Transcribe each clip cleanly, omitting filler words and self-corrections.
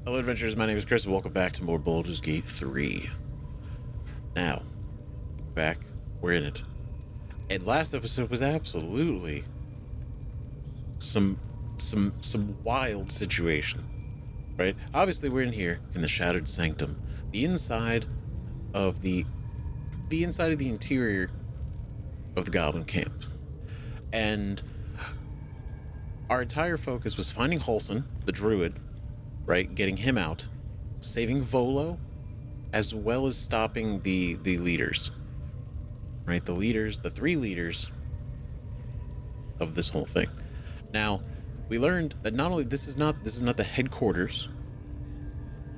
Hello adventurers, my name is Chris and welcome back to more Baldur's Gate 3. Now, back, we're in it. And last episode was absolutely some wild situation, right? Obviously we're in here in the Shattered Sanctum, the inside of the interior of the Goblin camp. And our entire focus was finding Halsin, the Druid, right? Getting him out, saving Volo, as well as stopping the leaders, right? The three leaders of this whole thing. Now, we learned that not only this is not the headquarters,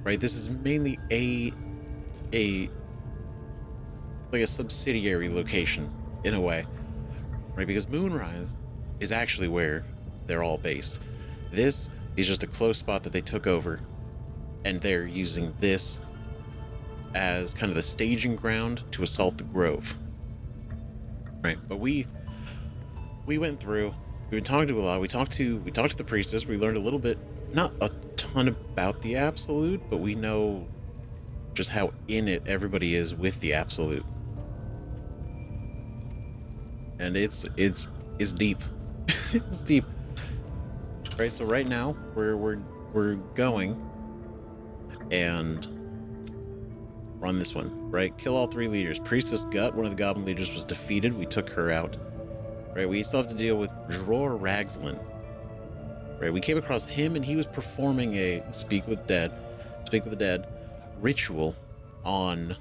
right? This is mainly a subsidiary location in a way, right? Because Moonrise is actually where they're all based. This is just a close spot that they took over, and they're using this as kind of the staging ground to assault the Grove, right? But we went through. We've been talking to a lot. We talked to the priestess. We learned a little bit, not a ton about the Absolute, but we know just how in it everybody is with the Absolute, and it's deep. It's deep. Right, so right now we're going and run this one, right? Kill all three leaders. Priestess Gut, one of the goblin leaders, was defeated. We took her out. Right, we still have to deal with Dror Ragzlin. Right, we came across him and he was performing a speak with the dead ritual on,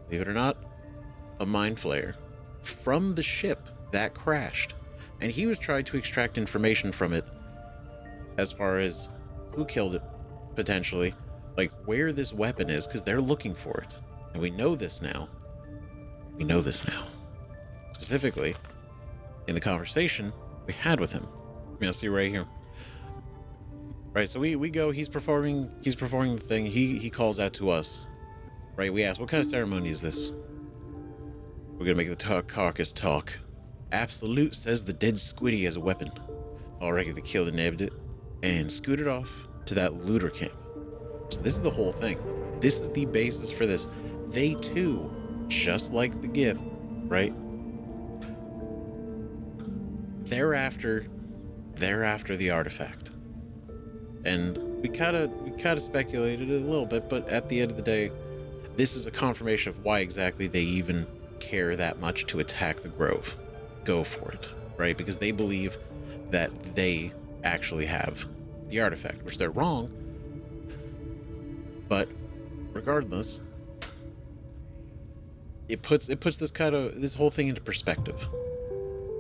believe it or not, a mind flayer from the ship that crashed. And he was trying to extract information from it as far as who killed it, potentially, like where this weapon is, because they're looking for it. And we know this now. Specifically, in the conversation we had with him. I'll see right here. Right, so we go, he's performing the thing, he calls out to us. Right, we ask, what kind of ceremony is this? We're gonna make the carcass talk. Absolute says the dead Squiddy has a weapon. Already they killed and nabbed it and scooted off to that looter camp. So this is the whole thing. This is the basis for this. They too, just like the gift, right? They're after the artifact. And we kind of speculated it a little bit, but at the end of the day, this is a confirmation of why exactly they even care that much to attack the Grove. Go for it, right? Because they believe that they actually have the artifact, which they're wrong. But regardless, it puts this whole thing into perspective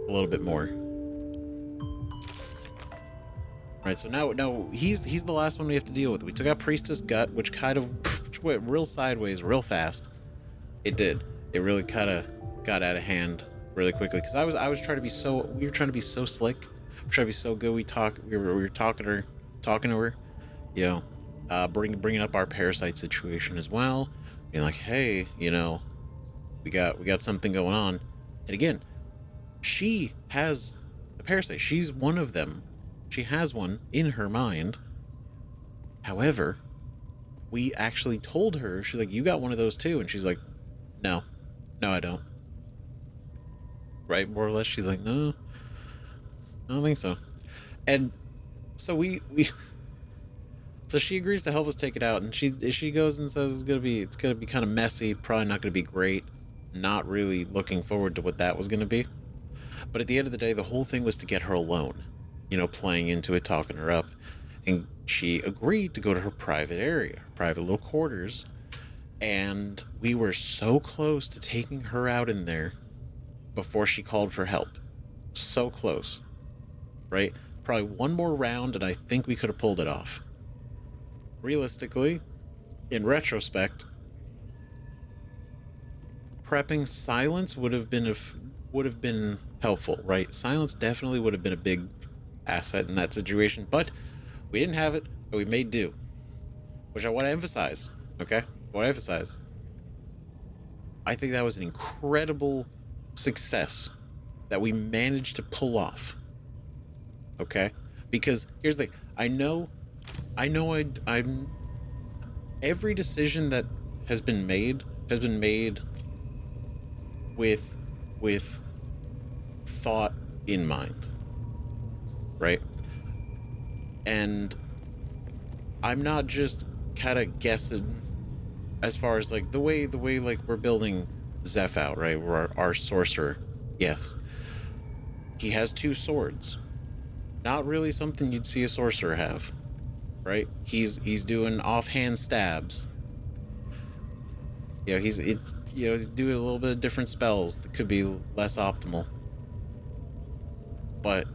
a little bit more. Right, so now he's the last one we have to deal with. We took out Priestess Gut, which kind of went real sideways real fast. It did. It really kind of got out of hand really quickly, because we were trying to be so slick, we're trying to be so good. We were talking to her, you know, bringing up our parasite situation as well, being like, hey, you know, we got something going on. And again, she has a parasite. She's one of them. She has one in her mind. However, we actually told her, she's like, you got one of those too, and she's like, no I don't. Right, more or less, she's like, no, I don't think so. And so so she agrees to help us take it out, and she goes and says it's gonna be kind of messy, probably not gonna be great. Not really looking forward to what that was gonna be. But at the end of the day, the whole thing was to get her alone, you know, playing into it, talking her up, and she agreed to go to her private area, private little quarters, and we were so close to taking her out in there before she called for help. So close, right? Probably one more round and I think we could have pulled it off. Realistically, in retrospect, prepping silence would have been helpful, right? Silence definitely would have been a big asset in that situation, but we didn't have it, but we made do, which I want to emphasize. Okay, I think that was an incredible success that we managed to pull off. Okay, because here's the thing, I know I know I'm every decision that has been made with with thought in mind, right? And I'm not just kind of guessing as far as like the way like we're building Zeph out, right? We're our sorcerer. Yes. He has two swords. Not really something you'd see a sorcerer have, right? He's doing offhand stabs. He's doing a little bit of different spells that could be less optimal. But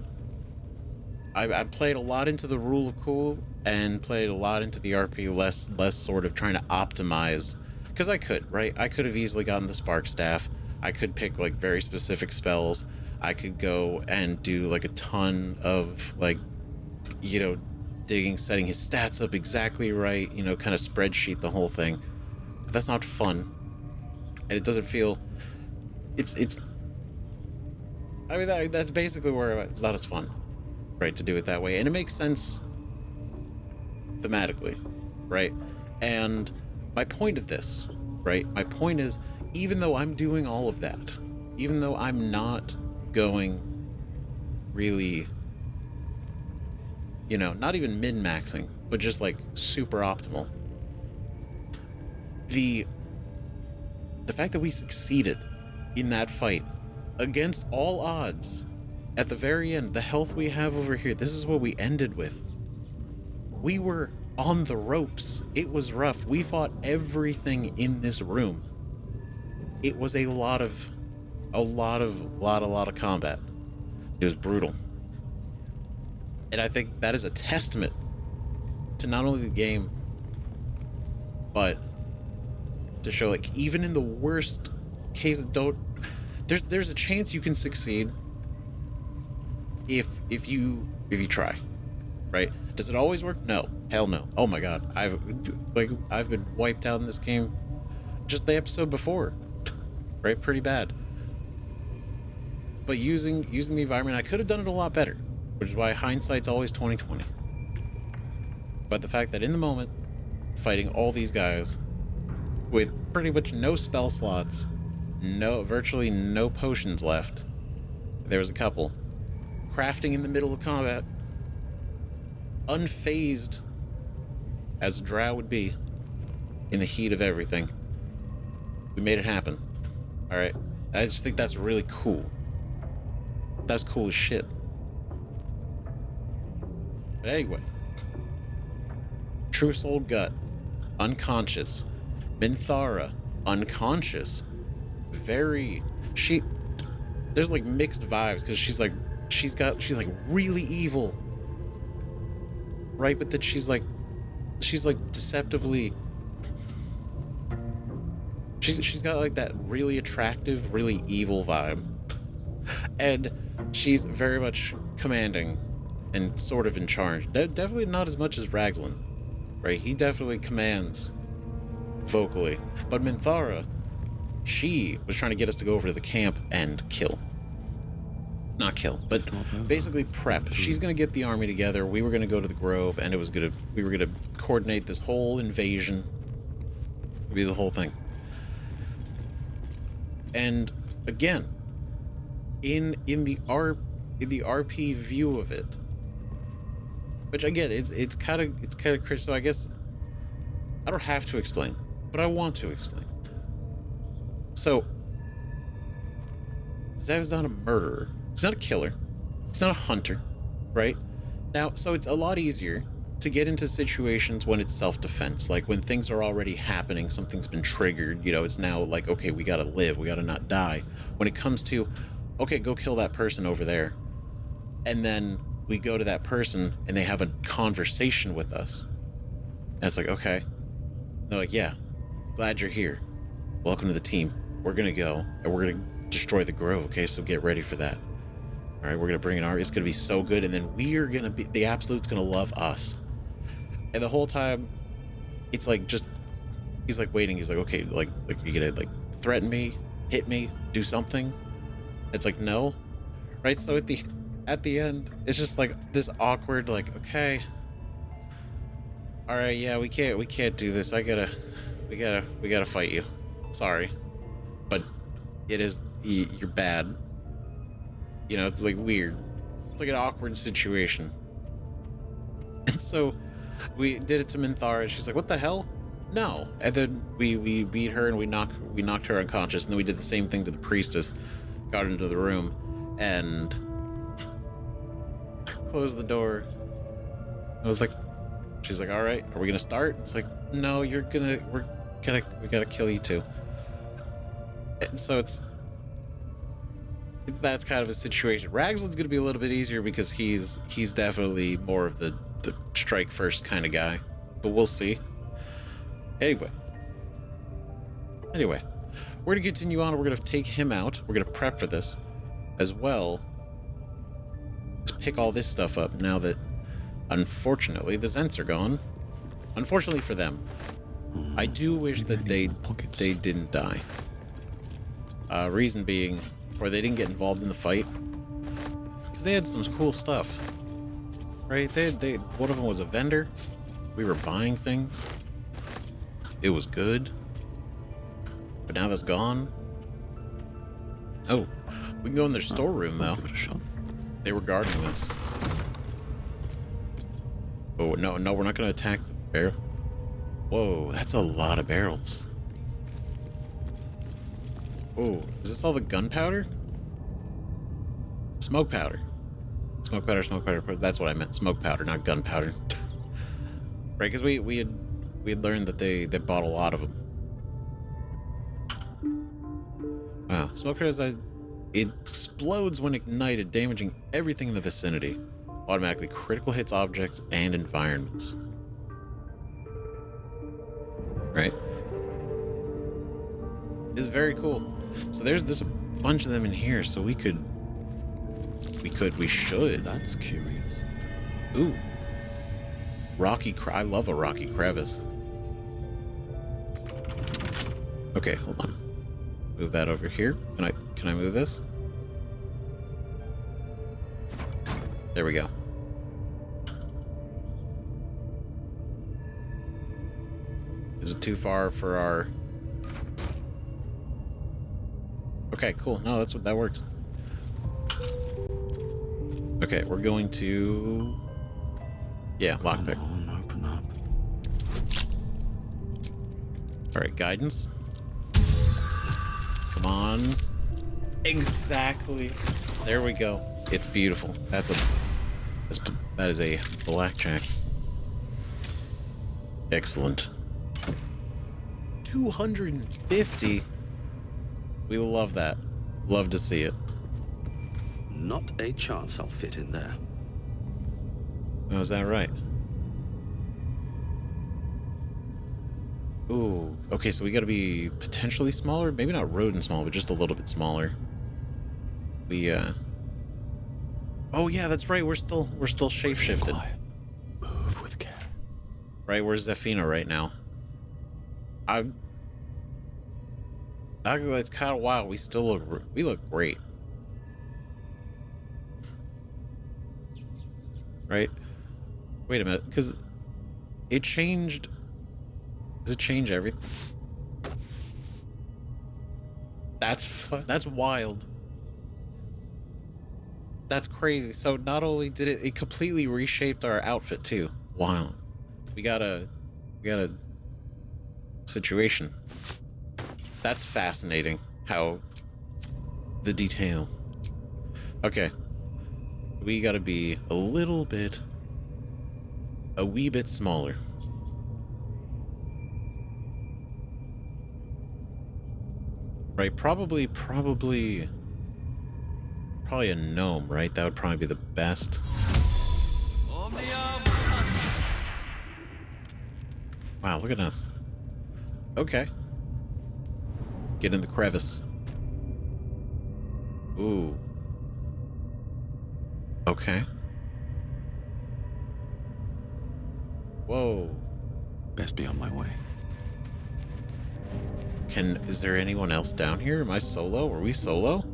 I played a lot into the rule of cool and played a lot into the RP, less sort of trying to optimize, because I could, right? I could have easily gotten the spark staff. I could pick like very specific spells. I could go and do like a ton of like, digging, setting his stats up exactly right, kind of spreadsheet the whole thing. But that's not fun, and it doesn't feel. It's. I mean, that's basically where it's not as fun, right, to do it that way, and it makes sense thematically, right? And my point of this, right? My point is, even though I'm doing all of that, even though I'm not going really, not even min-maxing, but just like super optimal, the fact that we succeeded in that fight against all odds at the very end, the health we have over here, this is what we ended with. We were on the ropes. It was rough. We fought everything in this room. It was a lot of combat. It was brutal. And I think that is a testament to not only the game, but to show like even in the worst cases, there's a chance you can succeed if you try, right? Does it always work? No, hell no. Oh my god, I've been wiped out in this game just the episode before, right? Pretty bad. But using the environment, I could have done it a lot better, which is why hindsight's always 20/20. But the fact that in the moment, fighting all these guys with pretty much no spell slots, virtually no potions left. There was a couple. Crafting in the middle of combat, unfazed as a drow would be in the heat of everything. We made it happen. All right. I just think that's really cool. That's cool as shit. But anyway, True Soul Gut, unconscious. Minthara, unconscious. There's like mixed vibes because she's like really evil, right? But then she's like deceptively. She's got like that really attractive, really evil vibe, and she's very much commanding and sort of in charge. Definitely not as much as Ragzlin, right? He definitely commands vocally, but Minthara, she was trying to get us to go over to the camp and kill. Not kill, but basically prep. She's gonna get the army together. We were gonna go to the Grove, and we were gonna coordinate this whole invasion. It'd be the whole thing. And again, in the RP view of it, which I get, it's kind of crazy. So I guess I don't have to explain, but I want to explain. So, Zev's not a murderer. He's not a killer. He's not a hunter, right? Now, so it's a lot easier to get into situations when it's self-defense, like when things are already happening, something's been triggered, it's now like, okay, we gotta live, we gotta not die. When it comes to, okay, go kill that person over there, and then we go to that person and they have a conversation with us, and it's like, okay. They're like, yeah, glad you're here. Welcome to the team. We're gonna go and we're gonna destroy the Grove, okay? So get ready for that. All right, we're gonna bring in our. It's gonna be so good, and then we're gonna be the Absolute's gonna love us. And the whole time, it's like just he's like waiting. He's like, okay, like you gonna like threaten me, hit me, do something? It's like no, right? So at the end, it's just like this awkward, like okay, All right, yeah, we can't do this. We gotta fight you. Sorry, but it is you're bad. You know, it's like weird. It's like an awkward situation. And so we did it to Minthara, and she's like, "What the hell? No!" And then we beat her and we knocked her unconscious, and then we did the same thing to the priestess. Got into the room and closed the door. I was like, she's like, "All right, are we gonna start?" It's like, "No, we gotta kill you too." And so it's that's kind of a situation. Ragzlin's gonna be a little bit easier because he's definitely more of the strike first kind of guy, but we'll see. Anyway, we're gonna continue on. We're gonna take him out. We're gonna prep for this as well. Let's pick all this stuff up now that, unfortunately, the Zents are gone. Unfortunately for them, I do wish that they didn't die. Reason being, or they didn't get involved in the fight, because they had some cool stuff, right? They one of them was a vendor. We were buying things. It was good, but now that's gone. Oh, we can go in their storeroom though. Give it a shot. They were guarding this. Oh no, we're not gonna attack the barrel. Whoa, that's a lot of barrels. Oh, is this all the gunpowder? Smoke powder. Smoke powder. That's what I meant. Smoke powder, not gunpowder. Right, because we had learned that they bought a lot of them. Wow, smoke powder it explodes when ignited, damaging everything in the vicinity. Automatically critical hits objects and environments. Right? It's very cool. So there's a bunch of them in here, so we should. That's curious. Ooh. I love a rocky crevice. Okay, hold on. Move that over here. Can I move this? There we go. Is it too far for our... Okay, cool. No, that works. Okay, we're going to... Yeah, lockpick. Come on, open up. Alright, guidance. Come on. Exactly. There we go. It's beautiful. That is a blackjack. Excellent. 250. We love that. Love to see it. Not a chance I'll fit in there. Oh, is that right? Ooh. Okay, so we gotta be potentially smaller. Maybe not rodent small, but just a little bit smaller. Oh yeah, that's right. We're still shapeshifted. Quiet. Move with care. Right, where's Zafina right now? It's kind of wild. We look great. Right? Wait a minute, because it changed. Does it change everything? That's wild. That's crazy. So not only did it completely reshaped our outfit too. Wow. We got a situation. That's fascinating. How the detail. Okay. We gotta be a wee bit smaller. Right, probably a gnome, right? That would probably be the best. Wow, look at us. Okay. Get in the crevice. Ooh. Okay. Whoa. Best be on my way. Is there anyone else down here? Am I solo? Are we solo?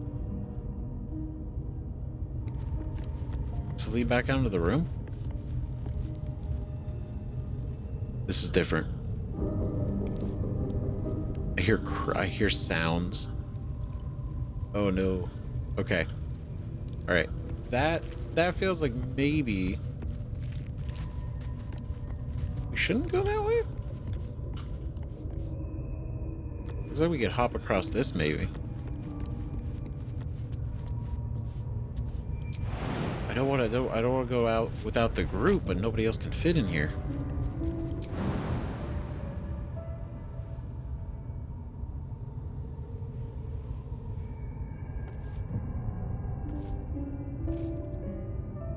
Just lead back out into the room? This is different. I hear sounds. Oh no. Okay. All right. That feels like maybe we shouldn't go that way. Looks like we could hop across this maybe. I don't want to go out without the group, but nobody else can fit in here.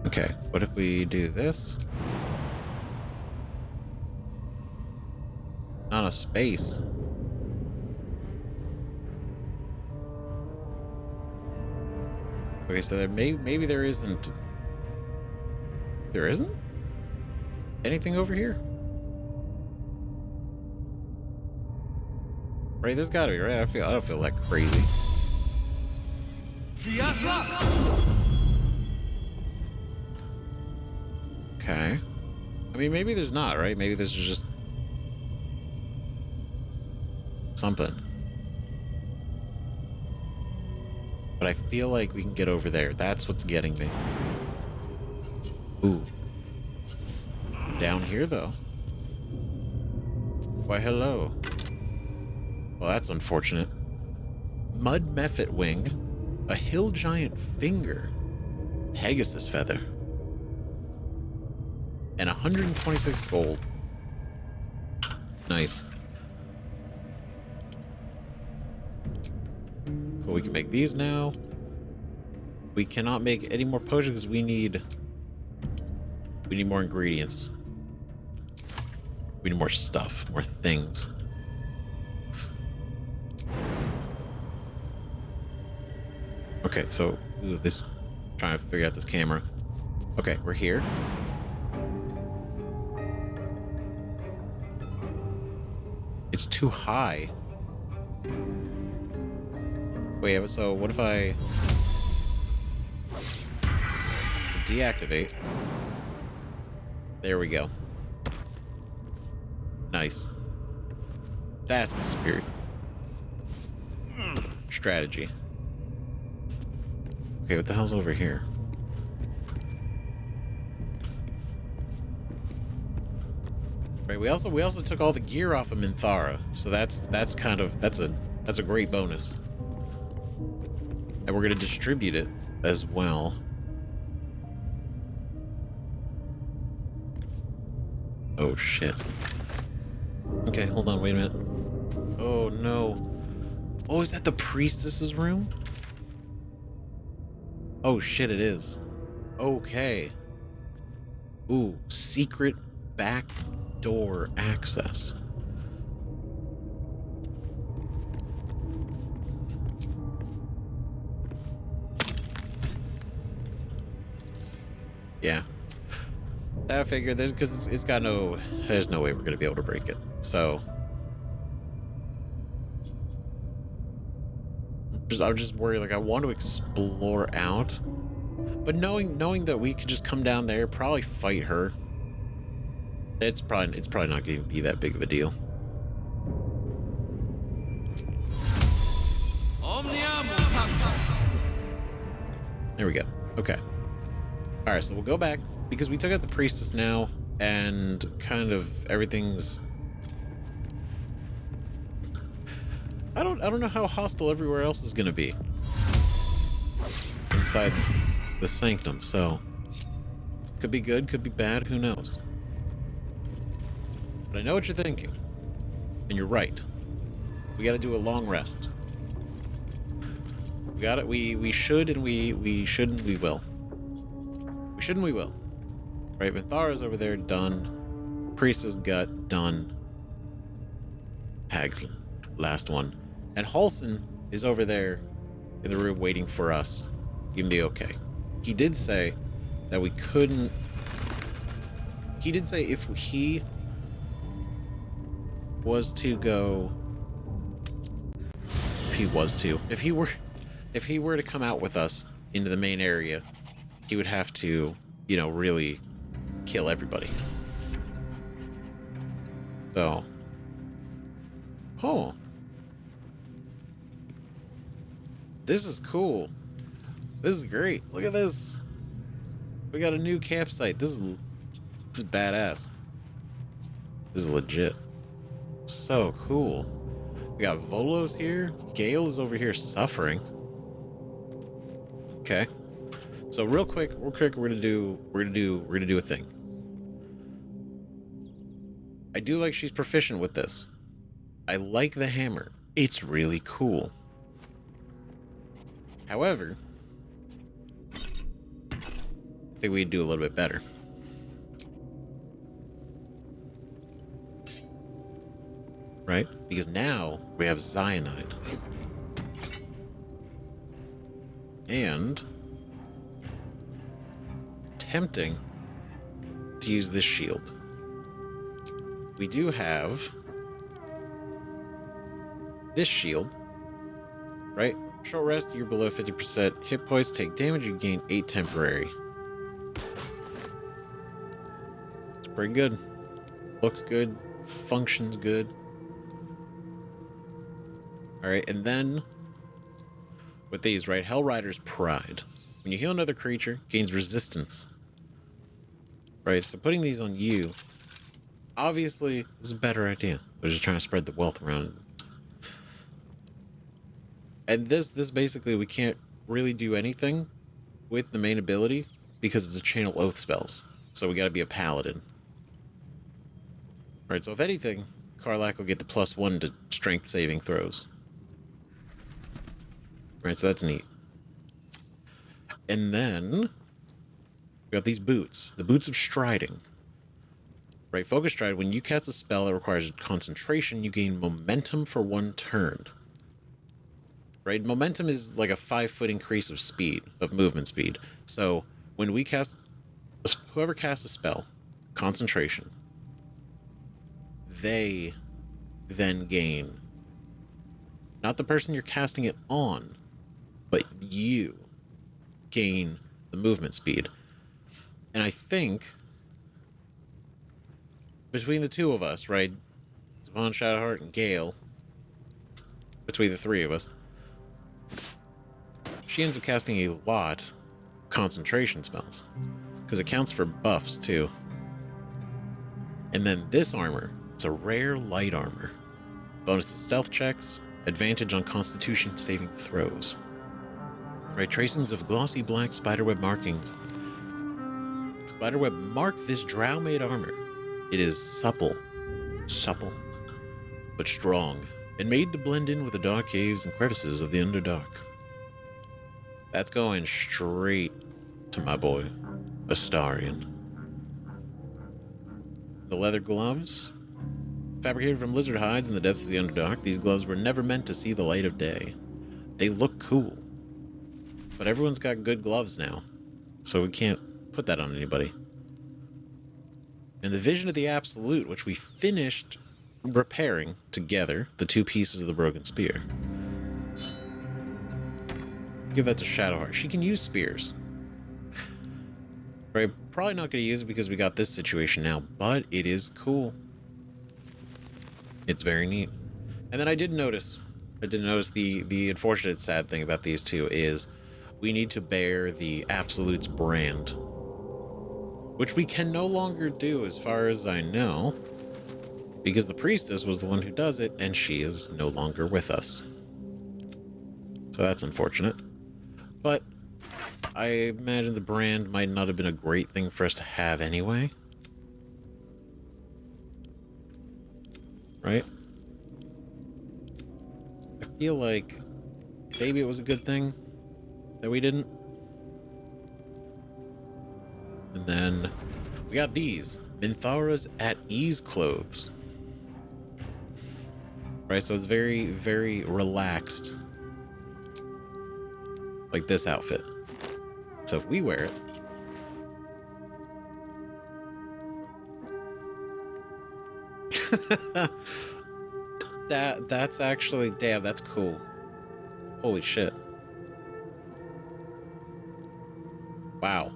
Okay, what if we do this? Not a space. Okay, so there maybe there isn't. There isn't anything over here, right? There's gotta be, right? I don't feel like crazy. Okay. I mean, maybe there's not, right? Maybe this is just something. But I feel like we can get over there. That's what's getting me. Ooh. Down here, though. Why, hello. Well, that's unfortunate. Mud Mephit Wing. A Hill Giant Finger. Pegasus Feather. And 126 gold. Nice. Cool, we can make these now. We cannot make any more potions because we need more ingredients. We need more stuff, more things. Okay, so this, trying to figure out this camera. Okay, we're here. It's too high. Wait, so what if I deactivate? There we go. Nice. That's the spirit. Strategy. Okay, what the hell's over here? Right, we also took all the gear off of Minthara, so that's a great bonus. And we're gonna distribute it as well. Oh shit. Okay, hold on, wait a minute. Oh no. Oh, is that the priestess's room? Oh shit, it is. Okay. Ooh, secret back door access. Yeah. I figured because it's got there's no way we're gonna be able to break it. So I'm just worried, like I want to explore out, but knowing that we could just come down there, probably fight her. It's probably not going to be that big of a deal. There we go. Okay. All right, so we'll go back because we took out the priestess now, and kind of everything's. I don't know how hostile everywhere else is going to be inside the Sanctum. So could be good, could be bad. Who knows? But I know what you're thinking, and you're right. We got to do a long rest. We got it. We should, and we should, and we will. We should, and we will. Right, Minthara's over there, done. Priestess Gut, done. Ragzlin, last one. And Halsin is over there in the room waiting for us. Give him the okay. He did say that we couldn't. He did say if he was to go. If he were to come out with us into the main area, he would have to, really kill everybody. So. Oh. This is cool. This is great. Look at this. We got a new campsite. This is badass. This is legit. So cool. We got Volo's here. Gale is over here suffering. Okay. So real quick, we're gonna do a thing. I do like she's proficient with this. I like the hammer. It's really cool. However, I think we'd do a little bit better. Right? Because now we have cyanide. And tempting to use this shield. We do have this shield, right? Short rest, you're below 50%. Hit points, take damage, you gain 8 temporary. It's pretty good. Looks good. Functions good. Alright, and then with these, right? Hellrider's Pride. When you heal another creature, gains resistance. Right, so putting these on you, obviously, is a better idea. We're just trying to spread the wealth around. And this basically, we can't really do anything with the main ability because it's a channel oath spells. So we gotta be a paladin. Alright, so if anything, Karlach will get the +1 to strength saving throws. Right, so that's neat. And then we got these boots. The boots of striding. Right, focus stride. When you cast a spell that requires concentration, you gain momentum for 1 turn. Right, momentum is like a 5-foot increase of speed, of movement speed. So when we cast, whoever casts a spell, concentration, they then gain, not the person you're casting it on, but you gain the movement speed. And I think between the two of us, right, Von Shadowheart and Gale, between the three of us, she ends up casting a lot of concentration spells because it counts for buffs too. And then this armor, it's a rare light armor. Bonus to stealth checks, advantage on constitution saving throws. Right, tracings of glossy black spiderweb markings. Spiderweb mark this drow-made armor. It is supple, but strong, and made to blend in with the dark caves and crevices of the Underdark. That's going straight to my boy, Astarion. The leather gloves. Fabricated from lizard hides in the depths of the Underdark, these gloves were never meant to see the light of day. They look cool. But everyone's got good gloves now, so we can't put that on anybody. And the Vision of the Absolute, which we finished repairing together, the 2 pieces of the broken spear. Give that to Shadowheart. She can use spears. Right, probably not going to use it because we got this situation now, but it is cool. It's very neat. And then I did notice the unfortunate sad thing about these two is we need to bear the Absolute's brand, which we can no longer do as far as I know, because the priestess was the one who does it, and she is no longer with us. So that's unfortunate. But I imagine the brand might not have been a great thing for us to have anyway. Right? I feel like maybe it was a good thing that we didn't. And then we got these Minthara's at Ease clothes. Right, so it's very, very relaxed. Like this outfit. So if we wear it. That's actually, damn, that's cool. Holy shit. Wow.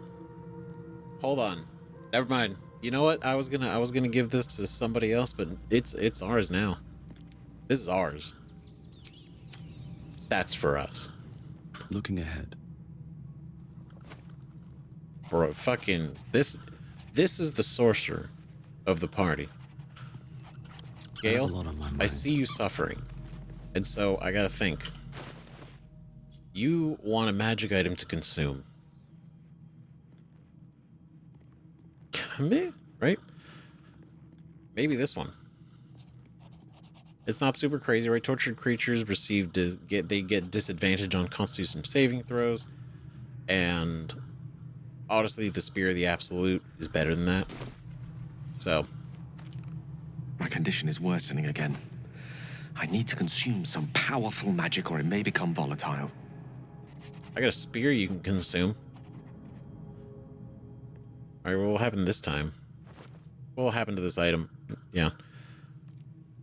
Hold on. Never mind. You know what? I was gonna give this to somebody else, but it's ours now. This is ours. That's for us. Looking ahead. Bro, fucking this is the sorcerer of the party. I have a Gale, lot on my mind. I see you suffering. And so I gotta think. You want a magic item to consume. Me, right? Maybe this one. It's not super crazy, right? Tortured creatures they get disadvantage on Constitution saving throws, and honestly, the Spear of the Absolute is better than that. So, My condition is worsening again. I need to consume some powerful magic or it may become volatile. I got a spear you can consume. All right, what will happen this time? What will happen to this item? Yeah.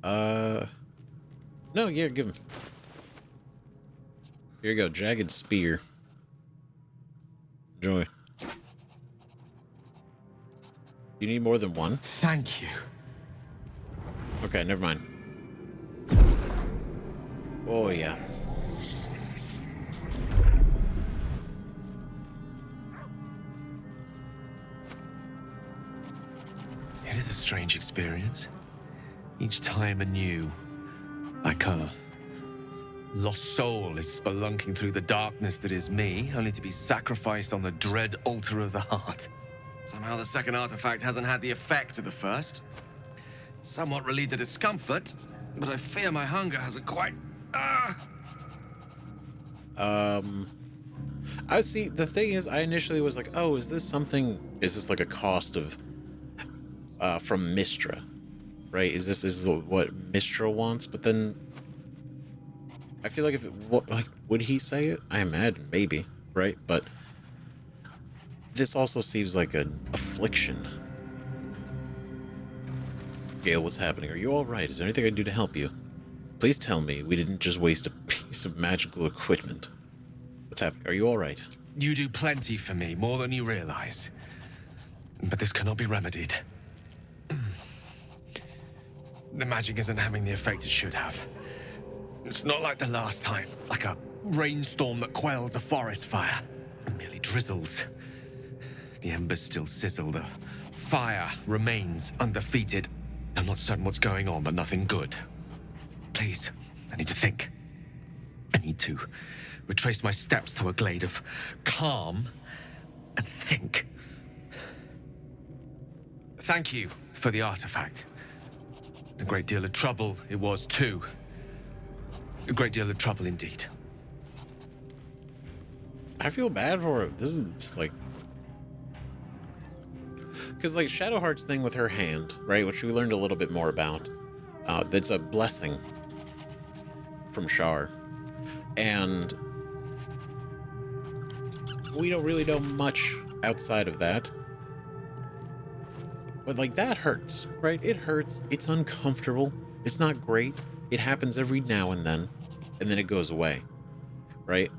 No, yeah, give him. Here you go, Jagged Spear. Enjoy. You need more than one? Thank you. Okay, never mind. Oh, yeah. It is a strange experience. Each time anew. Like a lost soul is spelunking through the darkness that is me, only to be sacrificed on the dread altar of the heart. Somehow the second artifact hasn't had the effect of the first. It's somewhat relieved the discomfort, but I fear my hunger hasn't quite... I see, the thing is, I initially was like, oh, is this like a cost of, from Mistra, right? Is this what Mistra wants? But then, I feel like would he say it? I imagine, maybe, right? But this also seems like an affliction. Gale, what's happening? Are you alright? Is there anything I can do to help you? Please tell me we didn't just waste a piece of magical equipment. What's happening? Are you alright? You do plenty for me, more than you realize. But this cannot be remedied. The magic isn't having the effect it should have. It's not like the last time, like a rainstorm that quells a forest fire. It merely drizzles. The embers still sizzle, the fire remains undefeated. I'm not certain what's going on, but nothing good. Please, I need to think. I need to retrace my steps to a glade of calm and think. Thank you for the artifact. A great deal of trouble it was too. A great deal of trouble indeed. I feel bad for her. This is like... Because like Shadowheart's thing with her hand, right, which we learned a little bit more about, that's a blessing from Shar. And we don't really know much outside of that. But like that hurts, right? It hurts. It's uncomfortable. It's not great. It happens every now and then it goes away, right?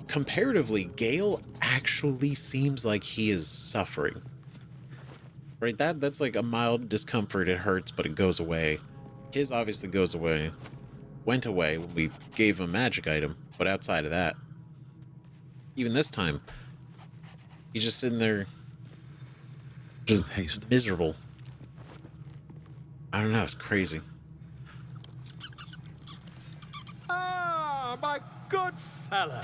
Comparatively, Gale actually seems like he is suffering, right? That's like a mild discomfort. It hurts, but it goes away. His obviously goes away. Went away when we gave him a magic item, but outside of that, even this time, he's just sitting there, just miserable. I don't know, it's crazy. Ah, my good fellow.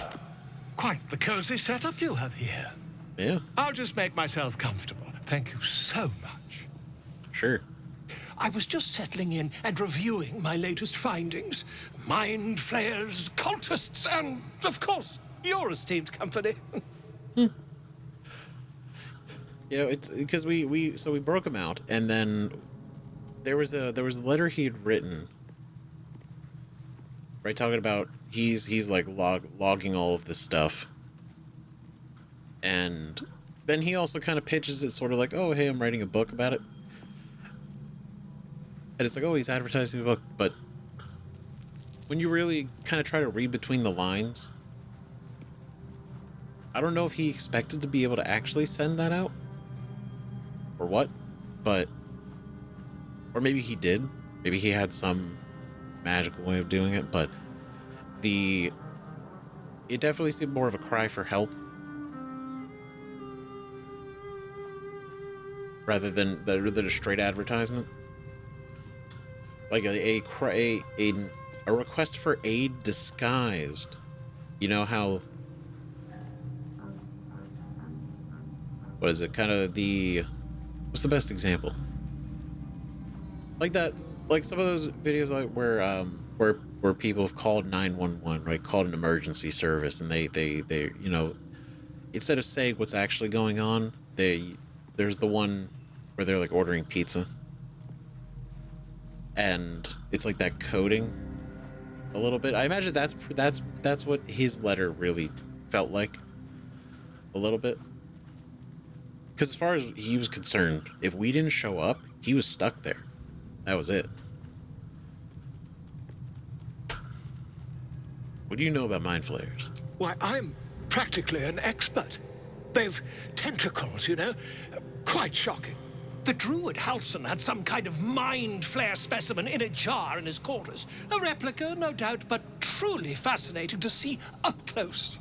Quite the cozy setup you have here. Yeah, I'll just make myself comfortable. Thank you so much. sure. I was just settling in and reviewing my latest findings. Mind flayers, cultists, and, of course, your esteemed company. You know, it's because we broke him out, and then there was a letter he had written, right, talking about he's like logging all of this stuff, and then he also kind of pitches it sort of like, oh hey, I'm writing a book about it, and it's like, oh, he's advertising a book, but when you really kind of try to read between the lines, I don't know if he expected to be able to actually send that out. what, but... Or maybe he did. Maybe he had some magical way of doing it, but it definitely seemed more of a cry for help rather than a straight advertisement. Like a request for aid disguised. You know how... What is it? Kind of the... What's the best example? Like that, like some of those videos like where people have called 911, right? Called an emergency service, and they you know, instead of saying what's actually going on, there's the one where they're like ordering pizza, and it's like that coding a little bit. I imagine that's what his letter really felt like a little bit. Because as far as he was concerned, if we didn't show up, he was stuck there. That was it. What do you know about mind flayers? Why, I'm practically an expert. They've tentacles, you know? Quite shocking. The Druid Halsin had some kind of mind flare specimen in a jar in his quarters. A replica, no doubt, but truly fascinating to see up close.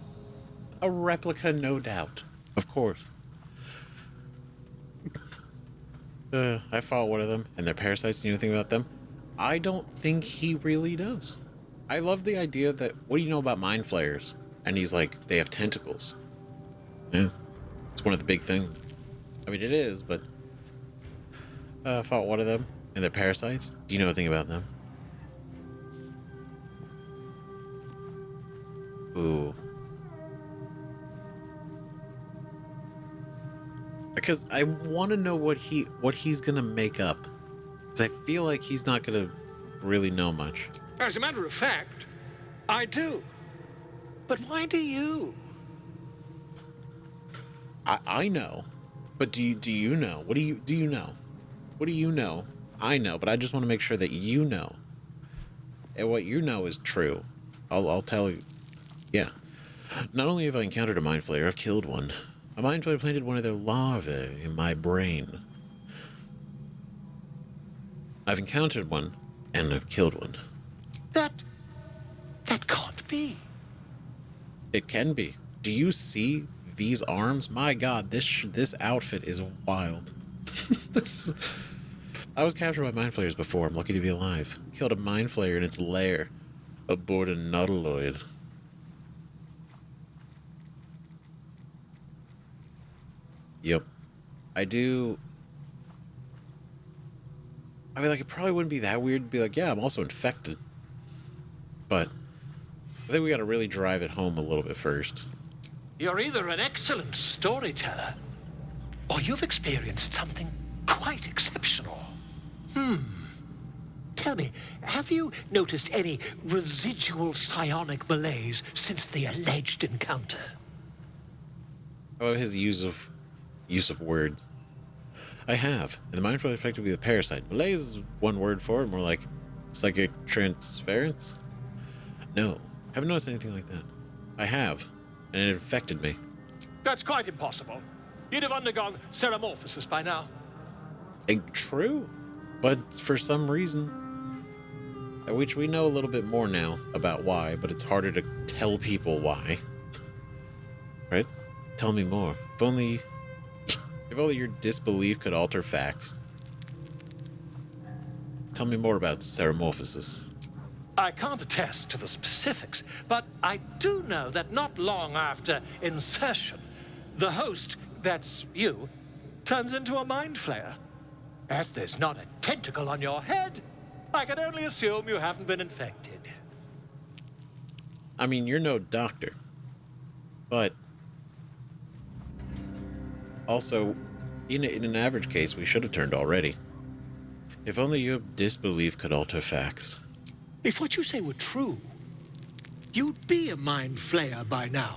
A replica, no doubt. Of course. I fought one of them, and their parasites. Do you know anything about them? I don't think he really does. I love the idea that, what do you know about mind flayers? And he's like, they have tentacles. Yeah, it's one of the big things. I mean, it is, but I fought one of them, and their parasites. Do you know anything about them? Ooh. Because I want to know what he's gonna make up. Because I feel like he's not gonna really know much. As a matter of fact, I do. But why do you? I know, but do you know? Do you know? What do you know? I know, but I just want to make sure that you know, and what you know is true. I'll tell you. Yeah. Not only have I encountered a mind flayer, I've killed one. A mind flayer planted one of their larvae in my brain. I've encountered one, and I've killed one. That can't be. It can be. Do you see these arms? My God, this outfit is wild. I was captured by mind flayers before. I'm lucky to be alive. Killed a mind flayer in its lair aboard a nautiloid. Yep. I do. I mean, like, it probably wouldn't be that weird to be like, yeah, I'm also infected. But I think we got to really drive it home a little bit first. You're either an excellent storyteller, or you've experienced something quite exceptional. Tell me, have you noticed any residual psionic malaise since the alleged encounter? Oh, his use of words. I have. And the mind flayer affected me with a parasite. Malaise is one word for it, more like psychic transference. No, haven't noticed anything like that. I have, and it infected me. That's quite impossible. You'd have undergone ceramorphosis by now. True, but for some reason, which we know a little bit more now about why, but it's harder to tell people why. Right? Tell me more. If only your disbelief could alter facts. Tell me more about ceramorphosis. I can't attest to the specifics, but I do know that not long after insertion, the host, that's you, turns into a mind flayer. As there's not a tentacle on your head, I can only assume you haven't been infected. I mean, you're no doctor, but also, in an average case, we should have turned already. If only your disbelief could alter facts. If what you say were true, you'd be a mind flayer by now.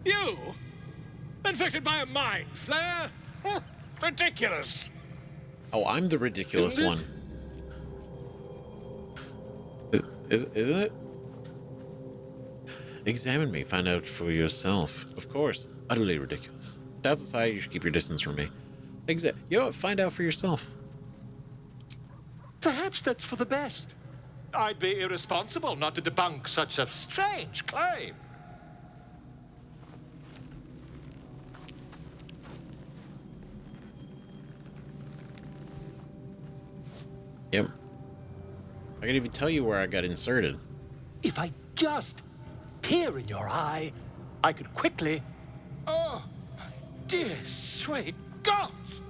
You? Infected by a mind flayer? Ridiculous. Oh, I'm the ridiculous Isn't one. Isn't it? Examine me, find out for yourself. Of course, utterly ridiculous. That's society, you should keep your distance from me. Find out for yourself. Perhaps that's for the best. I'd be irresponsible not to debunk such a strange claim. Yep. I can even tell you where I got inserted. If I just peer in your eye, I could quickly... Oh, my dear sweet gods!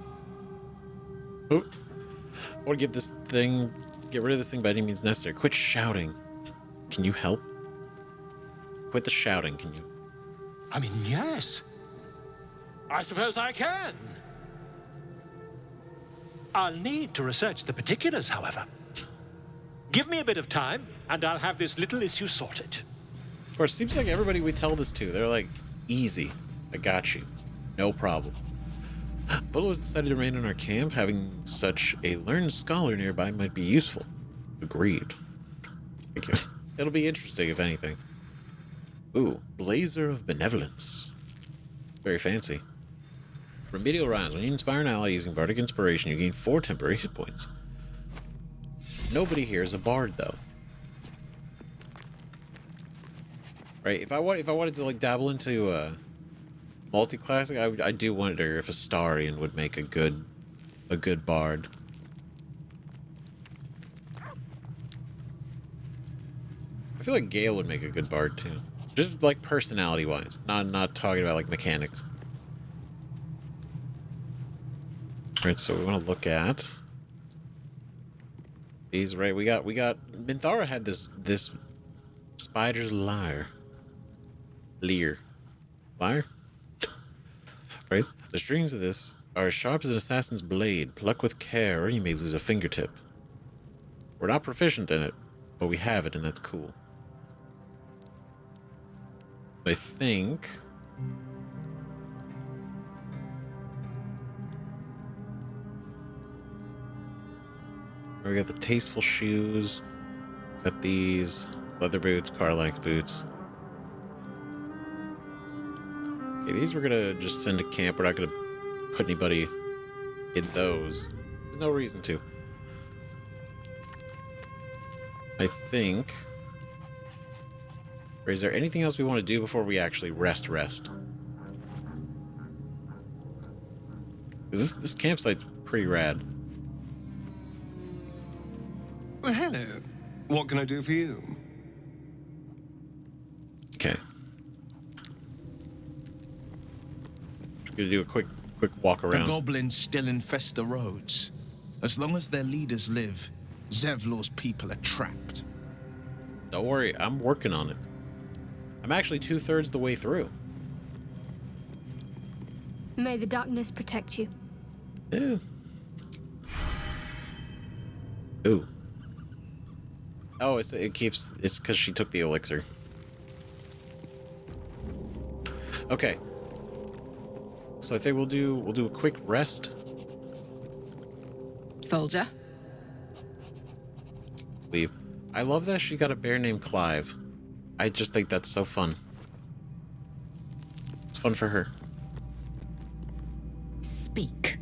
Oh, I want to get rid of this thing by any means necessary. Quit shouting. Can you help? Quit the shouting, can you? I mean, yes. I suppose I can. I'll need to research the particulars, however. Give me a bit of time, and I'll have this little issue sorted. Of course, seems like everybody we tell this to, they're like, easy. I got you. No problem. Volo has decided to remain in our camp. Having such a learned scholar nearby might be useful. Agreed. Thank you. It'll be interesting, if anything. Ooh, Blazer of Benevolence. Very fancy. Remedial rounds. When you inspire an ally using Bardic Inspiration, you gain 4 temporary hit points. Nobody here is a bard, though. Right? If I wanted to like dabble into multi-classic, I do wonder if Astarion would make a good bard. I feel like Gale would make a good bard too, just like personality-wise, not talking about like mechanics. All right, so we want to look at these. Right, we got Minthara had this spider's lyre. Lyre? Right? The strings of this are as sharp as an assassin's blade. Pluck with care, or you may lose a fingertip. We're not proficient in it, but we have it, and that's cool. I think... We got the tasteful shoes. Got these leather boots, Carlax boots. Okay, these we're gonna just send to camp. We're not gonna put anybody in those. There's no reason to. I think... Or is there anything else we want to do before we actually rest? Because this campsite's pretty rad. Well, hello. What can I do for you? Okay. Gonna do a quick walk around. The goblins still infest the roads. As long as their leaders live, Zevlor's people are trapped. Don't worry, I'm working on it. I'm actually 2/3 the way through. May the darkness protect you. Yeah. Ooh. Oh, it's because she took the elixir. Okay. So I think we'll do a quick rest. Soldier. Leave. I love that she got a bear named Clive. I just think that's so fun. It's fun for her. Speak.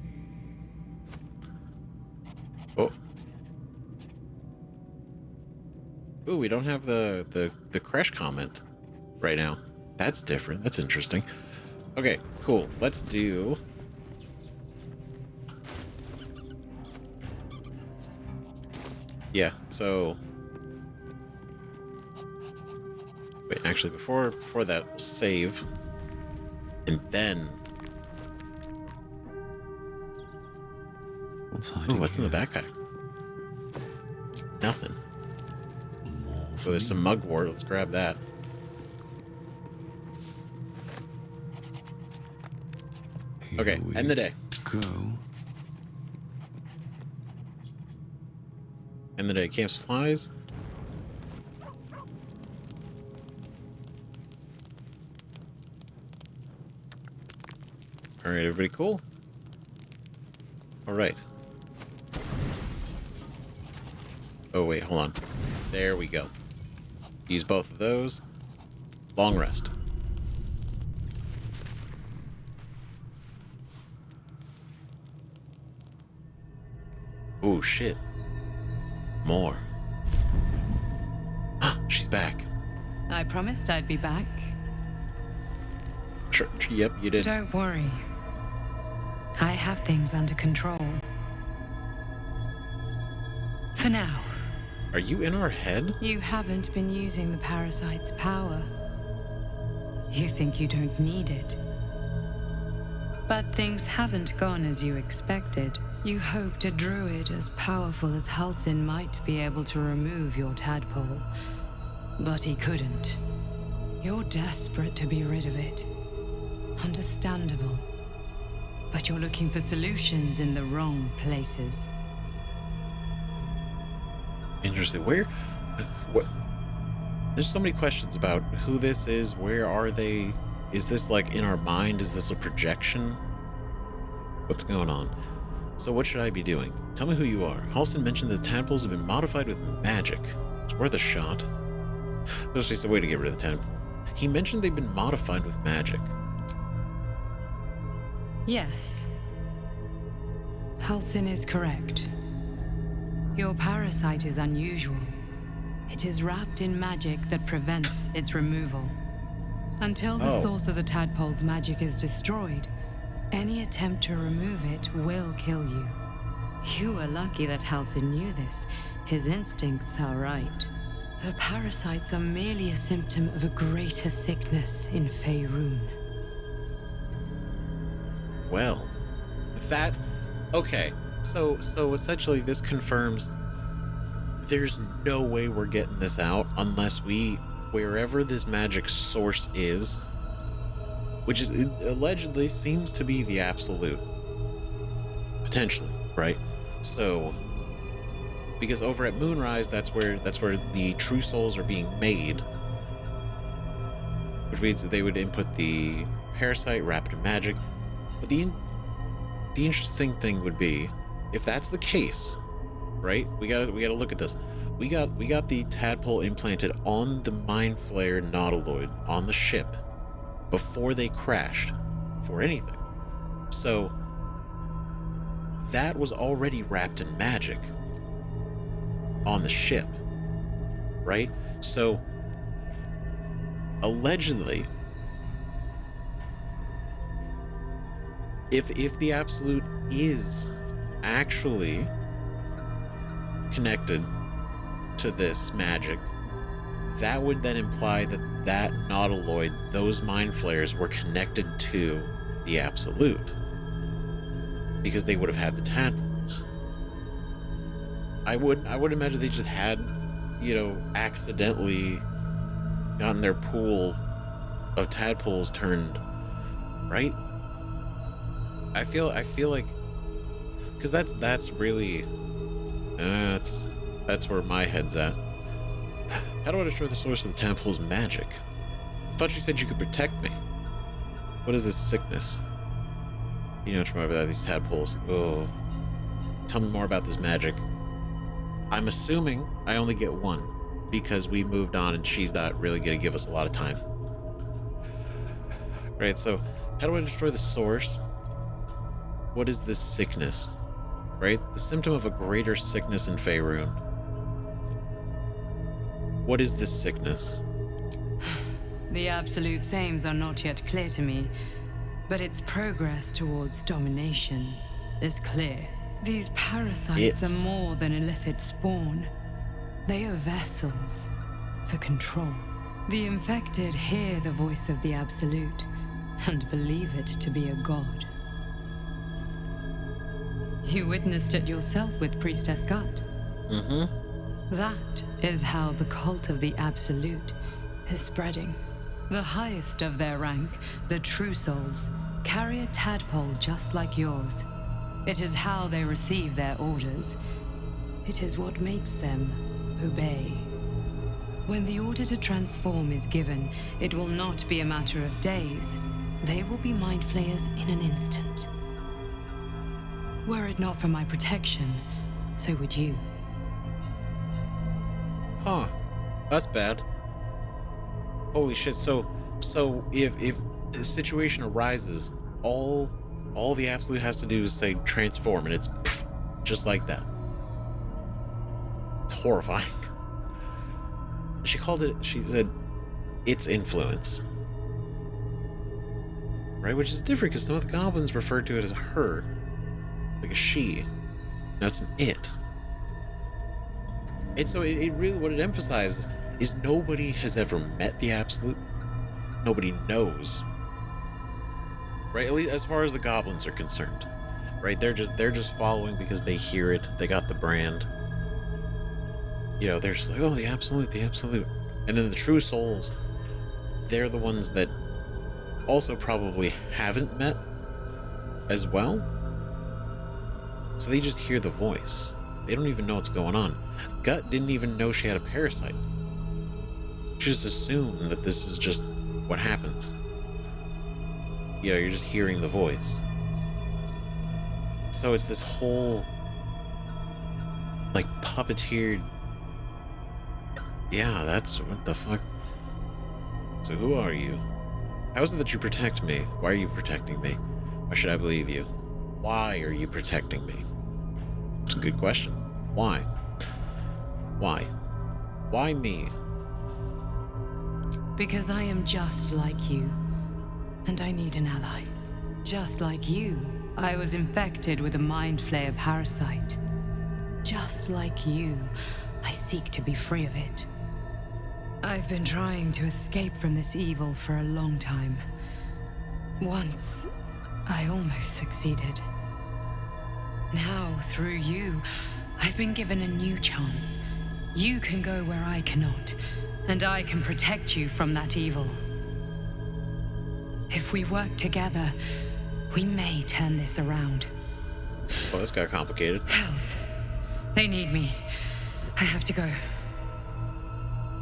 Oh. Ooh, we don't have the crash comment right now. That's different. That's interesting. Okay, cool. Let's do... Yeah, so... Wait, actually, before that, save. And then... Ooh, what's in the backpack? Nothing. So there's some mugwort. Let's grab that. Okay, end the day. Go. End the day. Camp supplies. Alright, everybody cool? Alright. Oh, wait, hold on. There we go. Use both of those. Long rest. shit. More. She's back. I promised I'd be back. Yep, you did. Don't worry. I have things under control. For now. Are you in our head? You haven't been using the parasite's power. You think you don't need it. But things haven't gone as you expected. You hoped a druid as powerful as Halsin might be able to remove your tadpole. But he couldn't. You're desperate to be rid of it. Understandable. But you're looking for solutions in the wrong places. Interesting. What? There's so many questions about who this is. Where are they? Is this like in our mind? Is this a projection? What's going on? So what should I be doing? Tell me who you are. Halsin mentioned that the tadpoles have been modified with magic. It's worth a shot. There's just a way to get rid of the tadpole. He mentioned they've been modified with magic. Yes. Halsin is correct. Your parasite is unusual. It is wrapped in magic that prevents its removal. Until the source of the tadpole's magic is destroyed, any attempt to remove it will kill you. You were lucky that Halsin knew this. His instincts are right. The parasites are merely a symptom of a greater sickness in Faerun. Well, that... Okay, so essentially this confirms there's no way we're getting this out unless we... Wherever this magic source is, which is allegedly seems to be the absolute. Potentially, right? So... Because over at Moonrise, that's where the true souls are being made. Which means that they would input the parasite, wrap it in magic. But the interesting thing would be, if that's the case, right? We gotta look at this. We got the tadpole implanted on the Mind Flayer Nautiloid on the ship before they crashed for anything. So that was already wrapped in magic on the ship, right? So allegedly, if the absolute is actually connected to this magic, that would then imply that nautiloid, those mind flayers, were connected to the absolute, because they would have had the tadpoles. I would imagine they just had, accidentally gotten their pool of tadpoles turned, right? I feel like, because that's really that's where my head's at. How do I destroy the source of the tadpole's magic? I thought you said you could protect me. What is this sickness? You know much more about these tadpoles. Oh, tell me more about this magic. I'm assuming I only get one because we moved on and she's not really going to give us a lot of time. Right, so how do I destroy the source? What is this sickness? Right? The symptom of a greater sickness in Faerun. What is this sickness? The absolute's aims are not yet clear to me, but its progress towards domination is clear. These parasites are more than illithid spawn. They are vessels for control. The infected hear the voice of the absolute and believe it to be a god. You witnessed it yourself with Priestess Gut. Mm-hmm. That is how the cult of the absolute is spreading. The highest of their rank, the true souls, carry a tadpole just like yours. It is how they receive their orders. It is what makes them obey. When the order to transform is given, it will not be a matter of days. They will be mind flayers in an instant. Were it not for my protection, so would you. Huh. That's bad. Holy shit. So if the situation arises, all the absolute has to do is say transform, and it's just like that. It's horrifying. She called it, she said, its influence. Right? Which is different because some of the goblins referred to it as a her. Like a she. Now it's an it. And so it really, what it emphasizes is nobody has ever met the Absolute. Nobody knows. Right? At least as far as the goblins are concerned. Right? They're just following because they hear it. They got the brand. You know, they're just like, oh, the Absolute, the Absolute. And then the true souls, they're the ones that also probably haven't met as well. So they just hear the voice. They don't even know what's going on. Gut didn't even know she had a parasite. She just assumed that this is just what happens. You know, you're just hearing the voice. So it's this whole, like, puppeteered. Yeah, that's what the fuck. So who are you? How is it that you protect me? Why are you protecting me? Why should I believe you? Why are you protecting me? It's a good question. Why? Why? Why me? Because I am just like you, and I need an ally. Just like you, I was infected with a mind flayer parasite. Just like you, I seek to be free of it. I've been trying to escape from this evil for a long time. Once, I almost succeeded. Now, through you, I've been given a new chance. You can go where I cannot, and I can protect you from that evil. If we work together, we may turn this around. Well, this got complicated. Hells, they need me. I have to go.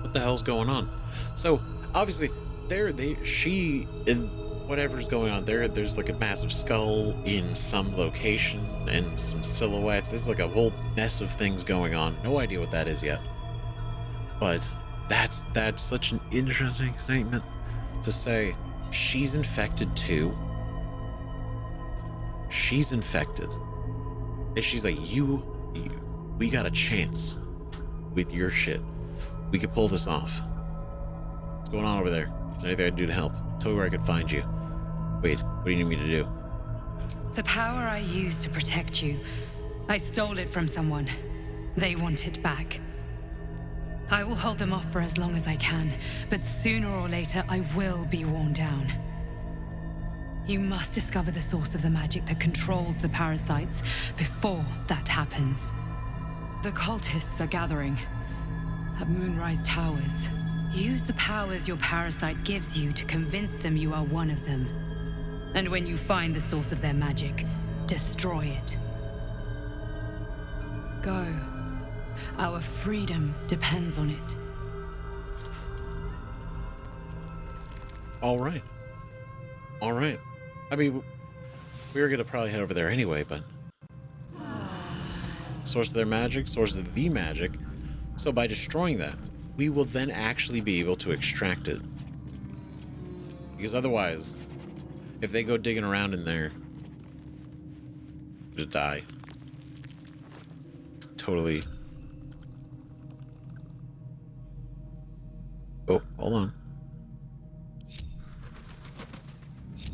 What the hell's going on? So obviously she in whatever's going on there's like a massive skull in some location and some silhouettes. This is like a whole mess of things going on. No idea what that is yet. But that's such an interesting statement to say. She's infected too. She's infected. And she's like, we got a chance with your shit. We could pull this off. What's going on over there? Is there anything I can do to help? Tell me where I could find you. Wait, what do you need me to do? The power I used to protect you, I stole it from someone. They want it back. I will hold them off for as long as I can, but sooner or later I will be worn down. You must discover the source of the magic that controls the parasites before that happens. The cultists are gathering at Moonrise Towers. Use the powers your parasite gives you to convince them you are one of them. And when you find the source of their magic, destroy it. Go. Our freedom depends on it. All right. I mean, we were gonna probably head over there anyway, but source of their magic, source of the magic. So by destroying that, we will then actually be able to extract it. Because otherwise, if they go digging around in there, just die. Totally. Oh, hold on.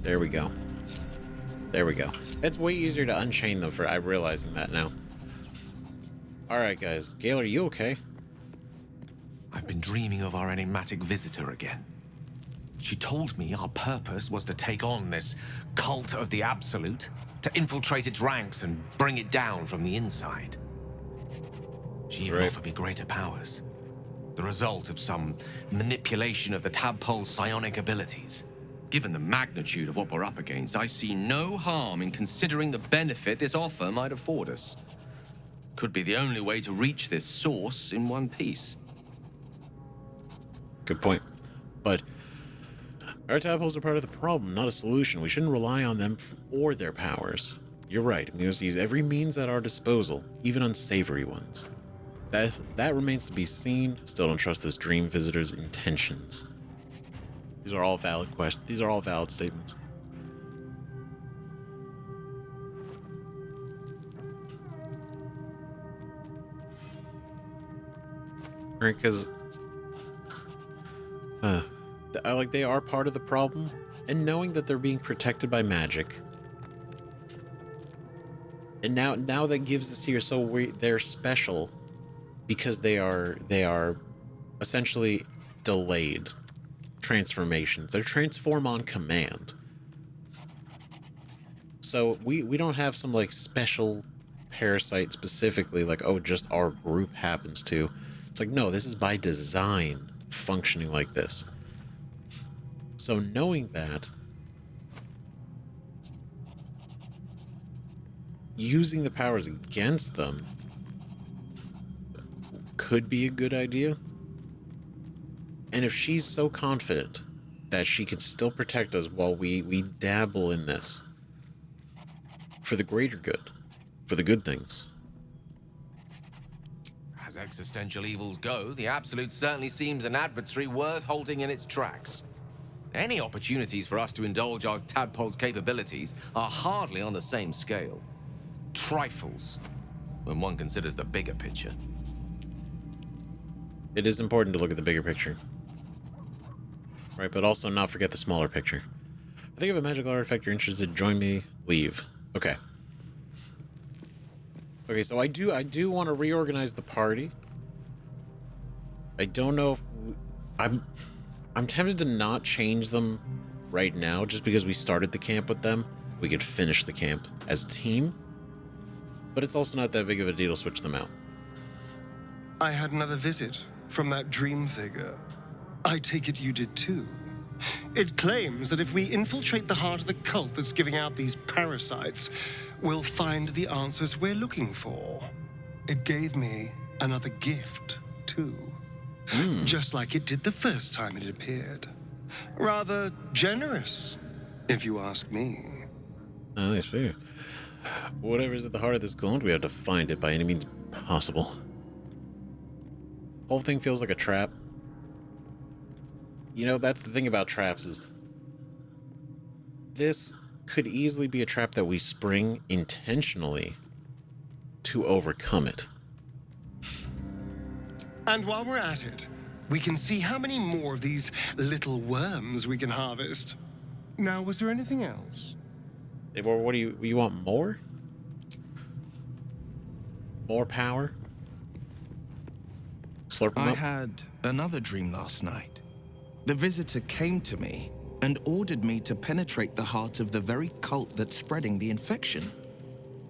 There we go. There we go. It's way easier to unchain them I'm realizing that now. Alright guys, Gale, are you okay? I've been dreaming of our enigmatic visitor again. She told me our purpose was to take on this cult of the Absolute, to infiltrate its ranks and bring it down from the inside. She even offered me greater powers. The result of some manipulation of the Tadpole's psionic abilities. Given the magnitude of what we're up against, I see no harm in considering the benefit this offer might afford us. Could be the only way to reach this source in one piece. Good point. But our tadpoles are part of the problem, not a solution. We shouldn't rely on them or their powers. You're right. We must use every means at our disposal, even unsavory ones. That remains to be seen. Still don't trust this dream visitor's intentions. These are all valid questions. These are all valid statements. right? Because they are part of the problem, and knowing that they're being protected by magic, and now that gives us here, so they're special because they are essentially delayed transformations. They're transform on command. So we don't have some like special parasite specifically, like, oh, just our group happens to. It's like, no, this is by design functioning like this. So knowing that, using the powers against them could be a good idea. And if she's so confident that she can still protect us while we dabble in this for the greater good, for the good things. As existential evils go, the Absolute certainly seems an adversary worth halting in its tracks. Any opportunities for us to indulge our Tadpole's capabilities are hardly on the same scale. Trifles, when one considers the bigger picture. It is important to look at the bigger picture. Right, but also not forget the smaller picture. I think if a magical artifact you're interested, join me, leave. Okay. Okay, so I do want to reorganize the party. I don't know if I'm tempted to not change them right now, just because we started the camp with them. We could finish the camp as a team, but it's also not that big of a deal to switch them out. I had another visit from that dream figure. I take it you did too. It claims that if we infiltrate the heart of the cult that's giving out these parasites, we'll find the answers we're looking for. It gave me another gift, too. Just like it did the first time it appeared. Rather generous, if you ask me. I see. Whatever's at the heart of this gaunt, we have to find it by any means possible. Whole thing feels like a trap. You know, that's the thing about traps is this could easily be a trap that we spring intentionally to overcome it. And while we're at it, we can see how many more of these little worms we can harvest. Now, was there anything else? Hey, well, what do you want more? More power? Slurp them I up? had another dream last night. The visitor came to me and ordered me to penetrate the heart of the very cult that's spreading the infection.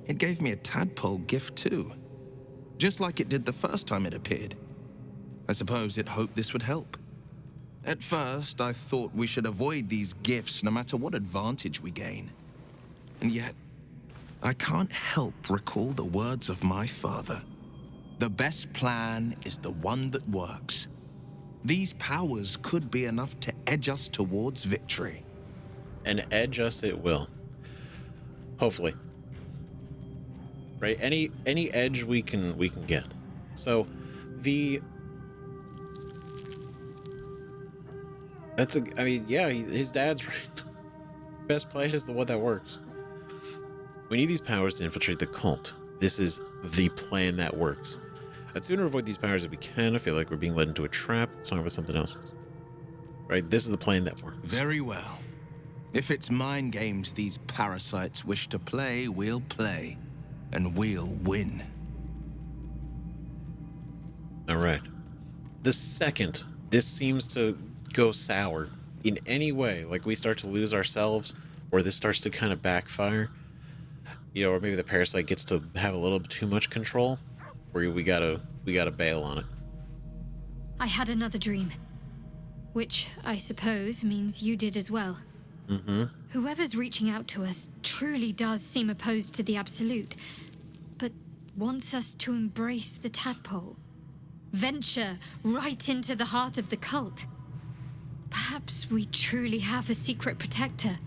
It gave me a tadpole gift too, just like it did the first time it appeared. I suppose it hoped this would help. At first, I thought we should avoid these gifts no matter what advantage we gain. And yet, I can't help recall the words of my father. The best plan is the one that works. These powers could be enough to edge us towards victory. And edge us it will. Hopefully. Right? Any edge we can get. So I mean, yeah, his dad's right. Best plan is the one that works. We need these powers to infiltrate the cult. This is the plan that works. I'd sooner avoid these powers if we can. I feel like we're being led into a trap. Let's talk about something else. Right? This is the plan that works. Very well. If it's mind games these parasites wish to play, we'll play. And we'll win. All right. The second this seems to go sour in any way, like we start to lose ourselves, or this starts to kind of backfire, you know, or maybe the parasite gets to have a little bit too much control, where we gotta bail on it. I had another dream. Which, I suppose, means you did as well. Mm-hmm. Whoever's reaching out to us truly does seem opposed to the Absolute, but wants us to embrace the Tadpole. Venture right into the heart of the cult. Perhaps we truly have a secret protector.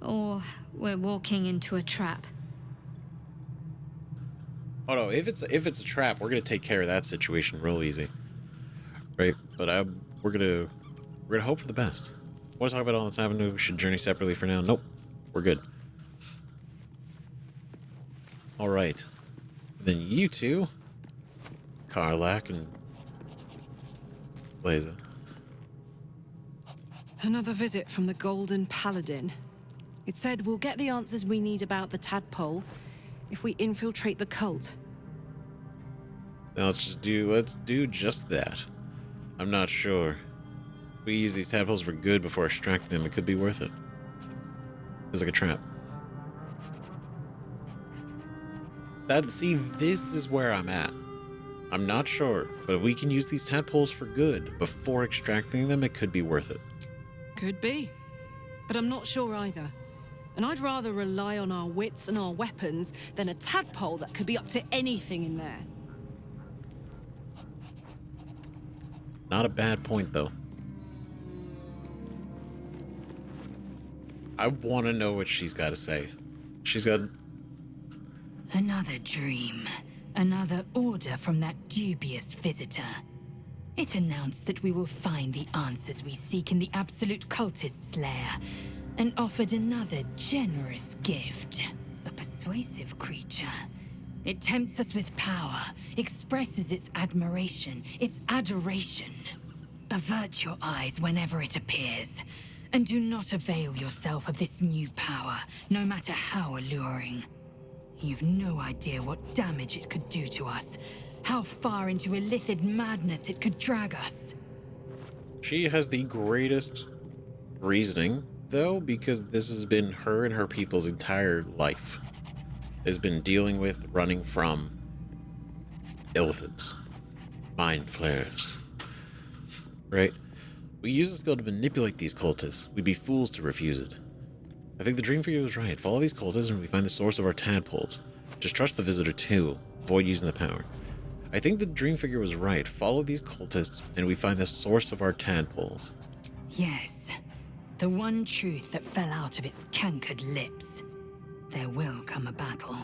Or we're walking into a trap. Oh no, if it's a trap, we're gonna take care of that situation real easy. Right? But we're gonna hope for the best. Want to talk about all that's happening? We should journey separately for now. Nope. We're good. Alright. Then you two, Karlak and Laser. Another visit from the Golden Paladin. It said we'll get the answers we need about the Tadpole if we infiltrate the cult. Now let's do just that. I'm not sure. If we use these tadpoles for good before extracting them, it could be worth it. It's like a trap. See, this is where I'm at. I'm not sure, but if we can use these tadpoles for good before extracting them, it could be worth it. Could be. But I'm not sure either. And I'd rather rely on our wits and our weapons than a tadpole that could be up to anything in there. Not a bad point, though. I want to know what she's got to say. She's got... Another dream. Another order from that dubious visitor. It announced that we will find the answers we seek in the Absolute Cultist's lair, and offered another generous gift. A persuasive creature. It tempts us with power, expresses its admiration, its adoration. Avert your eyes whenever it appears, and do not avail yourself of this new power, no matter how alluring. You've no idea what damage it could do to us, how far into illithid madness it could drag us. She has the greatest reasoning, though, because this has been her and her people's entire life. Has been dealing with, running from illithids, mind flayers. Right? We use the skill to manipulate these cultists. We'd be fools to refuse it. I think the dream figure was right. Follow these cultists and we find the source of our tadpoles. Just trust the visitor too. Avoid using the power. I think the dream figure was right. Follow these cultists and we find the source of our tadpoles. Yes. The one truth that fell out of its cankered lips. There will come a battle.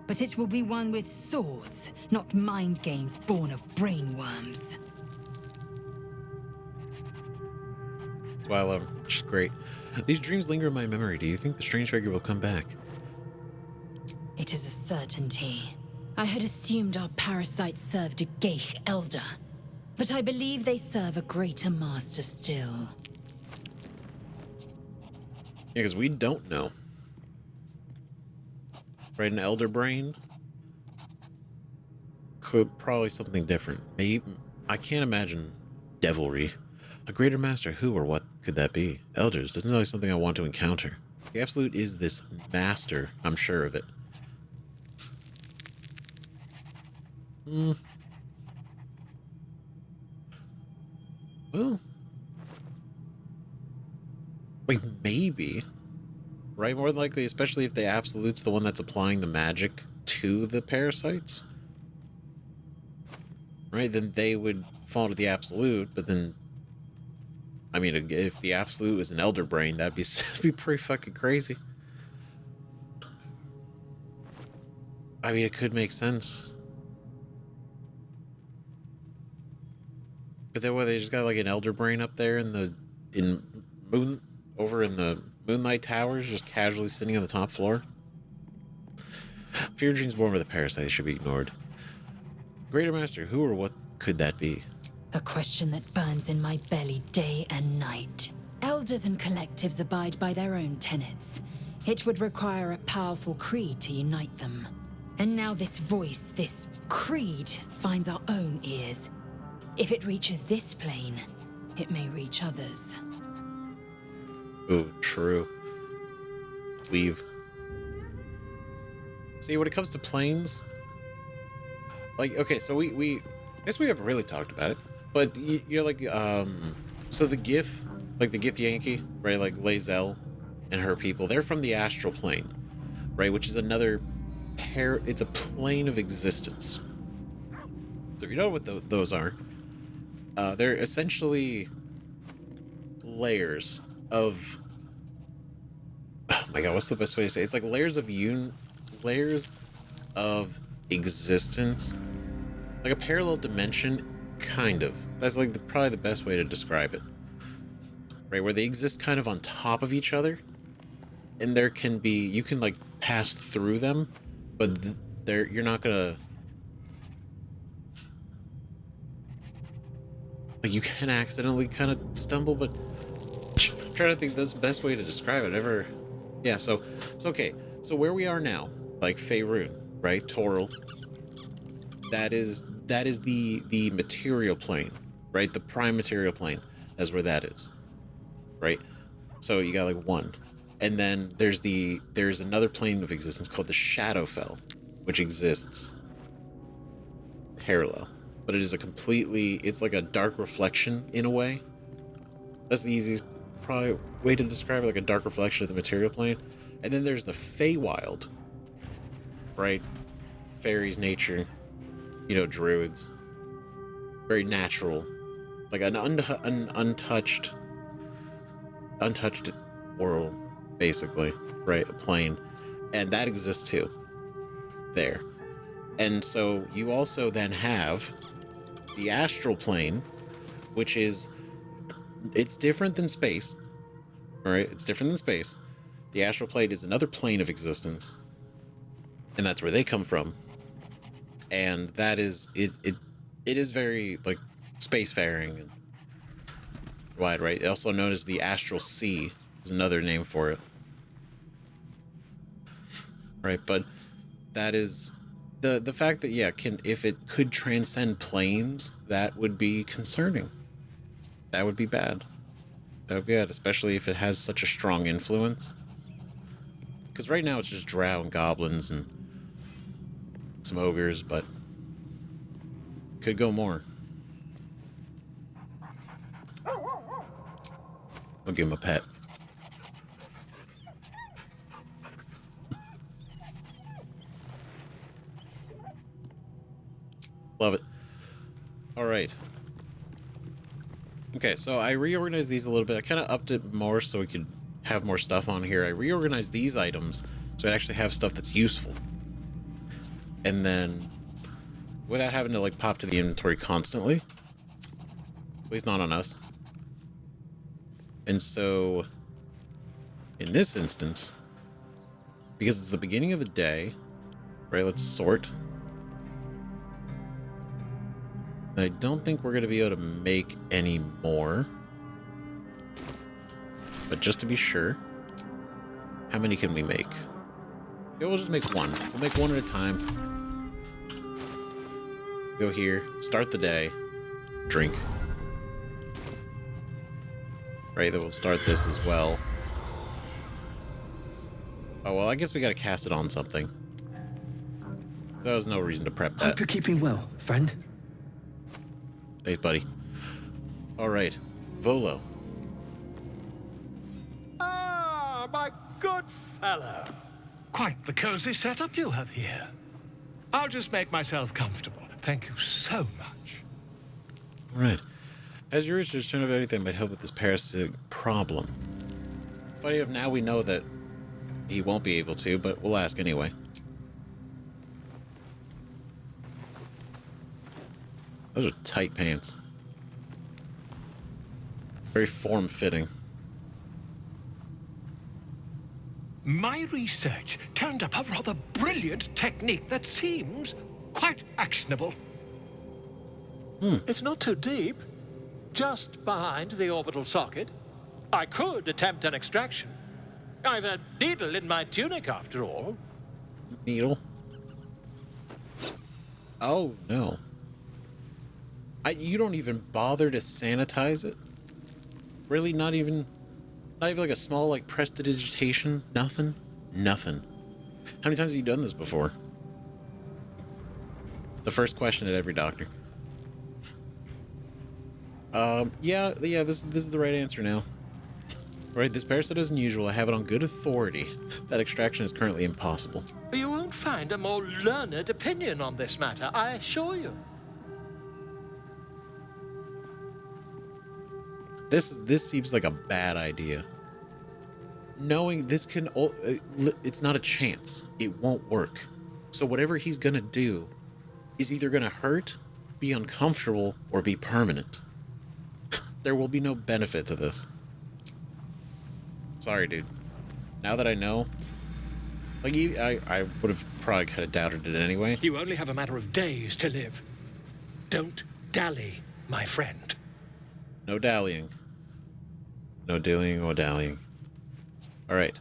But it will be one with swords, not mind games born of brainworms. Wow, which is great. These dreams linger in my memory. Do you think the strange figure will come back? It is a certainty. I had assumed our parasites served a Geich elder, but I believe they serve a greater master still. Yeah, because we don't know. Right, an elder brain? Could probably something different. Maybe, I can't imagine devilry. A greater master, who or what could that be? Elders, doesn't sound like something I want to encounter. The Absolute is this master, I'm sure of it. Well, wait, maybe. Right, more than likely, especially if the Absolute's the one that's applying the magic to the parasites. Right, then they would fall to the Absolute, but then... I mean, if the Absolute was an Elder Brain, that'd be pretty fucking crazy. I mean, it could make sense. But then what, they just got like an Elder Brain up there in the Moonlight Towers, just casually sitting on the top floor? Fear dreams born with a parasite should be ignored. Greater Master, who or what could that be? A question that burns in my belly day and night. Elders and collectives abide by their own tenets. It would require a powerful creed to unite them. And now this voice, this creed, finds our own ears. If it reaches this plane, it may reach others. Ooh, true. Leave. See, when it comes to planes, like, okay, so I guess we haven't really talked about it, but you're like, so the Gith, like the Gith Yankee, right, like Lae'zel and her people, they're from the astral plane, right, which is another it's a plane of existence. So if you know what those are, they're essentially layers of, oh my god, what's the best way to say it? It's like layers of existence, like a parallel dimension, kind of. That's like probably the best way to describe it, right? Where they exist kind of on top of each other, and there can be, you can like pass through them, but you're not gonna. Like, you can accidentally kind of stumble, but I'm trying to think that's the best way to describe it. Yeah, so okay. So where we are now, like Faerun, right? Toril. That is the material plane, right? The prime material plane. That's where that is, right? So you got like one, and then there's another plane of existence called the Shadowfell, which exists parallel, but it is it's like a dark reflection in a way. That's the easiest probably way to describe it, like a dark reflection of the material plane. And then there's the Feywild, right? Fairies, nature, druids, very natural, like an untouched world, basically, right? A plane, and that exists too there. And so you also then have the astral plane, which it's different than space, all right? It's different than space. The astral plane is another plane of existence, and that's where they come from. And that is it is very like spacefaring and wide, right? Also known as the astral sea is another name for it, right? But that is the fact that if it could transcend planes, that would be concerning. That would be bad. That would be bad, especially if it has such a strong influence. Because right now it's just drow and goblins and some ogres, but could go more. I'll give him a pet. Love it. All right. Okay, so I reorganized these a little bit. I kind of upped it more so we could have more stuff on here. I reorganized these items so I actually have stuff that's useful. And then, without having to like pop to the inventory constantly. At least not on us. And so, in this instance, because it's the beginning of the day, right, let's sort. I don't think we're going to be able to make any more. But just to be sure, how many can we make? Yeah, we'll just make one. We'll make one at a time. Go here, start the day, drink. Right, then we'll start this as well. Oh, well, I guess we gotta cast it on something. There was no reason to prep that. Hope you're keeping well, friend. Thanks, buddy. Alright, Volo. Ah, my good fellow. Quite the cozy setup you have here. I'll just make myself comfortable. Thank you so much. Alright. As your research turn up anything might help with this parasitic problem. Funny enough, now we know that he won't be able to, but we'll ask anyway. Those are tight pants. Very form-fitting. My research turned up a rather brilliant technique that seems quite actionable. It's not too deep. Just behind the orbital socket. I could attempt an extraction. I've a needle in my tunic, after all. Needle? Oh, no. You don't even bother to sanitize it? Really? Not even like a small, like, prestidigitation? Nothing? Nothing. How many times have you done this before? The first question at every doctor. Yeah, this is the right answer now. Right, this parasite is unusual. I have it on good authority. That extraction is currently impossible. You won't find a more learned opinion on this matter, I assure you. This seems like a bad idea. Knowing this can... it's not a chance. It won't work. So whatever he's gonna do is either gonna hurt, be uncomfortable, or be permanent. There will be no benefit to this. Sorry, dude. Now that I know... Like, I would have probably kind of doubted it anyway. You only have a matter of days to live. Don't dally, my friend. No dallying. No dillying or dallying. Alright.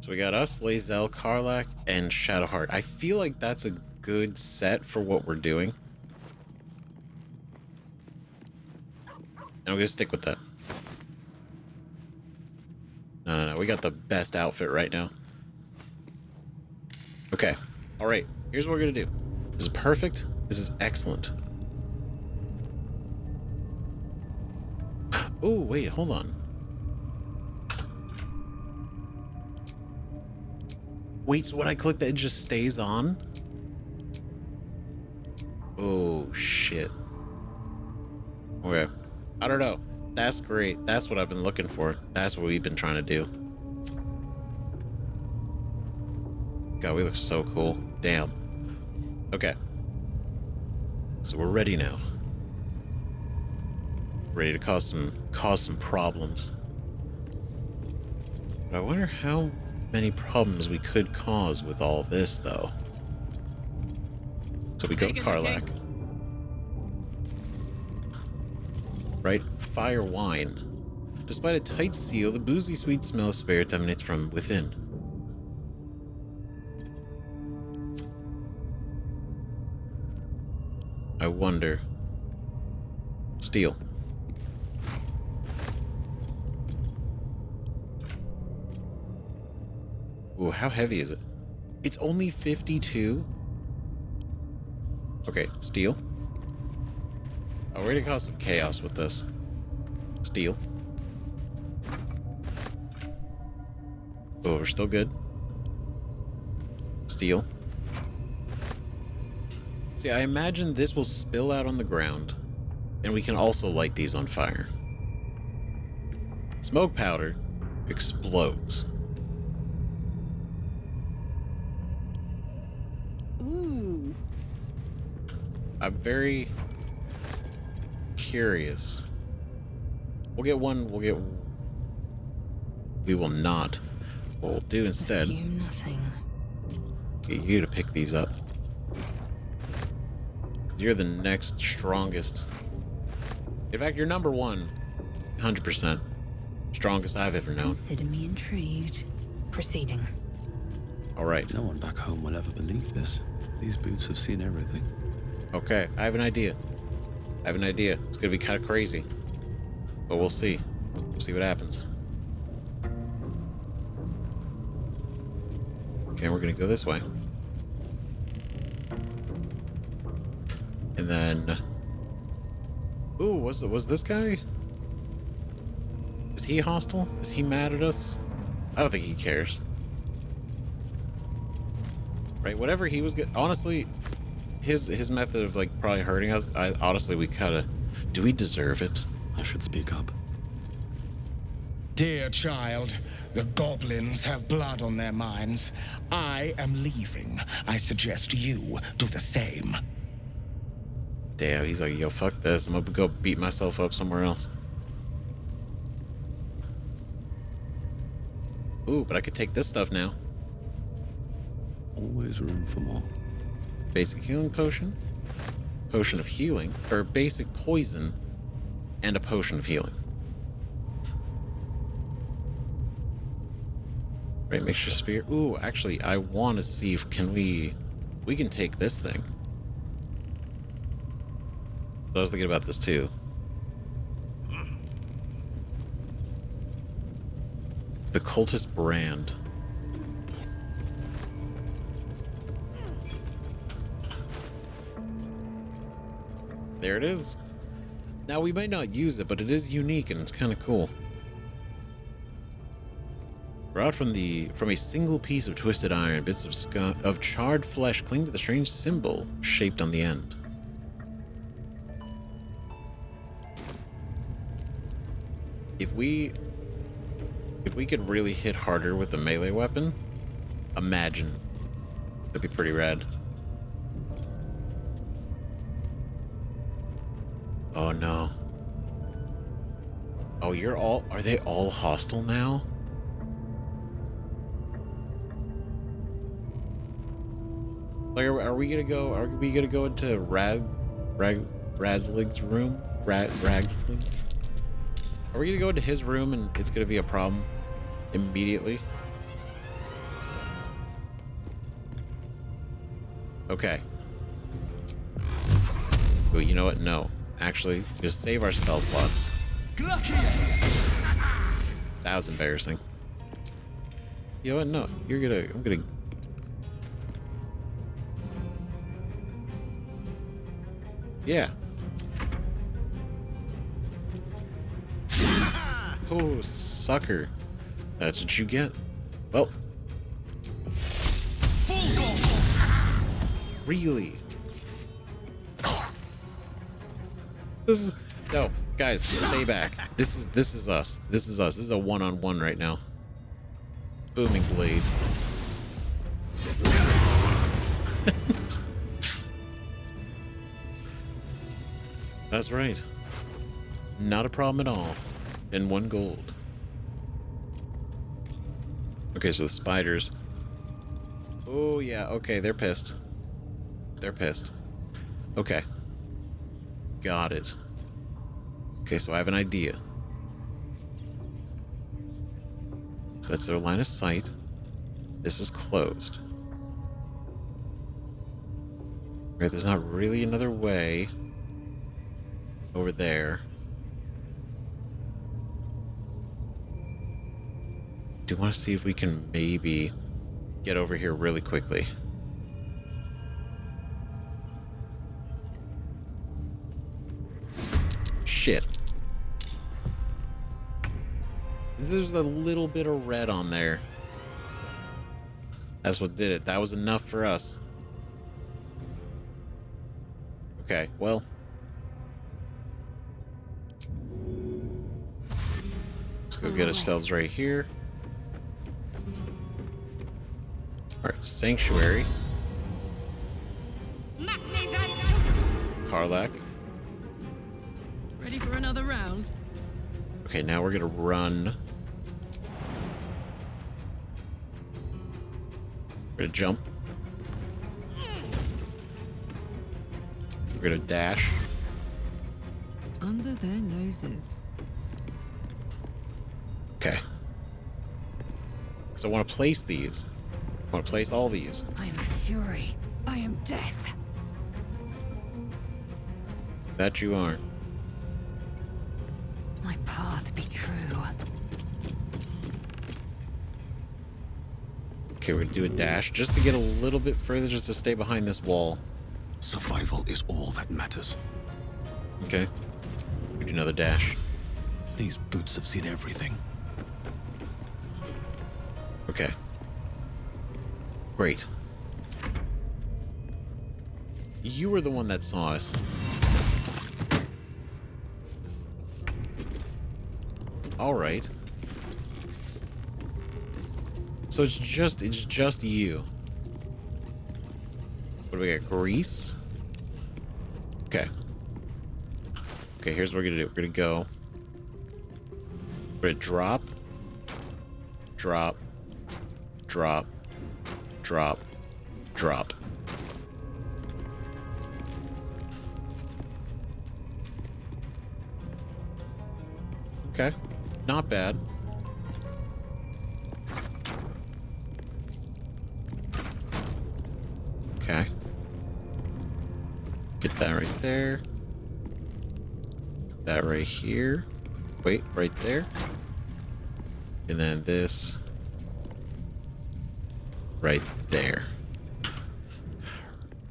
So we got us, Lae'zel, Karlach, and Shadowheart. I feel like that's a good set for what we're doing. And I'm gonna stick with that. No. We got the best outfit right now. Okay. Alright. Here's what we're gonna do. This is perfect. This is excellent. Oh, wait, hold on. Wait, so when I click that, it just stays on? Oh, shit. Okay. I don't know. That's great. That's what I've been looking for. That's what we've been trying to do. God, we look so cool. Damn. Okay. So we're ready now. Ready to cause some problems. But I wonder how many problems we could cause with all this, though. So we go Karlach. Right? Fire wine. Despite a tight seal, the boozy sweet smell of spirits emanates from within. I wonder. Steel. Ooh, how heavy is it? It's only 52? Okay, steel. Oh, we're gonna cause some chaos with this. Steel. Oh, we're still good. Steel. See, I imagine this will spill out on the ground, and we can also light these on fire. Smoke powder explodes. Ooh. I'm very curious. We'll get one. We will not. What we'll do instead. Assume nothing. Get you to pick these up. You're the next strongest. In fact, you're number one. 100%. Strongest I've ever known. Consider me intrigued. Proceeding. All right. No one back home will ever believe this. These boots have seen everything. Okay, I have an idea. It's gonna be kind of crazy. But we'll see. We'll see what happens. Okay, we're gonna go this way. And then... Ooh, was this guy? Is he hostile? Is he mad at us? I don't think he cares. Right, whatever he was getting... Honestly, his method of, like, probably hurting us, honestly, we kinda... Do we deserve it? I should speak up. Dear child, the goblins have blood on their minds. I am leaving. I suggest you do the same. Damn, he's like, yo, fuck this. I'm gonna go beat myself up somewhere else. Ooh, but I could take this stuff now. Always room for more. Basic healing potion, potion of healing, or basic poison, and a potion of healing. Right, mixture sphere. Ooh, actually, I want to see if we can take this thing. I was thinking about this too. The cultist brand. There it is. Now we might not use it, but it is unique and it's kind of cool. Brought from a single piece of twisted iron, bits of charred flesh cling to the strange symbol shaped on the end. If we could really hit harder with a melee weapon, imagine. That'd be pretty rad. Oh no. Oh, are they all hostile now? Like, are we gonna go into Ragzlin's room? Ragzlin? Are we gonna go into his room and it's gonna be a problem immediately? Okay. But you know what? No. Actually, just save our spell slots. That was embarrassing. You know what? No. I'm gonna... Yeah. Oh, sucker. That's what you get. Well. Really? This is... No, guys, stay back. This is us. This is us. This is a one-on-one right now. Booming blade. That's right. Not a problem at all. And 1 gold. Okay, so the spiders. Oh, yeah. Okay, they're pissed. They're pissed. Okay. Got it. Okay, so I have an idea. So that's their line of sight. This is closed. Right, there's not really another way over there. Do want to see if we can maybe get over here really quickly. Shit. There's a little bit of red on there. That's what did it. That was enough for us. Okay, well. Let's go get ourselves right here. Alright, Sanctuary. Karlach. Ready for another round? Okay, now we're gonna run. We're gonna jump. We're gonna dash. Under their noses. Okay. So I want to place these. I want to place all these. I am fury. I am death. That you aren't. My path be true. Okay, we're gonna do a dash just to get a little bit further, just to stay behind this wall. Survival is all that matters. Okay. We do another dash. These boots have seen everything. Okay. Great. You were the one that saw us. All right. So it's just you. What do we got? Grease? Okay. Okay, here's what we're gonna do. We're gonna go. We're gonna drop. Drop. Drop. Drop. Drop. Okay. Not bad. Okay. Get that right there. That right here. Wait, right there. And then this. Right there.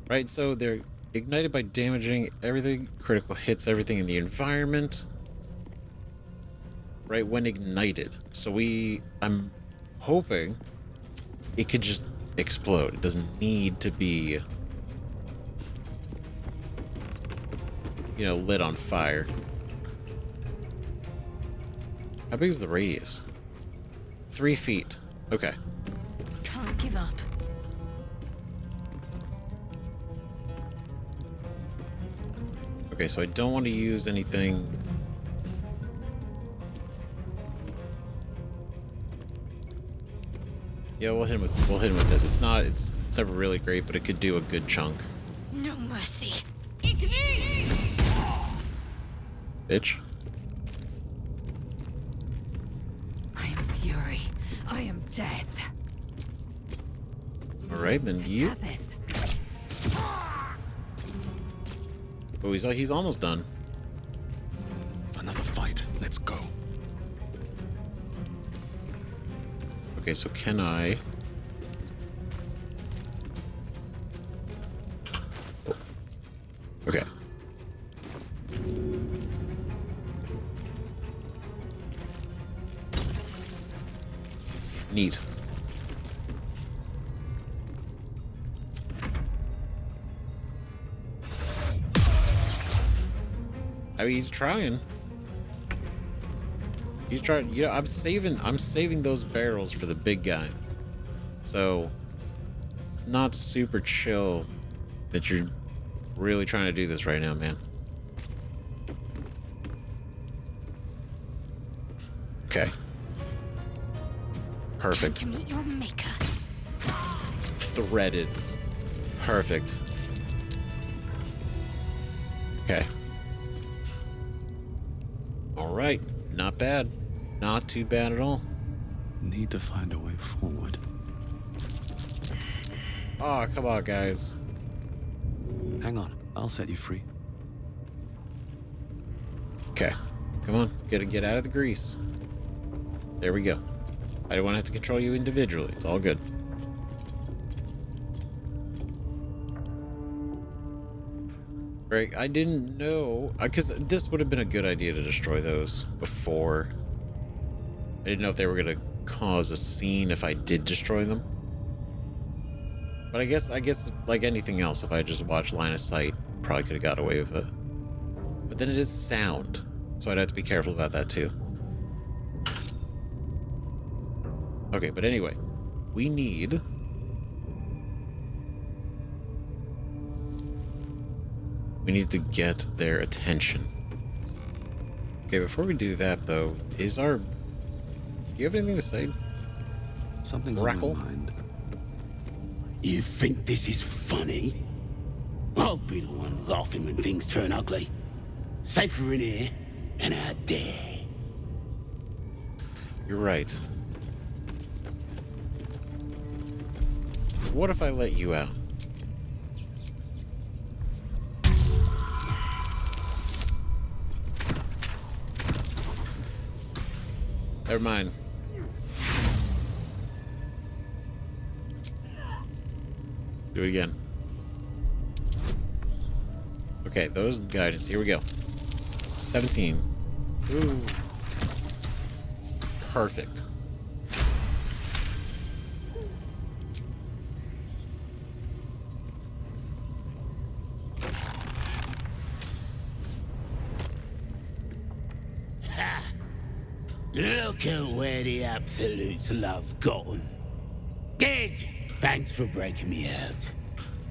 Right, so they're ignited by damaging everything. Critical hits everything in the environment. Right, when ignited. So I'm hoping it could just explode. It doesn't need to be, you know, lit on fire. How big is the radius? 3 feet. Okay. Can't give up. Okay, so I don't want to use anything. Yeah, we'll hit him with this. It's never really great, but it could do a good chunk. No mercy. bitch. I am fury. I am death. All right, then you. Sazza. Oh, he's almost done. Another fight. Let's go. Okay, so can I? Oh. Okay. Neat. I mean, he's trying. He's trying. You know, I'm saving those barrels for the big guy. So it's not super chill that you're really trying to do this right now, man. Okay. Perfect. Time to meet your maker. Threaded. Perfect. Okay. All right. Not bad. Not too bad at all. Need to find a way forward. Oh, come on, guys. Hang on. I'll set you free. Okay. Come on. Get out of the grease. There we go. I don't want to have to control you individually. It's all good. Right, I didn't know, because this would have been a good idea to destroy those before. I didn't know if they were going to cause a scene if I did destroy them. But I guess like anything else, if I just watched line of sight, probably could have got away with it. But then it is sound, so I'd have to be careful about that too. Okay, but anyway, we need... We need to get their attention. Okay, before we do that, though, is our... Do you have anything to say? Something's Rackle? on my mind. You think this is funny? I'll be the one laughing when things turn ugly. Safer in here than out there. You're right. What if I let you out? Never mind. Do it again. Okay, those guidance. Here we go. 17. Ooh. Perfect. Look at where the Absolutes love gotten. Dead! Thanks for breaking me out.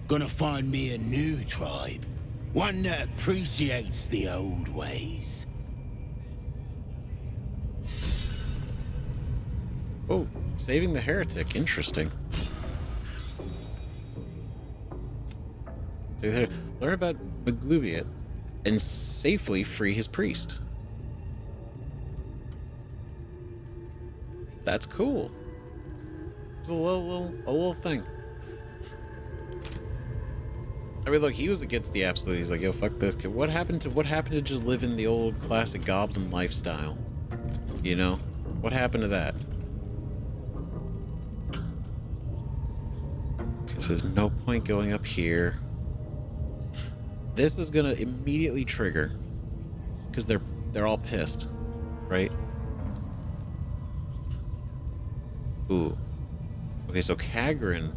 Gonna find me a new tribe. One that appreciates the old ways. Oh, saving the heretic. Interesting. So here, learn about Maglubiet and safely free his priest. That's cool. It's a little thing. I mean, look, he was against the absolute. He's like, yo, fuck this. What happened to just living the old classic goblin lifestyle? You know? What happened to that? Okay, so there's no point going up here. This is gonna immediately trigger. Because they're all pissed. Right? Ooh. Okay, so Kagrin.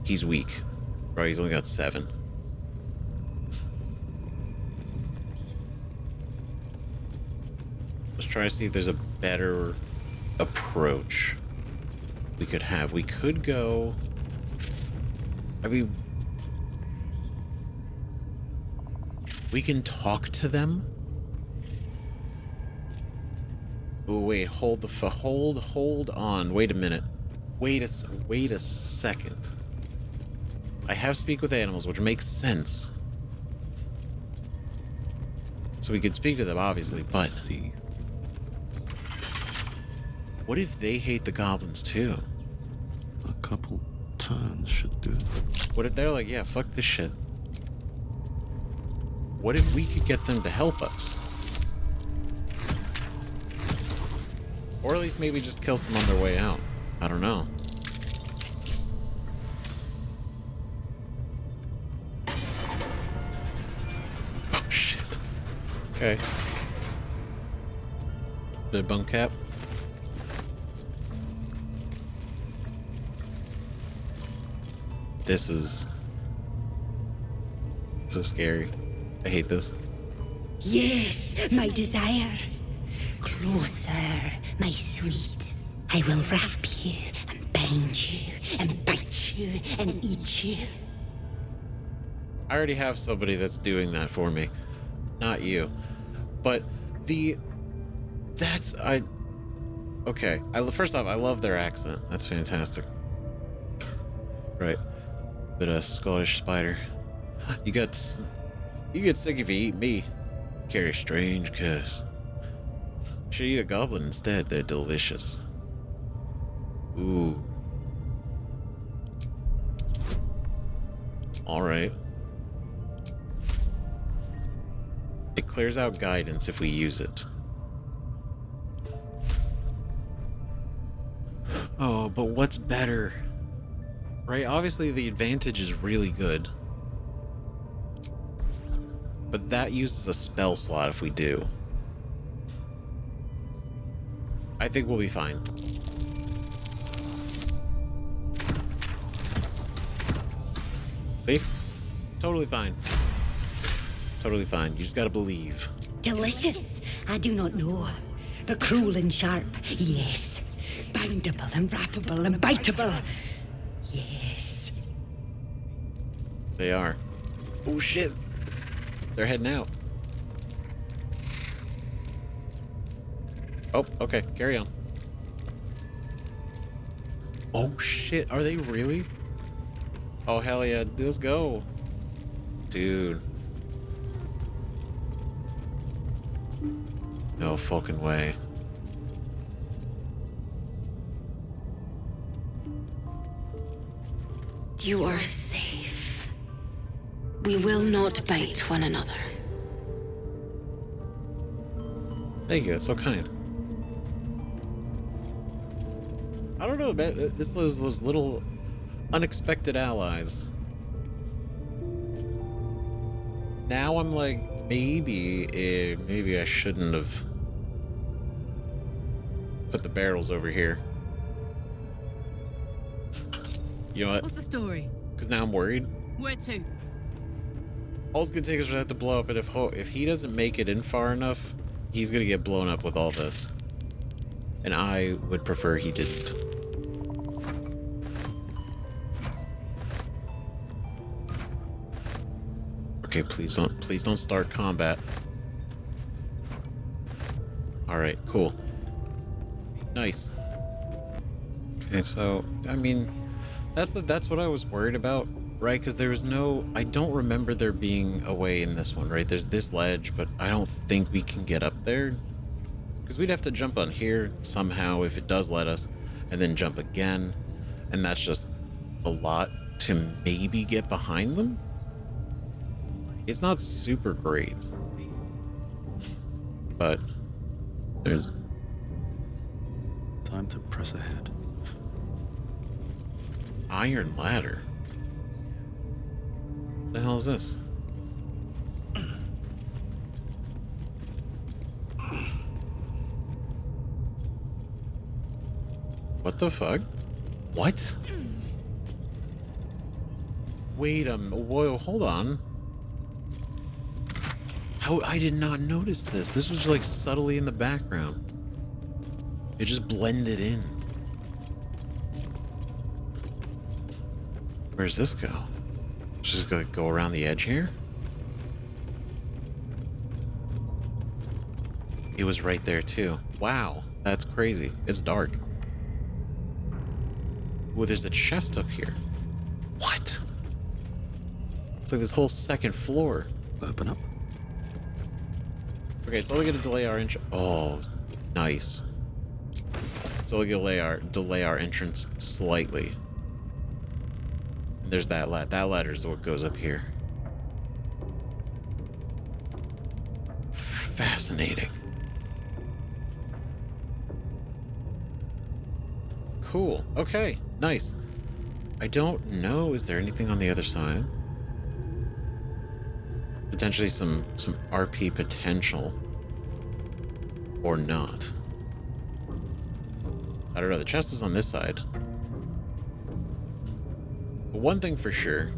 He's weak. Bro, he's only got 7. Let's try to see if there's a better approach we could have. We could go... I mean... We can talk to them? Oh, wait, hold on. Wait a minute. Wait a second. I have speak with animals, which makes sense. So we could speak to them, obviously, but See. what if they hate the goblins too? A couple turns should do. What if they're like, yeah, fuck this shit? What if we could get them to help us? Or at least maybe just kill some on their way out. I don't know. Oh, shit. Okay. The bunk cap. This is so scary. I hate this. Yes, my desire. Closer, my sweet. I will wrap you and bind you and bite you and eat you. I already have somebody that's doing that for me. Not you. But okay. First off, I love their accent. That's fantastic. Right. Bit of Scottish spider. You get sick if you eat me. Carry a strange curse. Should eat a goblin instead. They're delicious. Ooh. Alright. It clears out guidance if we use it. Oh, but what's better? Right? Obviously the advantage is really good. But that uses a spell slot if we do. I think we'll be fine. See? Totally fine. Totally fine. You just gotta believe. Delicious, I do not know. But cruel and sharp, yes. Bindable and wrappable and biteable, yes. They are. Oh shit. They're heading out. Oh, okay. Carry on. Oh shit. Are they really? Oh hell yeah. Let's go. Dude. No fucking way. You are safe. We will not bite one another. Thank you. That's so kind. I don't know about this. Those little unexpected allies. Now I'm like, maybe I shouldn't have put the barrels over here. You know what? What's the story? Because now I'm worried. Where to? All it's gonna take is for that to blow up, and if he doesn't make it in far enough, he's gonna get blown up with all this. And I would prefer he didn't. Okay, please don't start combat. Alright, cool. Nice. Okay, so I mean that's what I was worried about, right? Because there was I don't remember there being a way in this one, right? There's this ledge, but I don't think we can get up there. Because we'd have to jump on here somehow if it does let us, and then jump again. And that's just a lot to maybe get behind them. It's not super great. But there's time to press ahead. Iron ladder. What the hell is this? What the fuck? What? Wait whoa, hold on. How I did not notice this. This was like subtly in the background. It just blended in. Where does this go? Just gonna go around the edge here? It was right there too. Wow, that's crazy. It's dark. Oh, there's a chest up here. What? It's like this whole second floor. Open up. Okay, it's only gonna delay our entrance. Oh, nice. It's only gonna delay our entrance slightly. And there's that ladder. That ladder is what goes up here. Fascinating. Cool. Okay, nice. I don't know. Is there anything on the other side? Potentially some RP potential. Or not. I don't know. The chest is on this side. But one thing for sure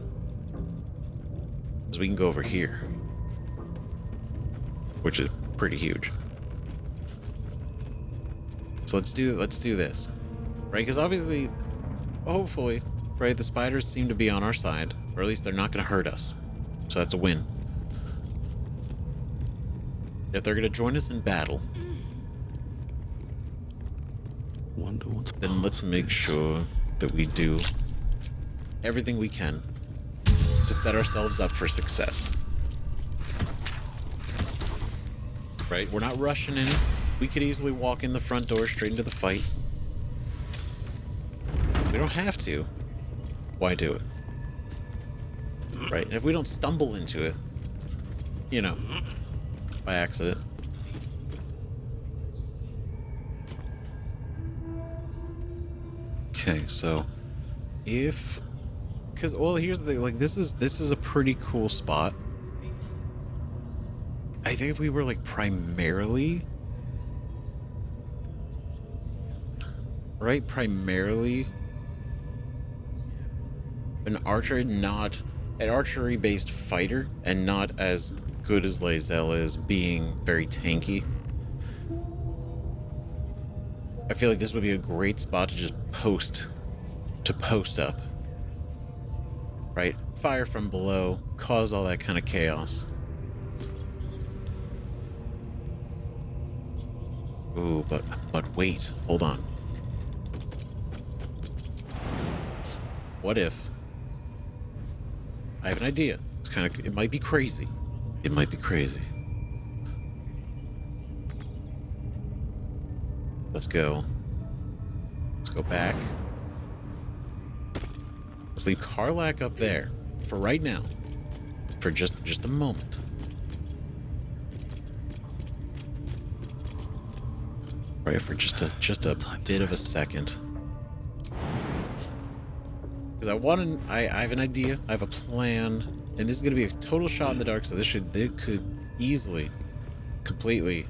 is we can go over here. Which is pretty huge. So let's do this. Right? Because obviously, hopefully, right, the spiders seem to be on our side. Or at least they're not going to hurt us. So that's a win. If they're going to join us in battle, Wonder what's then let's make sure that we do everything we can to set ourselves up for success. Right? We're not rushing in. We could easily walk in the front door straight into the fight. We don't have to. Why do it? Right? And if we don't stumble into it, you know, by accident. Okay, so because well, here's the thing, like this is a pretty cool spot. I think if we were like primarily an archery based fighter and not as good as Lae'zel is, being very tanky, I feel like this would be a great spot to just post up. Right? Fire from below, cause all that kind of chaos. Ooh, but wait, hold on. What if I have an idea? It might be crazy. It might be crazy. Let's go back. Let's leave Karlach up there for right now. For just a moment. Right, for just a bit of a second. Because I have an idea, I have a plan, and this is going to be a total shot in the dark, so it could easily, completely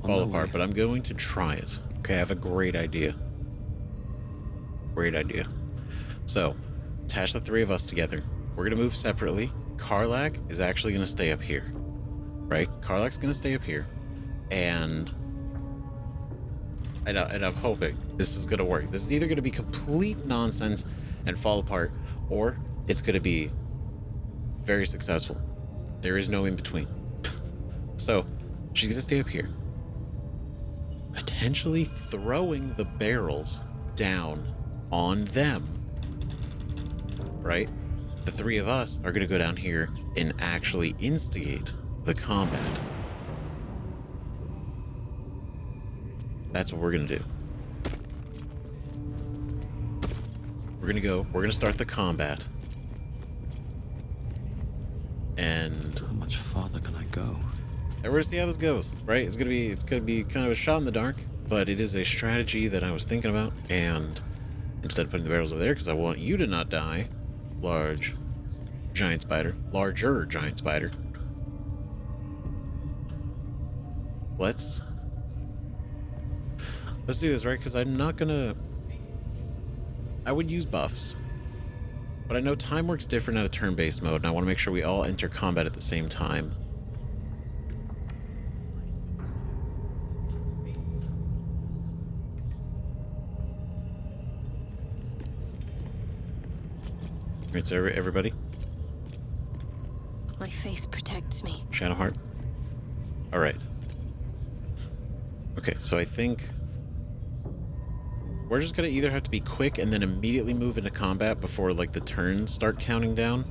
fall apart, but I'm going to try it. Okay, I have a great idea. Great idea. So, attach the three of us together. We're going to move separately. Karlach is actually going to stay up here. Right? Karlach's going to stay up here. And I'm hoping this is going to work. This is either going to be complete nonsense and fall apart, or it's going to be very successful. There is no in between. So, she's going to stay up here. Potentially throwing the barrels down on them. Right? The three of us are going to go down here and actually instigate the combat. That's what we're going to do. We're going to start the combat. And how much farther can I go? And we're gonna see how this goes, right? It's gonna be kind of a shot in the dark, but it is a strategy that I was thinking about. And instead of putting the barrels over there, because I want you to not die, larger giant spider. Let's do this, right? Because I'm not gonna. I would use buffs, but I know time works different out of turn-based mode, and I want to make sure we all enter combat at the same time. Right, so everybody? My faith protects me. Shadowheart? Alright. Okay, so I think we're just gonna either have to be quick and then immediately move into combat before, like, the turns start counting down.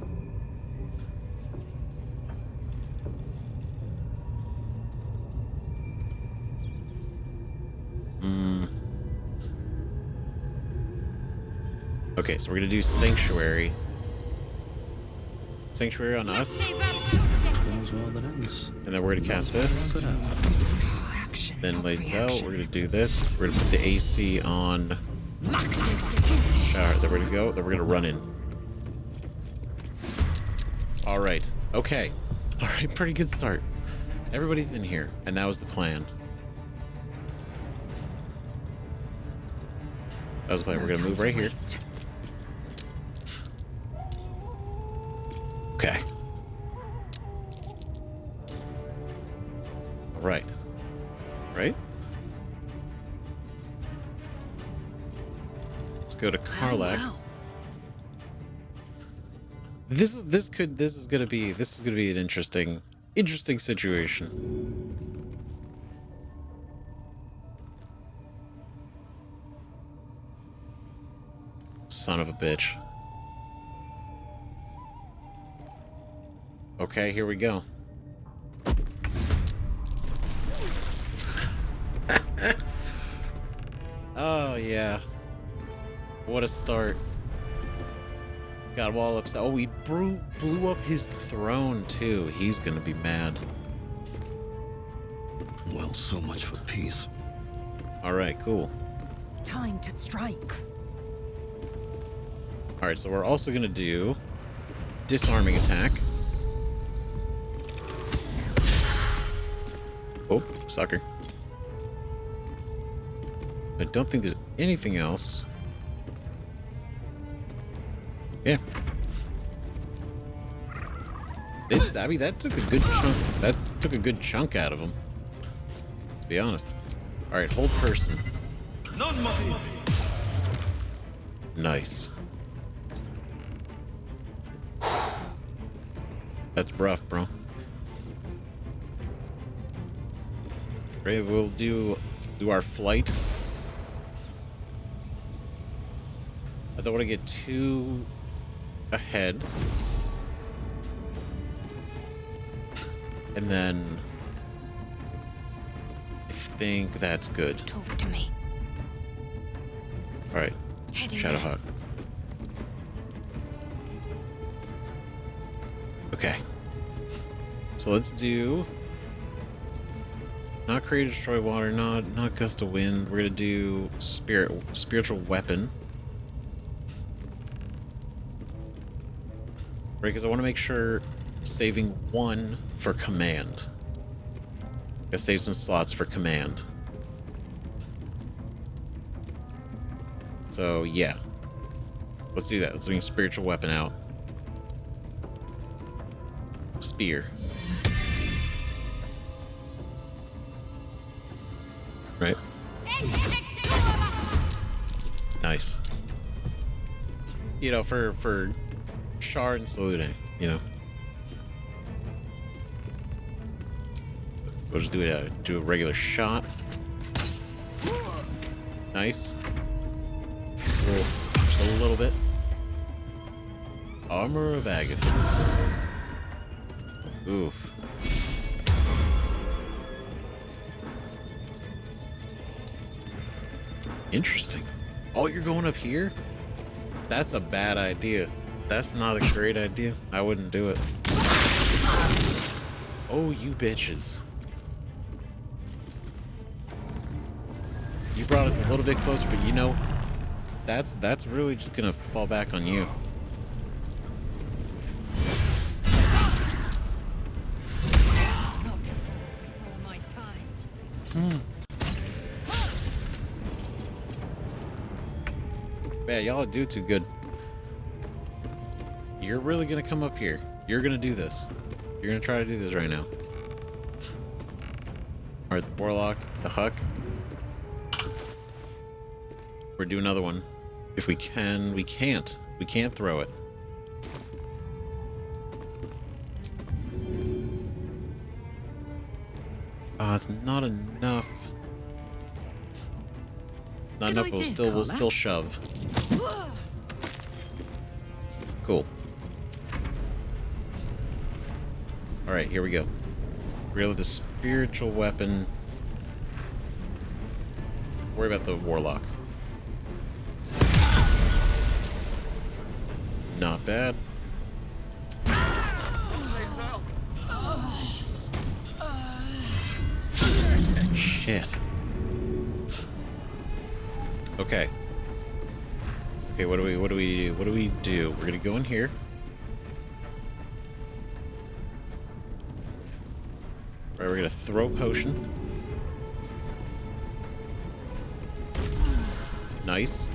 Okay, so we're gonna do Sanctuary. Sanctuary on us. And then we're gonna cast this. Then laid out, we're gonna do this. We're gonna put the AC on. Alright, there we go. Then we're gonna run in. Alright. Okay. Alright, pretty good start. Everybody's in here, and that was the plan. That was the plan. We're gonna move right here. Okay. Alright. Right? Let's go to Karlach. Oh, wow. This is gonna be an interesting situation. Son of a bitch. Okay, here we go. Oh yeah. What a start. Got him all upset. Oh, he blew up his throne too. He's gonna be mad. Well, so much for peace. Alright, cool. Time to strike. Alright, so we're also gonna do disarming attack. Oh, sucker. I don't think there's anything else. Yeah. I mean, that took a good chunk. That took a good chunk out of him. To be honest. All right, hold person. Nice. That's rough, bro. Right, we'll do our flight. I don't want to get too ahead. And then I think that's good. Talk to me. All right, Heading Shadowhawk. Okay. So let's do not create, destroy water, not gust of wind. We're gonna do spiritual weapon. Right, because I want to make sure saving one for command. Gotta save some slots for command. So yeah, let's do that. Let's bring spiritual weapon out. Spear. Right. Nice. You know, for Shard and saluting, you know. We'll just do a regular shot. Nice. Just a little bit. Armor of Agathis. Oof. Interesting. Oh, you're going up here? That's a bad idea. That's not a great idea. I wouldn't do it. Oh, you bitches. You brought us a little bit closer, but you know, that's really just gonna fall back on you. Not fall before my time. Man, y'all do too good. You're really gonna come up here. You're gonna do this. You're gonna try to do this right now. Alright, the Warlock, the Huck. We're doing another one. If we can, we can't. We can't throw it. It's not enough. Not enough, but we'll still shove. Cool. Alright, here we go. Really, the spiritual weapon. Worry about the Warlock. Not bad. Shit. Okay. Okay, what do we do? We're gonna go in here. Right, we're gonna throw a potion. Nice.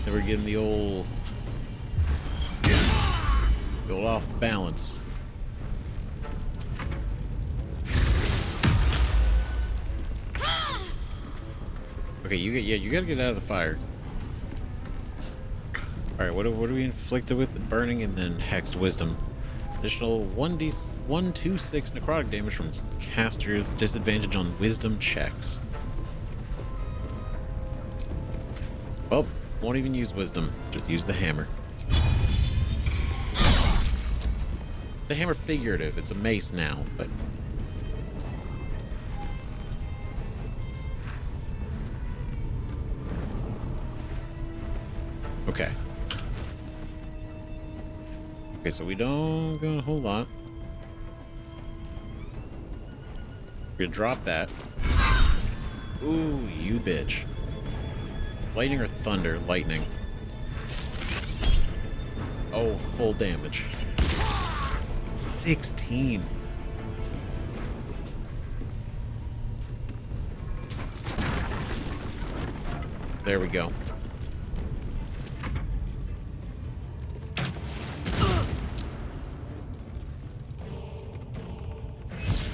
Then we're getting the old off balance. Okay, you gotta get out of the fire. All right, what are we inflicted with? Burning and then hexed wisdom. Additional 1d6 necrotic damage from casters. Disadvantage on wisdom checks. Well, won't even use wisdom. Just use the hammer. The hammer figurative. It's a mace now, but. Okay. Okay, so we don't go a whole lot. We're gonna drop that. Ooh, you bitch. Lightning or thunder? Lightning. Oh, full damage. 16. There we go.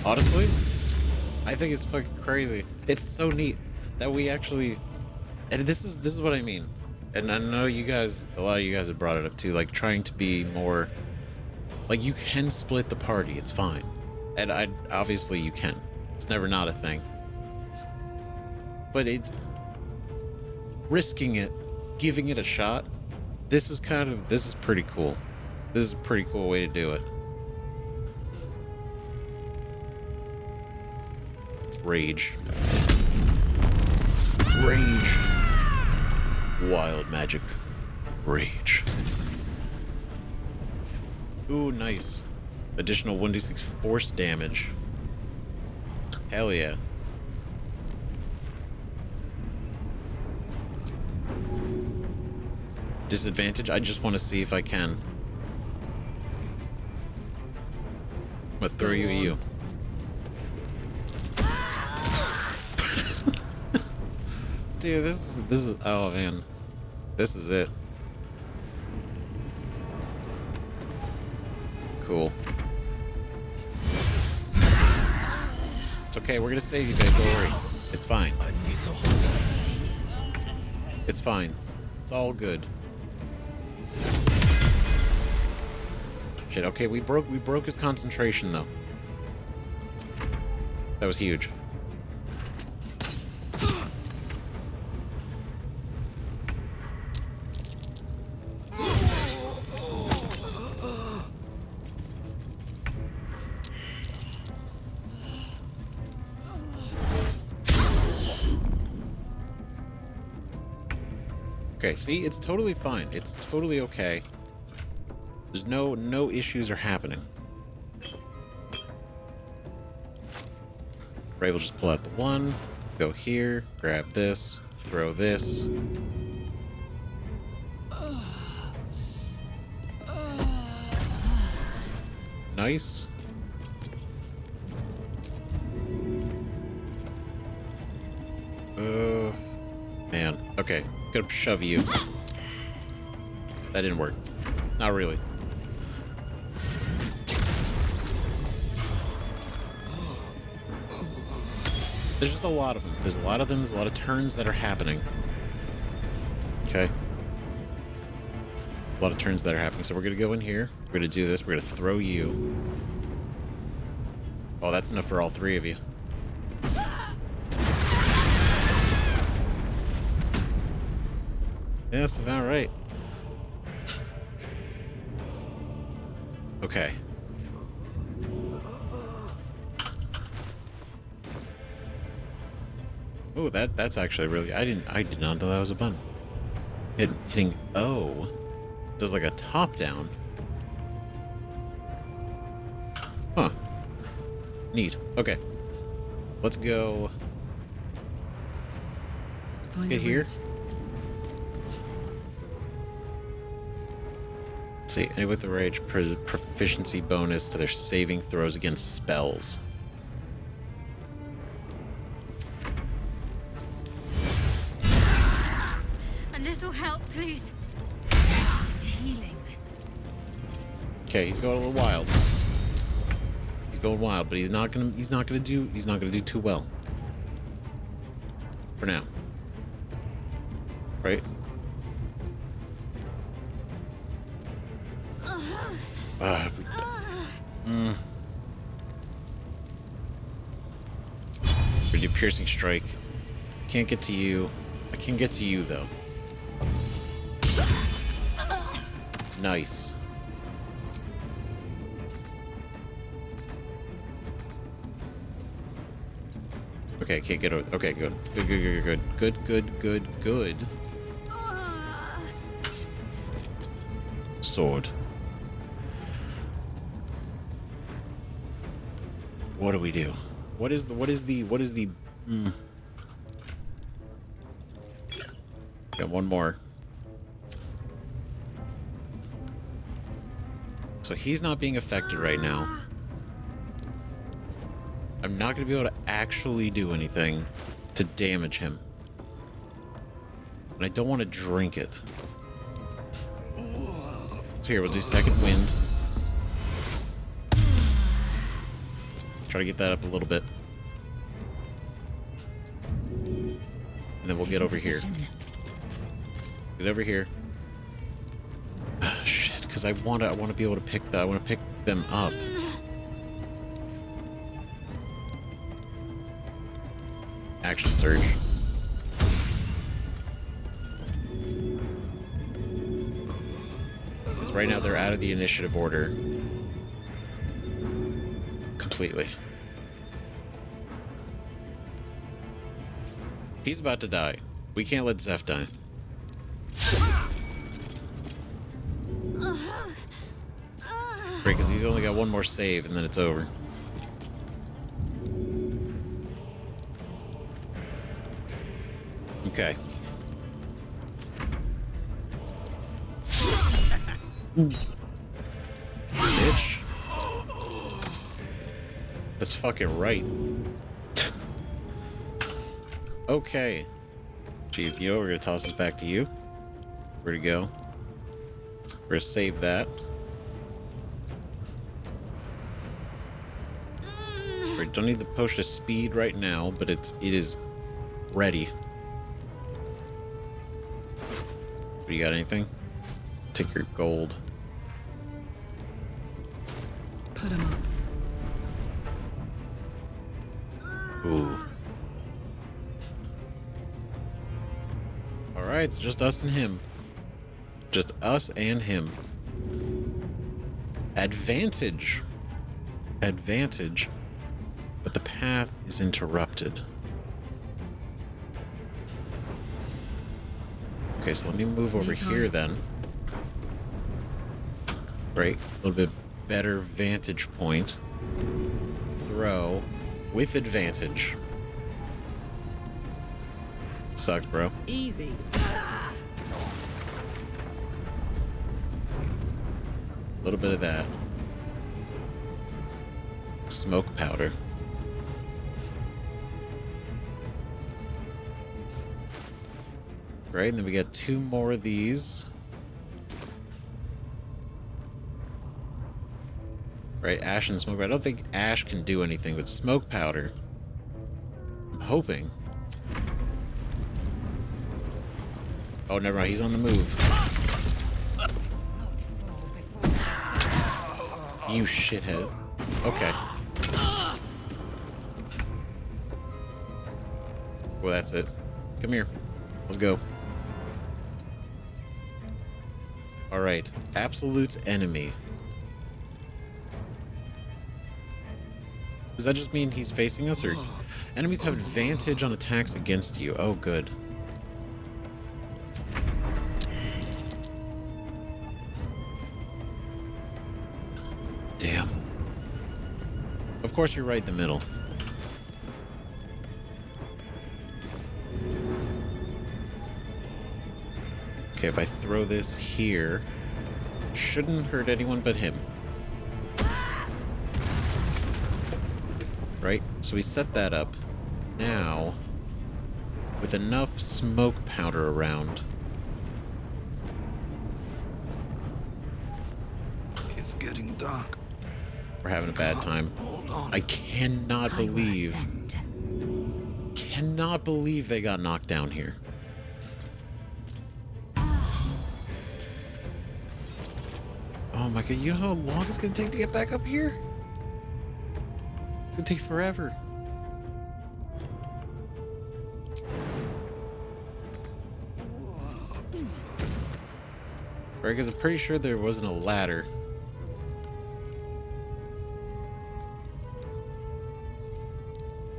Honestly, I think it's fucking crazy. It's so neat that we actually, and this is what I mean. And I know you guys, a lot of you guys have brought it up too, like trying to be more, like you can split the party, it's fine. And obviously you can. It's never not a thing. But it's risking it, giving it a shot. This is pretty cool. This is a pretty cool way to do it. Rage. Rage. Wild magic. Rage. Ooh, nice. Additional 1d6 force damage. Hell yeah. Disadvantage? I just want to see if I can. I'm gonna throw you at you. Dude, this is oh man. This is it. Cool. It's okay, we're gonna save you, babe, don't worry. It's fine. It's fine. It's all good. Shit, okay, we broke his concentration though. That was huge. Okay, see, it's totally fine. It's totally okay. There's no issues are happening. Right, we'll just pull out the one, go here, grab this, throw this. Nice. Man. Okay, gonna shove you. That didn't work. Not really. There's just a lot of them. There's a lot of them. There's a lot of turns that are happening. Okay. A lot of turns that are happening. So we're gonna go in here. We're gonna do this. We're gonna throw you. Oh, that's enough for all three of you. Yeah, that's about right. Okay. Oh, that's actually really. I did not know that was a button. Hitting O does like a top down. Huh. Neat. Okay. Let's go. Let's get here. Let's see. Any with the rage proficiency bonus to their saving throws against spells. A little help, please. Healing. Okay, he's going a little wild. He's going wild, but he's not gonna do too well. For now. Right? We do piercing strike. Can't get to you. I can get to you though. Nice. Okay, can't get over. Okay, good. Good. Sword. What do we do? What is the Got one more. So he's not being affected right now. I'm not going to be able to actually do anything to damage him. And I don't want to drink it. So here, we'll do second wind. Try to get that up a little bit. And then we'll get over here. Get over here. Ah, shit, because I want to be able to pick that. I want to pick them up. Action surge. Because right now they're out of the initiative order. Completely. He's about to die. We can't let Zeph die. Great, because he's only got one more save and then it's over. Okay. Bitch. That's fucking right. Okay. GPO, we're gonna toss this back to you. Where'd it go? We're gonna save that. We don't need the potion of speed right now, but it is ready. You got anything? Take your gold. Put him up. Ooh. Alright, it's just us and him. Just us and him. Advantage. Advantage. But the path is interrupted. Okay, so let me move over here then. Right, a little bit better vantage point. Throw with advantage. Sucks, bro. Easy. A little bit of that. Smoke powder. Right, and then we got 2 more of these. Right, ash and smoke powder. I don't think ash can do anything, but smoke powder, I'm hoping. Oh, never mind. He's on the move. You shithead. Okay. Well, that's it. Come here. Let's go. All right. Absolute's enemy. Does that just mean he's facing us, or enemies have advantage on attacks against you? Oh, good. damn. Of course, you're right in the middle. Okay, if I throw this here, shouldn't hurt anyone but him. Right? So we set that up. Now, with enough smoke powder around. It's getting dark. We're having a bad time. Hold on. I cannot believe they got knocked down here. Oh my god, you know how long it's gonna take to get back up here? It's gonna take forever. Right, because I'm pretty sure there wasn't a ladder.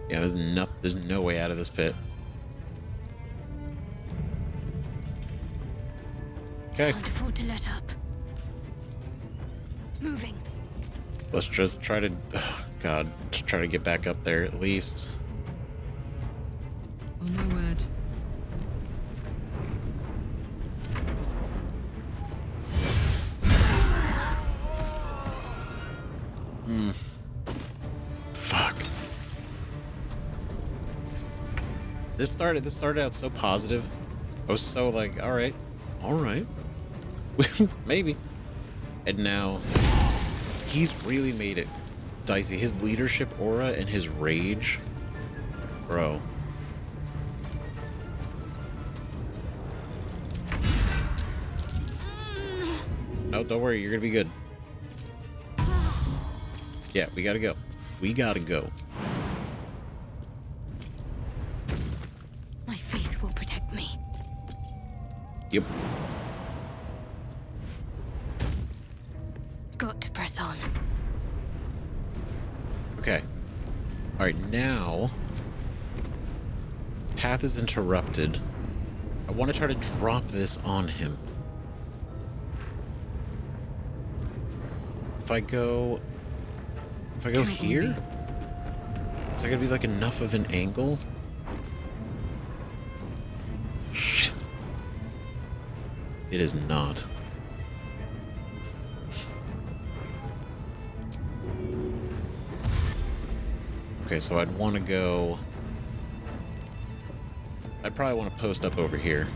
Yeah, there's no way out of this pit. Okay. Can't afford to let up. Moving. Let's just try to, oh God, just try to get back up there at least. Oh my word. Fuck. This started out so positive. I was so like, all right, maybe. And now he's really made it dicey. His leadership aura and his rage, bro. No, don't worry, you're gonna be good. Yeah, we gotta go. We gotta go. My faith will protect me. Yep. Got to press on. Okay. Alright, now path is interrupted. I want to try to drop this on him. If I go here, is that gonna be like enough of an angle? Shit. It is not. Okay, so I'd want to go... I'd probably want to post up over here.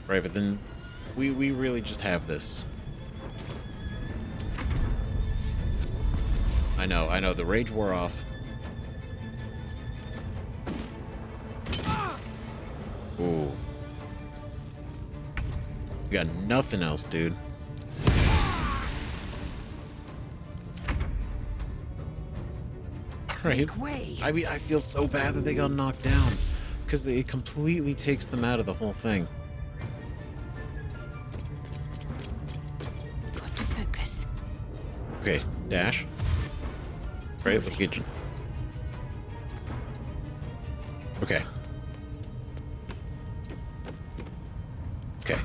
Right, but then we really just have this. I know, the rage wore off. Ooh. We got nothing else, dude. Right. I mean, I feel so bad that they got knocked down because it completely takes them out of the whole thing. Got to focus. Okay, dash. Right, let's get you. Okay. Okay.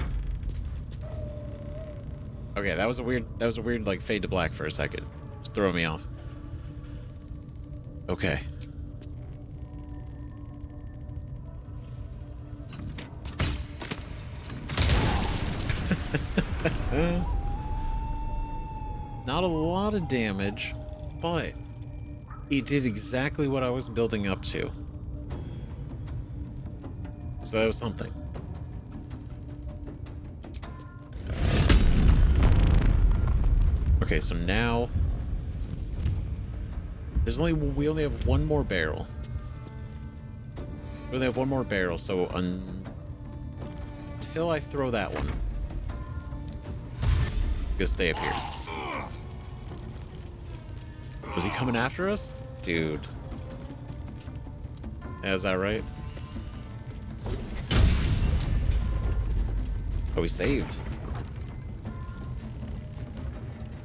Okay, that was a weird like fade to black for a second. Just throw me off. Okay. Not a lot of damage, but it did exactly what I was building up to. So that was something. Okay, so now we only have one more barrel. We only have one more barrel, so until I throw that one, I'm gonna stay up here. Was he coming after us? Dude. Is that right? Oh, we saved.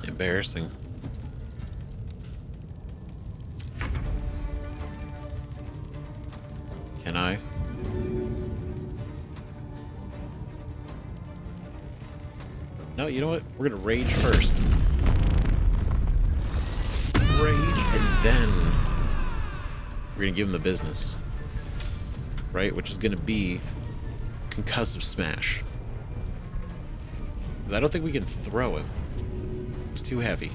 Embarrassing. Can I? No, you know what? We're gonna rage first. Rage, and then we're gonna give him the business. Right? Which is gonna be concussive smash. Because I don't think we can throw him. It's too heavy.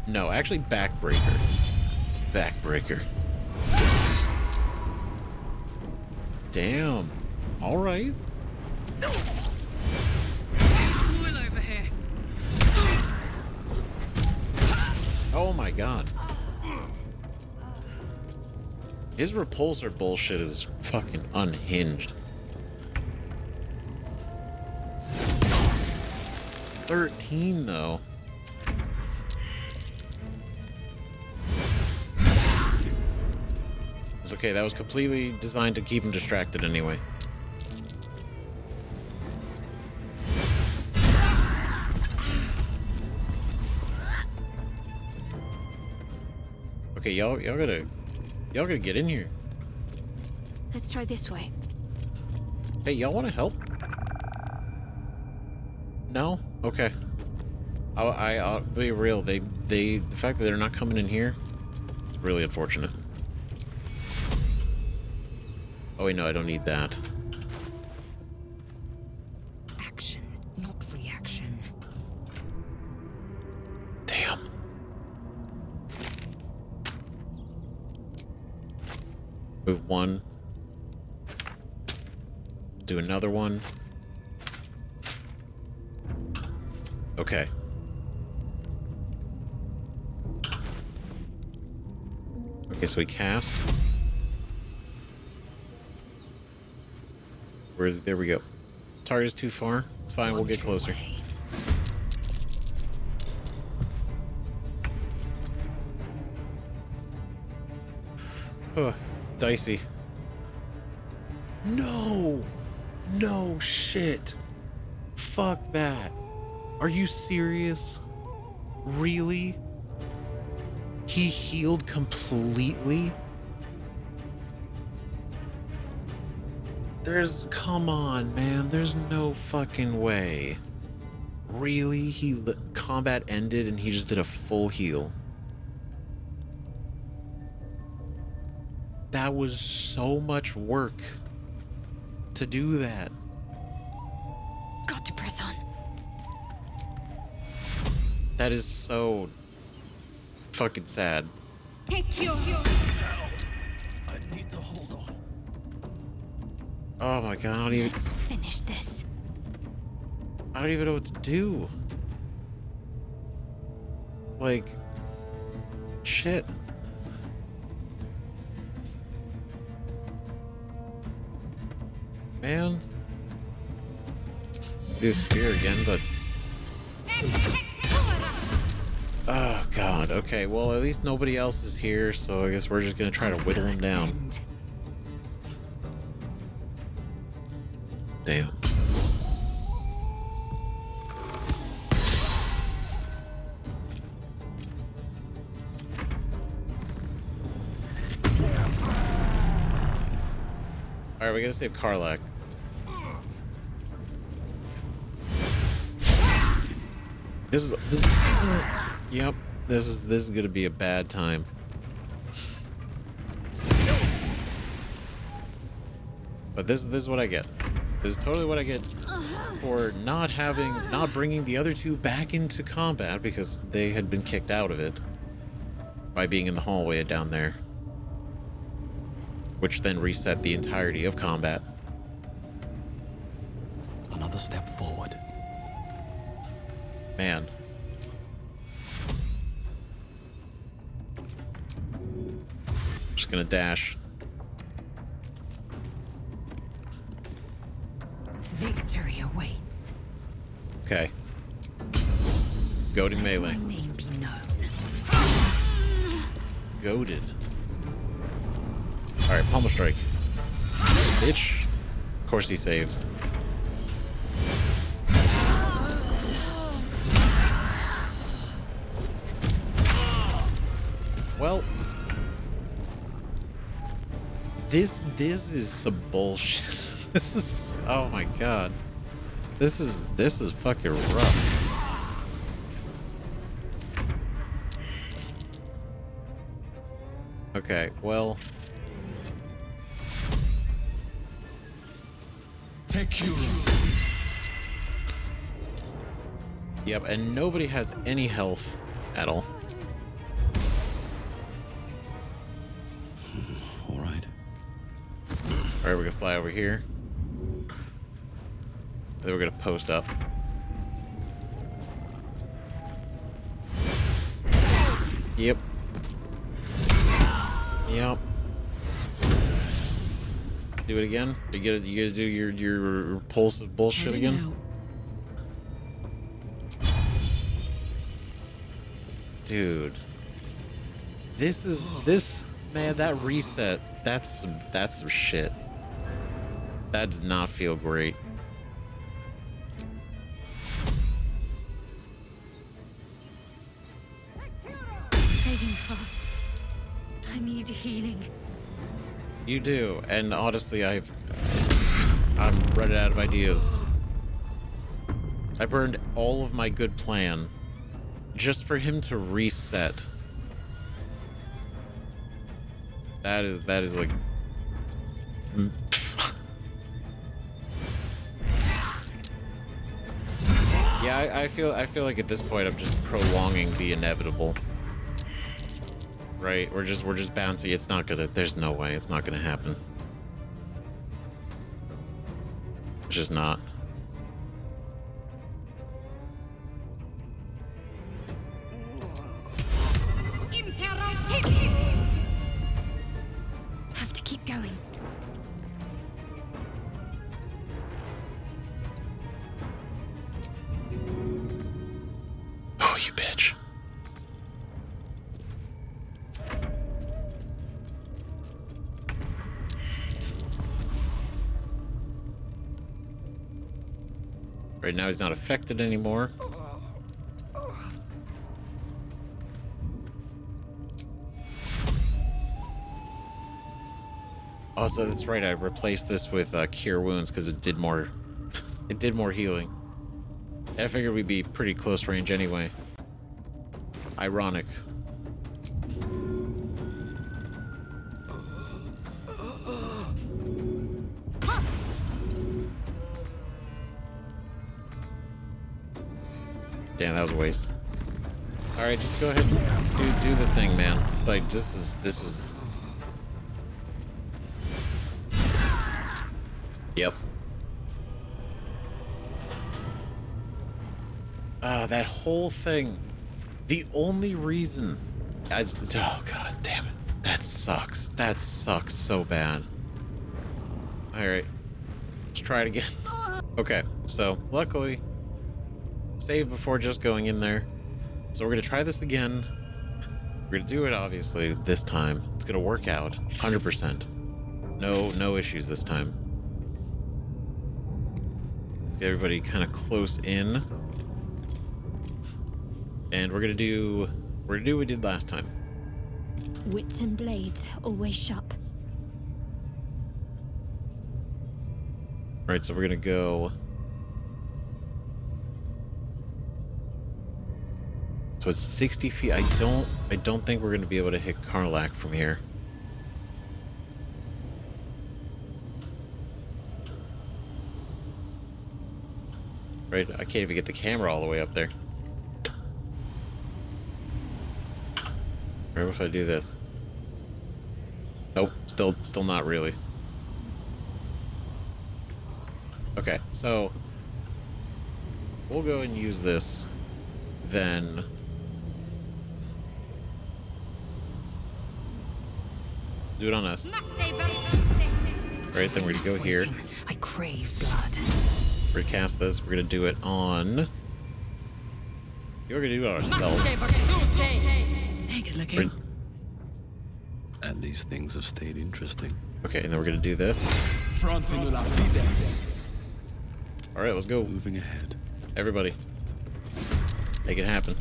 No, actually backbreaker. Backbreaker. Damn. All right. Over here. Oh my god. His repulsor bullshit is fucking unhinged. 13 though. It's okay, that was completely designed to keep him distracted anyway. Okay, y'all gotta get in here. Let's try this way. Hey, y'all wanna help? No? Okay. I'll be real, the fact that they're not coming in here is really unfortunate. Oh wait, no, I don't need that. Action, not reaction. Damn. Move one. Do another one. Okay. Okay, so we cast. There we go. Target is too far. It's fine, we'll get closer. Oh, dicey. No! No shit. Fuck that. Are you serious? Really? He healed completely? Come on, man. There's no fucking way. Really? Combat ended and he just did a full heal. That was so much work to do that. Got to press on. That is so fucking sad. Take your... I need to hold on. Oh my god, Let's finish this. I don't even know what to do. Like, shit. Man. Do spear again, but... Oh god, okay, well at least nobody else is here, so I guess we're just gonna try to whittle him down. Damn. Alright, we gotta save Karlach. Yep, this is gonna be a bad time. But this is what I get. This is totally what I get for not bringing the other two back into combat because they had been kicked out of it by being in the hallway down there, which then reset the entirety of combat. Another step forward. Man. Just gonna dash. Victory awaits. Okay. Goading melee. Let my name be known. Goaded. Alright, pummel strike. Bitch. Of course he saves. Well. This is some bullshit. This is, oh my god. This is fucking rough. Okay, well. Yep, and nobody has any health at all. All right. All right, we're gonna fly over here. Then we're gonna post up. Yep. Yep. Do it again. You gotta do your repulsive bullshit again. Dude. This man, that reset, that's some shit. That does not feel great. Fading fast. I need healing. You do, and honestly, I'm running out of ideas. I burned all of my good plan just for him to reset. That is like yeah, I feel like at this point I'm just prolonging the inevitable. Right? We're just bouncing. It's not gonna, there's no way it's not gonna happen. It's just not. Have to keep going. Oh, you bitch. Right now he's not affected anymore. Also, that's right, I replaced this with Cure Wounds because it did more healing. I figured we'd be pretty close range anyway. Ironic. Damn, that was a waste. All right, just go ahead and do the thing, man. Like this is. Yep. That whole thing. The only reason. Oh god, damn it. That sucks. That sucks so bad. All right, let's try it again. Okay, so luckily. Save before just going in there. So we're gonna try this again. We're gonna do it obviously this time. It's gonna work out 100%. No issues this time. Let's get everybody kind of close in. And we're gonna do what we did last time. Wits and blades always sharp. Right, so we're gonna go. So it's 60 feet. I don't think we're gonna be able to hit Karlach from here. Right, I can't even get the camera all the way up there. Right, if I do this. Nope, still not really. Okay, so we'll go and use this, then do it on us. Right, then we're gonna go here. I crave blood. Recast this. We're gonna do it on. We're gonna do it on ourselves. Hey, good looking. Right. And these things have stayed interesting. Okay, and then we're gonna do this. All right, let's go. Moving ahead. Everybody, make it happen.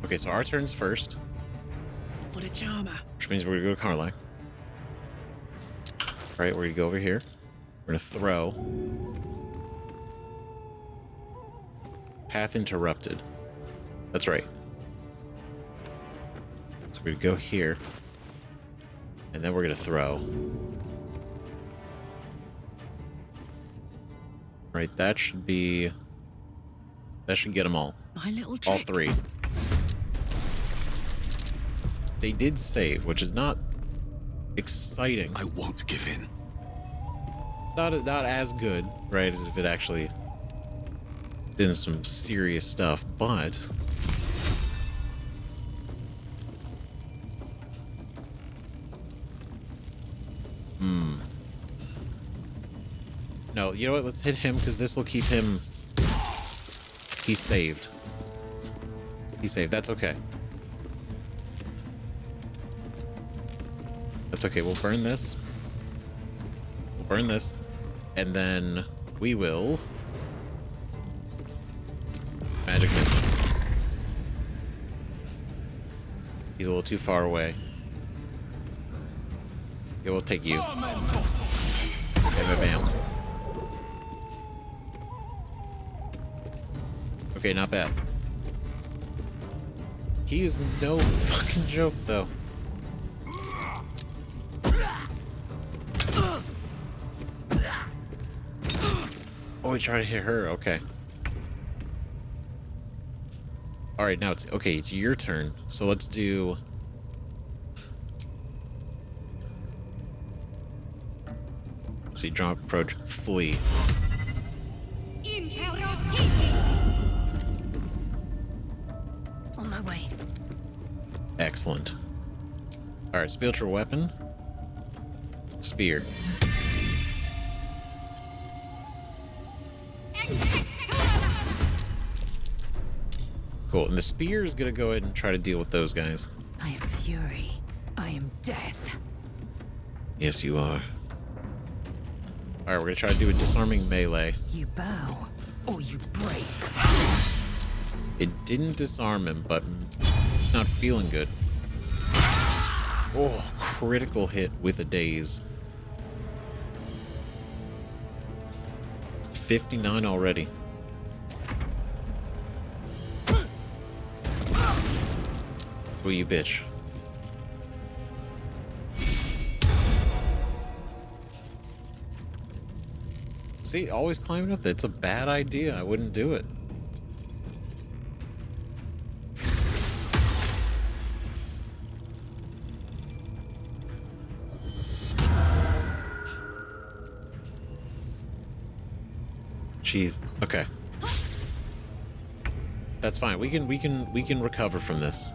Okay, so our turn's first. for the charmer. Which means we're gonna go to Carlac. Right, we're gonna go over here. We're gonna throw. Path interrupted. That's right. So we're gonna go here. And then we're gonna throw. Right, that should be... That should get them all. My little All trick. 3. They did save, which is not exciting. I won't give in. Not as good, right, as if it actually did some serious stuff, but... No, you know what? Let's hit him, because this will keep him... He saved. He saved. That's okay. That's okay. We'll burn this. We'll burn this. And then we will... Magic missile. He's a little too far away. Yeah, we'll take you. Bam, bam. Okay, not bad. He is no fucking joke, though. Oh, he tried to hit her. Okay. All right, now it's okay. It's your turn. So let's do. Let's see. Draw approach. Flee. On my way. Excellent. All right, spiritual weapon. Spear. Cool. And the spear is gonna go ahead and try to deal with those guys. I am fury. I am death. Yes, you are. All right, we're gonna try to do a disarming melee. You bow or you break. It didn't disarm him, but not feeling good. Oh, critical hit with a daze. 59 already. Oh, you bitch. See, always climbing up. It's a bad idea. I wouldn't do it. Jeez. Okay. That's fine. We can recover from this.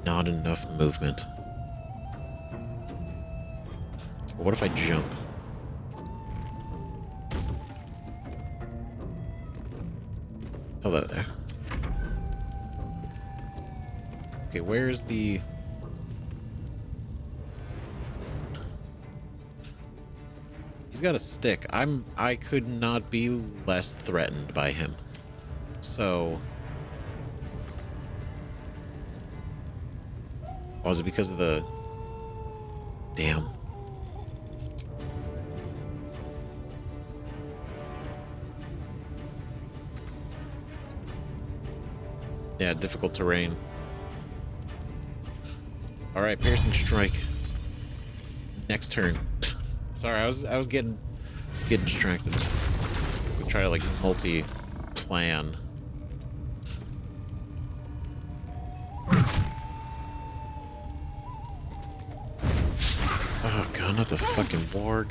Not enough movement. What if I jump? Hello there. Okay, where's the... He's got a stick. I could not be less threatened by him. So... Was it because of the... Damn. Yeah, difficult terrain. Alright, piercing strike. Next turn. Sorry, I was getting distracted. We try to like multi-plan. Oh god, not the fucking warg.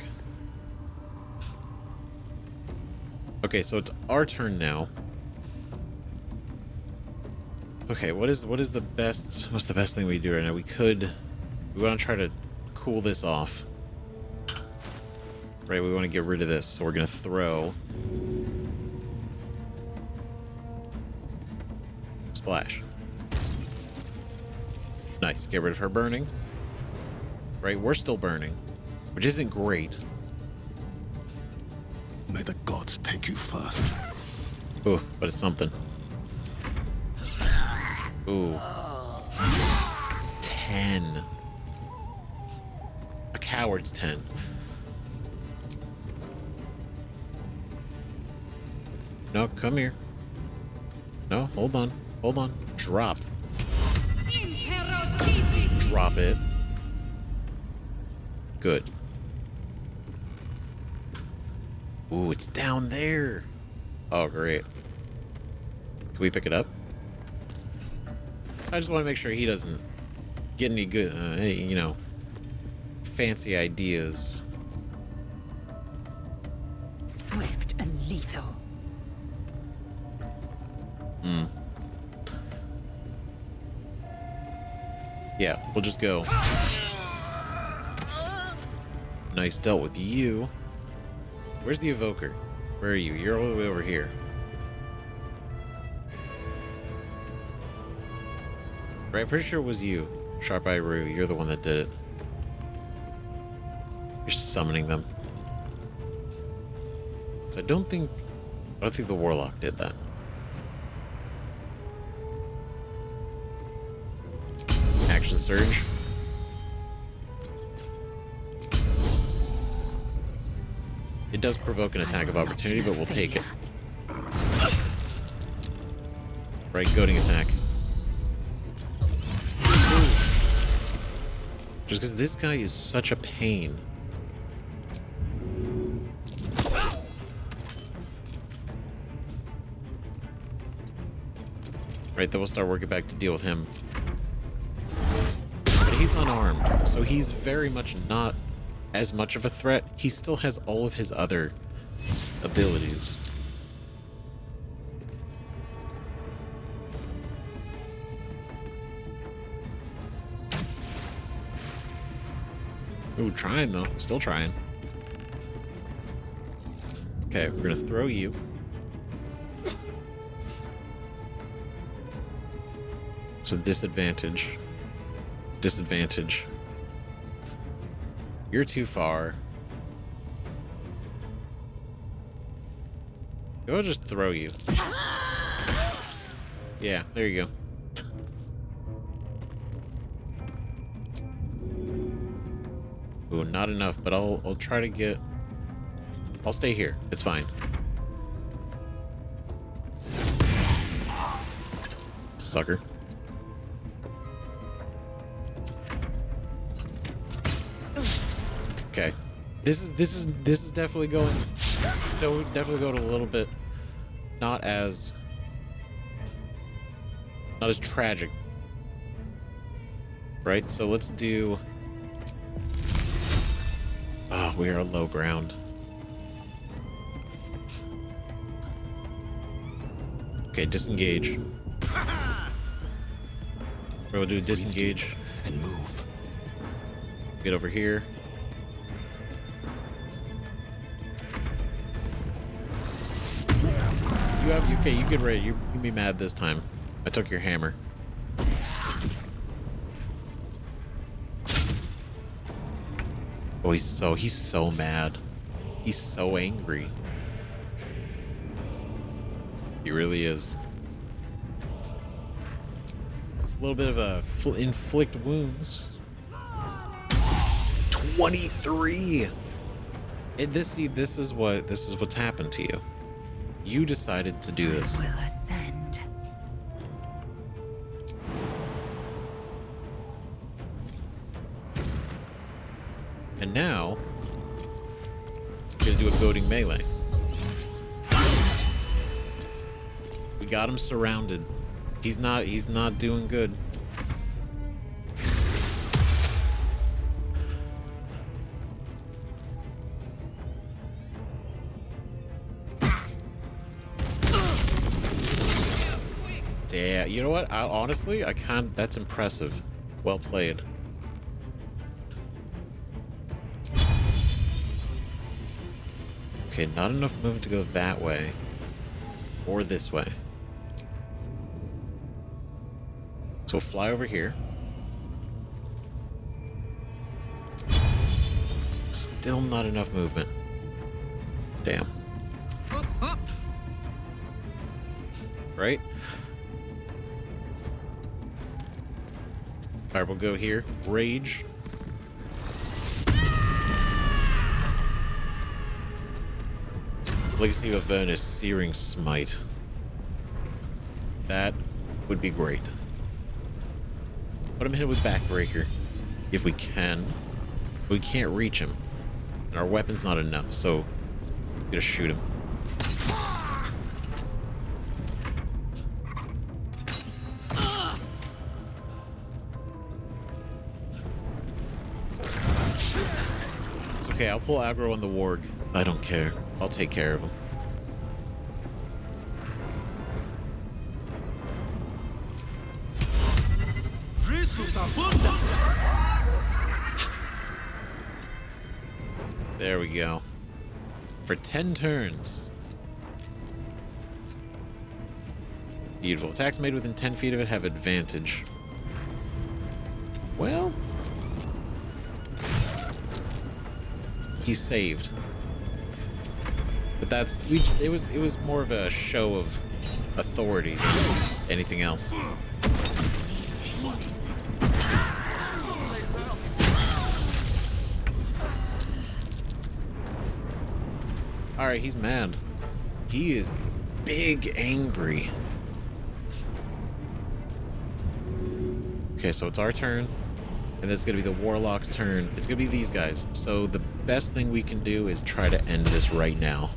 Okay, so it's our turn now. Okay, what's the best thing we do right now? We want to try to cool this off. Right, we want to get rid of this, so we're gonna throw splash. Nice, get rid of her burning. Right, we're still burning, which isn't great. May the gods take you first. Ooh, but it's something. Ooh. 10. A coward's 10. No, come here. No, hold on. Hold on. Drop. Drop it. Good. Ooh, it's down there. Oh, great. Can we pick it up? I just want to make sure he doesn't get any good, any, you know, fancy ideas. Swift and lethal. Yeah, we'll just go. Nice, dealt with you. Where's the evoker? Where are you? You're all the way over here. Right, pretty sure it was you. Sharp Eye Rue, you're the one that did it. You're summoning them. So I don't think the Warlock did that. Action Surge. It does provoke an attack of opportunity, but we'll take it. Right, goading attack. Just because this guy is such a pain. Right, then we'll start working back to deal with him. But he's unarmed, so he's very much not as much of a threat. He still has all of his other abilities. Ooh, trying though. Still trying. Okay, we're gonna throw you. It's with disadvantage. Disadvantage. You're too far. I'll just throw you. Yeah, there you go. Ooh, not enough, but I'll try to get... I'll stay here. It's fine. Sucker. Okay. This is definitely going... Still definitely going a little bit... Not as tragic. Right? So let's do... Oh, we are low ground. Okay, disengage. We'll do disengage and move. Get over here. You get ready. You can be mad this time. I took your hammer. Oh, he's so mad. He's so angry. He really is. A little bit of a inflict wounds. 23. This is what's happened to you. You decided to do this. I will ascend. And now, we're gonna do a goading melee. We got him surrounded. He's not doing good. Yeah, you know what? Honestly, that's impressive. Well played. Okay, not enough movement to go that way. Or this way. So we'll fly over here. Still not enough movement. Damn. Right? Alright, we'll go here. Rage. Legacy of Avernus, Searing Smite. That would be great. Put him in with Backbreaker, if we can. We can't reach him. And our weapon's not enough, so we're gonna shoot him. It's okay, I'll pull aggro on the warg. I don't care. I'll take care of him. There we go. For 10 turns. Beautiful. Attacks made within 10 feet of it have advantage. Well, he's saved. But that's it was more of a show of authority than anything else. Alright, he's mad. He is big angry. Okay, so it's our turn. And it's gonna be the Warlock's turn. It's gonna be these guys. So the best thing we can do is try to end this right now.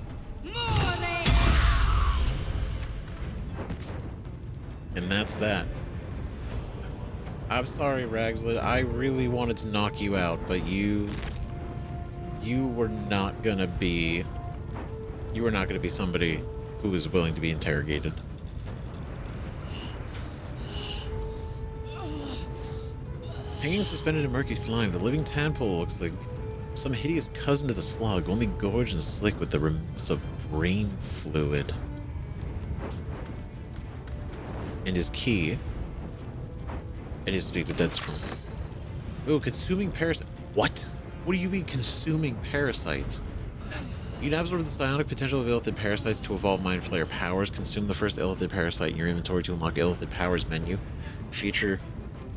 And that's that. I'm sorry, Ragzlin. I really wanted to knock you out, but you were not gonna be somebody who was willing to be interrogated. Hanging suspended in murky slime, the living tadpole looks like some hideous cousin to the slug, only gorged and slick with the remnants of brain fluid. And his key. It is to speak with dead scroll. Oh, consuming parasite. What? What do you mean consuming parasites? You can absorb the psionic potential of illithid parasites to evolve Mind Flayer powers. Consume the first illithid parasite in your inventory to unlock illithid powers menu. Feature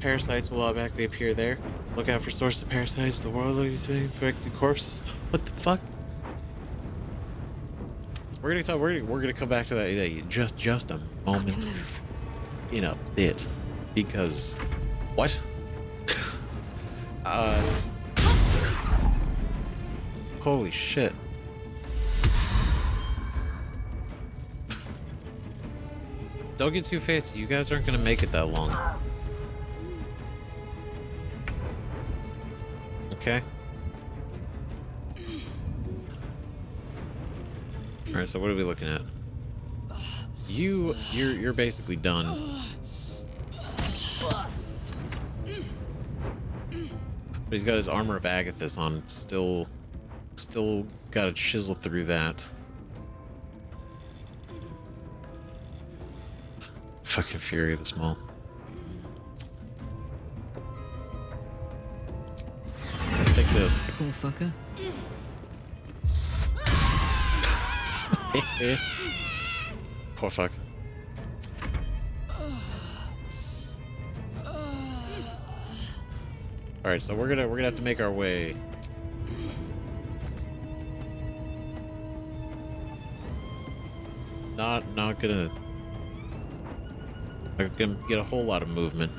parasites will automatically appear there. Look out for source of parasites. The world is infected corpses. What the fuck? We're gonna come back to that in just a moment. In a bit, because what? Holy shit. Don't get too fancy. You guys aren't gonna make it that long. Okay. All right. So what are we looking at? You're basically done. But he's got his armor of Agathis on. Still got to chisel through that. Fucking Fury of the Small. Take this. Poor fucker. Poor fuck. All right, so we're gonna have to make our way. Not gonna get a whole lot of movement.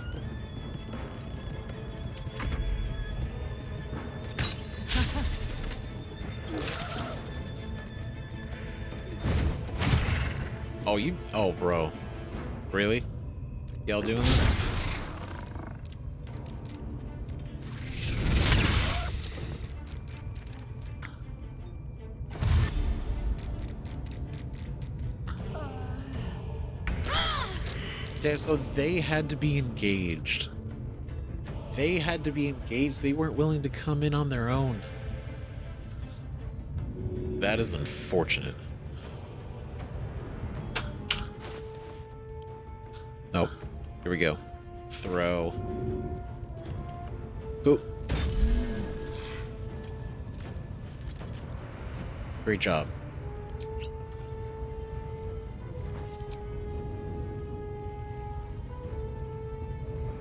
Oh, bro. Really? Y'all doing this? Yeah, so they had to be engaged. They had to be engaged. They weren't willing to come in on their own. That is unfortunate. Nope. Here we go. Throw. Ooh. Great job.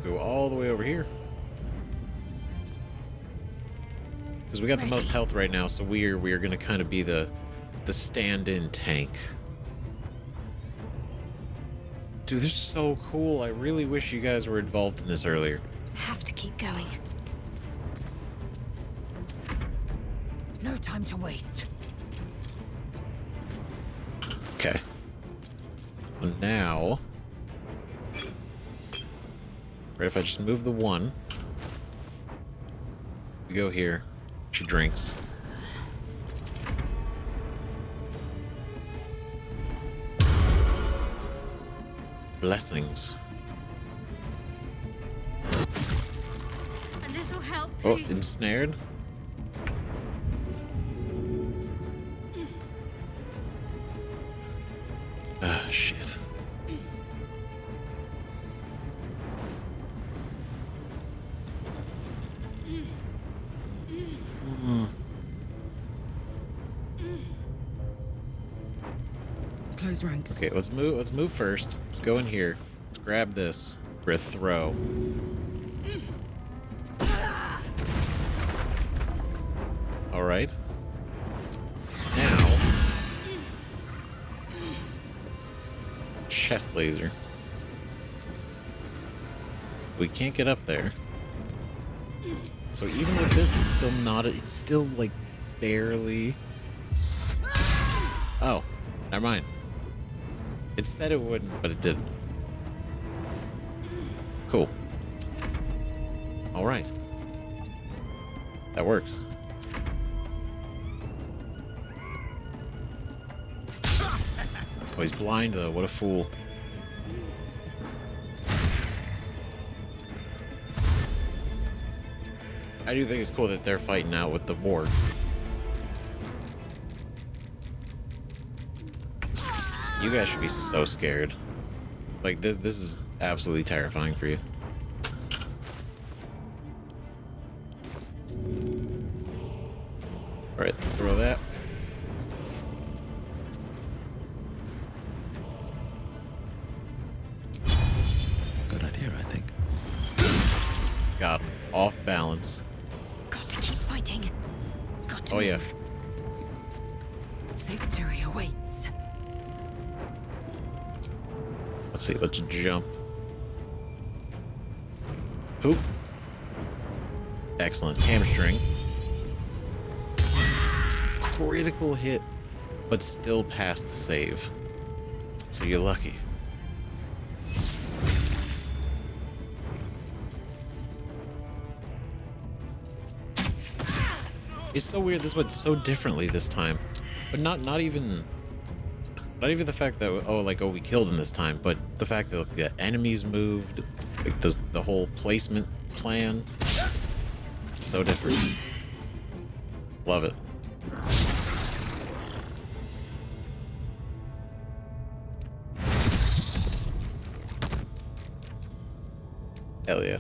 Go all the way over here. we got the most health right now, so we are gonna kind of be the stand-in tank. Dude, this is so cool. I really wish you guys were involved in this earlier. Have to keep going. No time to waste. Okay. So now, right, if I just move the one, we go here. She drinks. Blessings. A little help, Oh, please. ensnared. Ah, shit. Close ranks. Okay, let's move first. Let's go in here. Let's grab this for a throw. All right. Now, chest laser. We can't get up there. So even with this, it's still not. It's still like barely. Oh, never mind. It said it wouldn't, but it didn't. Cool. All right. That works. Oh, he's blind though. What a fool. I do think it's cool that they're fighting out with the ward. You guys should be so scared. Like this is absolutely terrifying for you. All right, throw that. Good idea, I think. Got him. Off balance. Got to keep fighting. Got to Oh yeah. move. Victory awaits. Let's see, let's jump. Oop. Excellent. Hamstring. Critical hit, but still past the save. So you're lucky. It's so weird this went so differently this time. But not even the fact that we killed him this time, but the fact that the enemies moved, like the whole placement plan, so different. Love it. Hell yeah.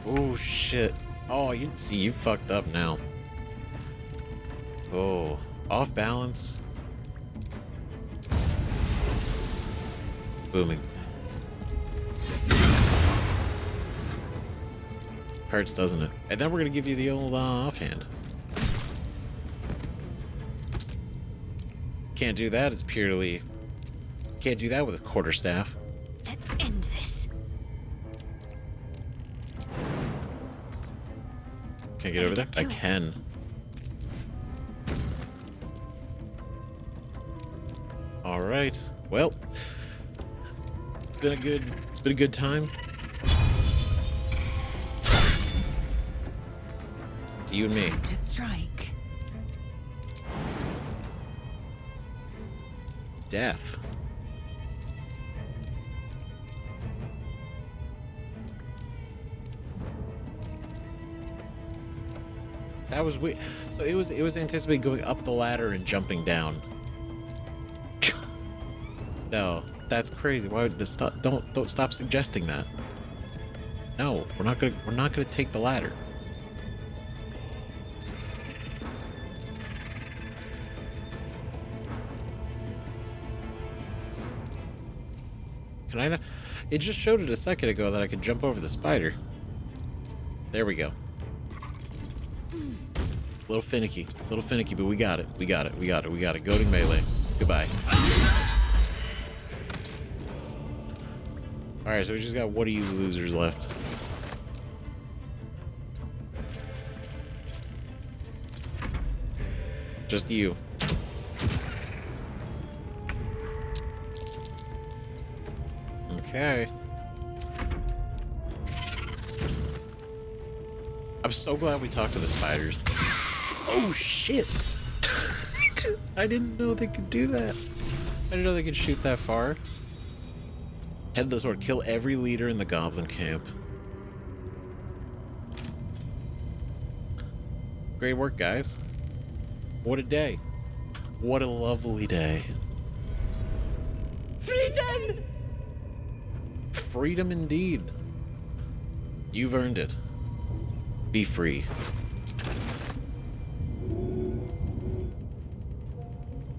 Oh shit. Oh, you see, you fucked up now. Oh, off balance. Booming. Hurts, doesn't it? And then we're gonna give you the old offhand. Can't do that. It's purely. Can't do that with a quarterstaff. Let's end this. Can I get over there? I can. All right. Well, it's been a good time. It's you and me. To strike. Death. That was weird. So it was anticipated going up the ladder and jumping down. No, that's crazy. Why would this stop? Don't stop suggesting that. No, we're not gonna take the ladder. Can I not? It just showed it a second ago that I could jump over the spider. There we go. Little finicky, but we got it. We got it. Goading melee. Goodbye. Alright, so we just got what are you losers left? Just you. Okay. I'm so glad we talked to the spiders. Oh shit! I didn't know they could do that. I didn't know they could shoot that far. Headless Sword, kill every leader in the goblin camp. Great work, guys. What a day. What a lovely day. Freedom! Freedom indeed. You've earned it. Be free.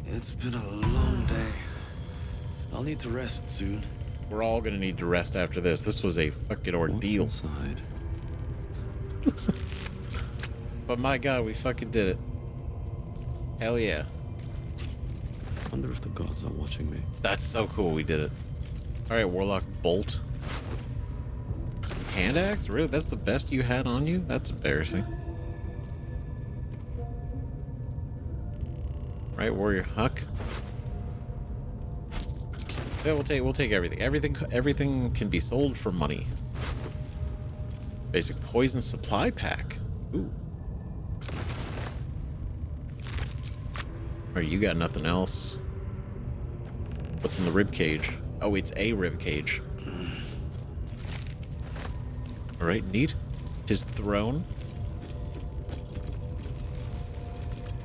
It's been a long day. I'll need to rest soon. We're all gonna need to rest after this. This was a fucking ordeal. What's inside? But my god, we fucking did it. Hell yeah. Wonder if the gods are watching me. That's so cool, we did it. Alright, Warlock Bolt. Hand axe? Really? That's the best you had on you? That's embarrassing. Right, Warrior Huck. Yeah, we'll take everything. Everything can be sold for money. Basic poison supply pack. Ooh. Alright, you got nothing else. What's in the rib cage? Oh, it's a rib cage. Alright, neat. His throne.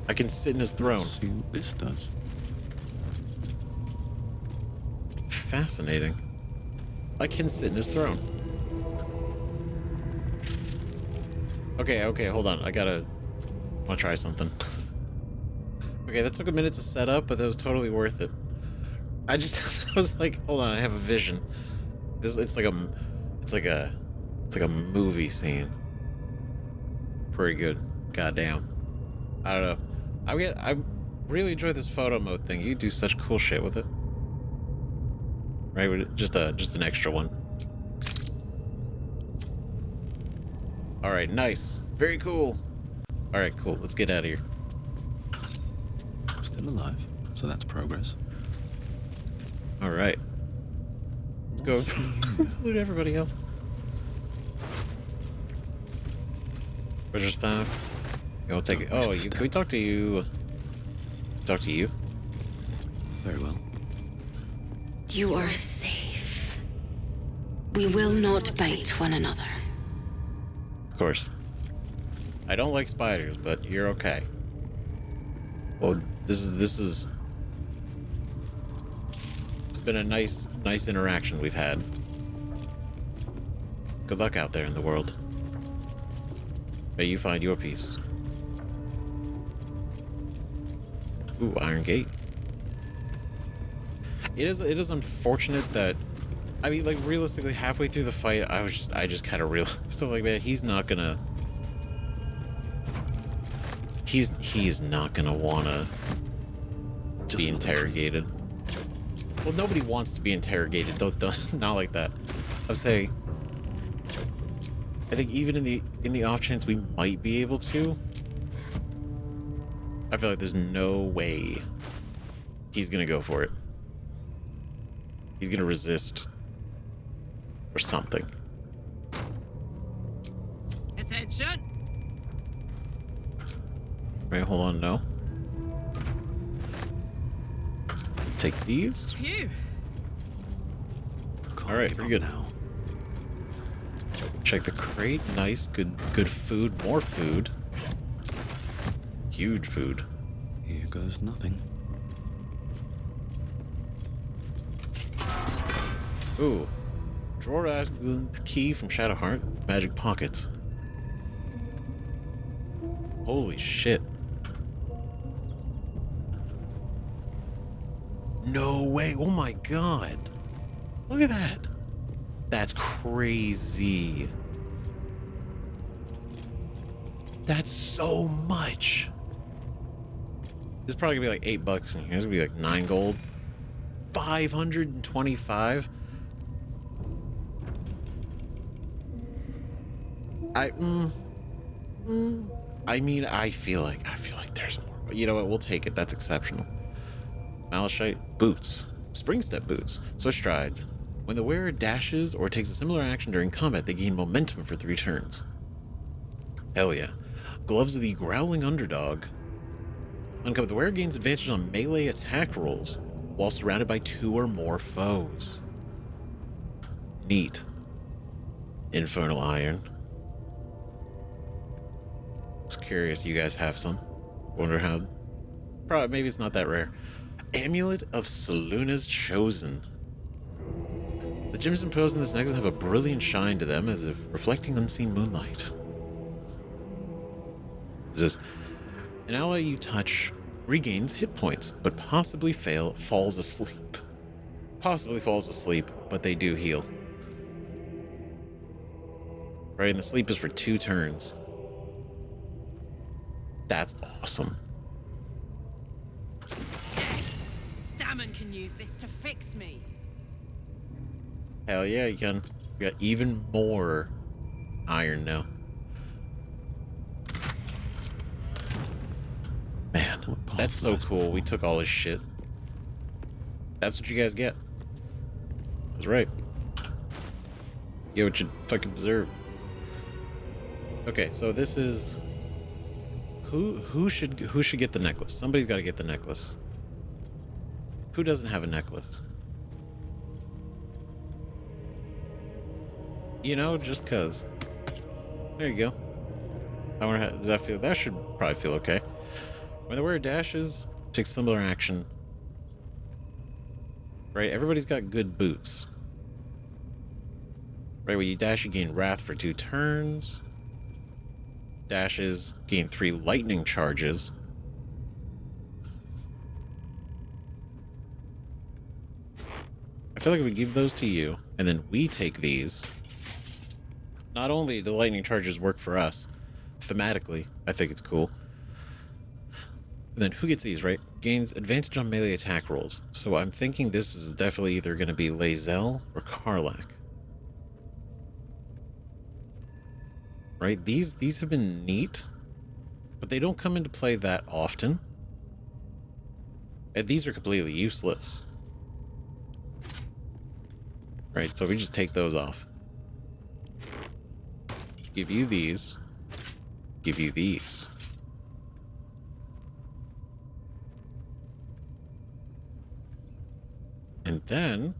I can sit in his throne. Let's see what this does. Fascinating. I can sit in his throne. Okay, hold on. I wanna try something. Okay, that took a minute to set up, but that was totally worth it. I was like, hold on, I have a vision. It's like a movie scene. Pretty good. Goddamn. I don't know. I really enjoy this photo mode thing. You do such cool shit with it. Right, just an extra one. All right, nice, very cool. All right, cool. Let's get out of here. Still alive, so that's progress. All right, let's go. Salute everybody else. Treasure stuff. Go take it. Oh, can we talk to you? Talk to you. Very well. You are safe. We will not bite one another. Of course. I don't like spiders, but you're okay. Well, it's been a nice interaction we've had. Good luck out there in the world. May you find your peace. Ooh, Iron Gate. It is unfortunate that, I mean, like, realistically, halfway through the fight, I just kind of realized, stuff like that. He's not gonna wanna be interrogated. Well, nobody wants to be interrogated. Don't not like that. I would say, I think even in the off chance we might be able to, I feel like there's no way he's gonna go for it. He's gonna resist or something. Attention! Right, hold on, no. Take these. Phew. Alright, pretty good. Now. Check the crate. Nice, good food. More food. Huge food. Here goes nothing. Ooh. Dror Ragzlin's key from Shadowheart. Magic pockets. Holy shit. No way. Oh my god. Look at that. That's crazy. That's so much. This is probably gonna be like $8 in here. It's gonna be like 9 gold. 525. I mean, I feel like there's more, but you know what? We'll take it. That's exceptional. Malachite boots, spring step boots. Switch strides. When the wearer dashes or takes a similar action during combat, they gain momentum for 3 turns. Hell yeah. Gloves of the growling underdog. Uncover. The wearer gains advantage on melee attack rolls while surrounded by 2 or more foes. Neat. Infernal iron. It's curious you guys have some. Wonder how. Probably, maybe it's not that rare. Amulet of Seluna's Chosen. The gems imposed in this necklace have a brilliant shine to them as if reflecting unseen moonlight. It says, an ally you touch regains hit points, but possibly falls asleep. Possibly falls asleep, but they do heal. Right, and the sleep is for 2 turns. That's awesome. Yes! Damon can use this to fix me. Hell yeah, you can. We got even more iron now. Man, that's so cool. We took all his shit. That's what you guys get. That's right. Get what you fucking deserve. Okay, so this is who should get the necklace? Somebody's got to get the necklace. Who doesn't have a necklace? You know, just cause. There you go. I wonder how does that feel? That should probably feel okay. When the wearer dashes, takes similar action. Right, everybody's got good boots. Right, when you dash, you gain wrath for 2 turns. Dashes gain 3 lightning charges. I feel like we give those to you, and then we take these. Not only do lightning charges work for us, thematically, I think it's cool. And then who gets these, right? Gains advantage on melee attack rolls. So I'm thinking this is definitely either going to be Lae'zel or Karlach. Right? These have been neat, but they don't come into play that often. And these are completely useless. Right, so we just take those off. Give you these. Give you these. And then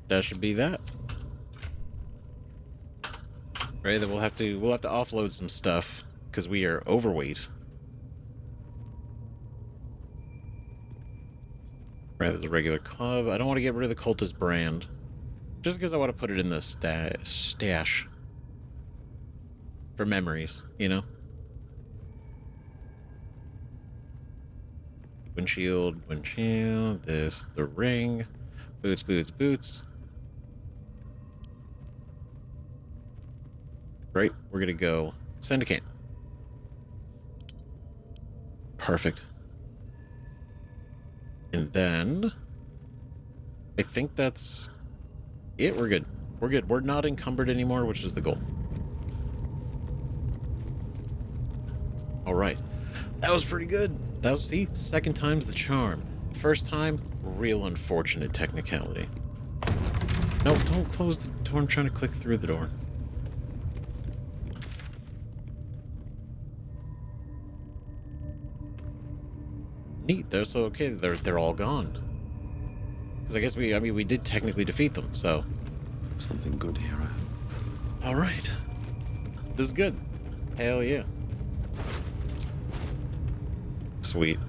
that should be that. Right, then we'll have to offload some stuff because we are overweight. Right, there's a regular club. I don't want to get rid of the cultist brand. Just because I want to put it in the stash. For memories, you know? Windshield, this, the ring. Boots, boots, boots. Right, we're gonna go send a can. Perfect. And then I think that's it. We're good. We're good. We're not encumbered anymore, which is the goal. All right. That was pretty good. That was, see, second time's the charm. First time, real unfortunate technicality. No, don't close the door. I'm trying to click through the door. Neat. They're so okay. They're all gone. Because I guess we did technically defeat them. So something good here. All right. This is good. Hell yeah. Sweet.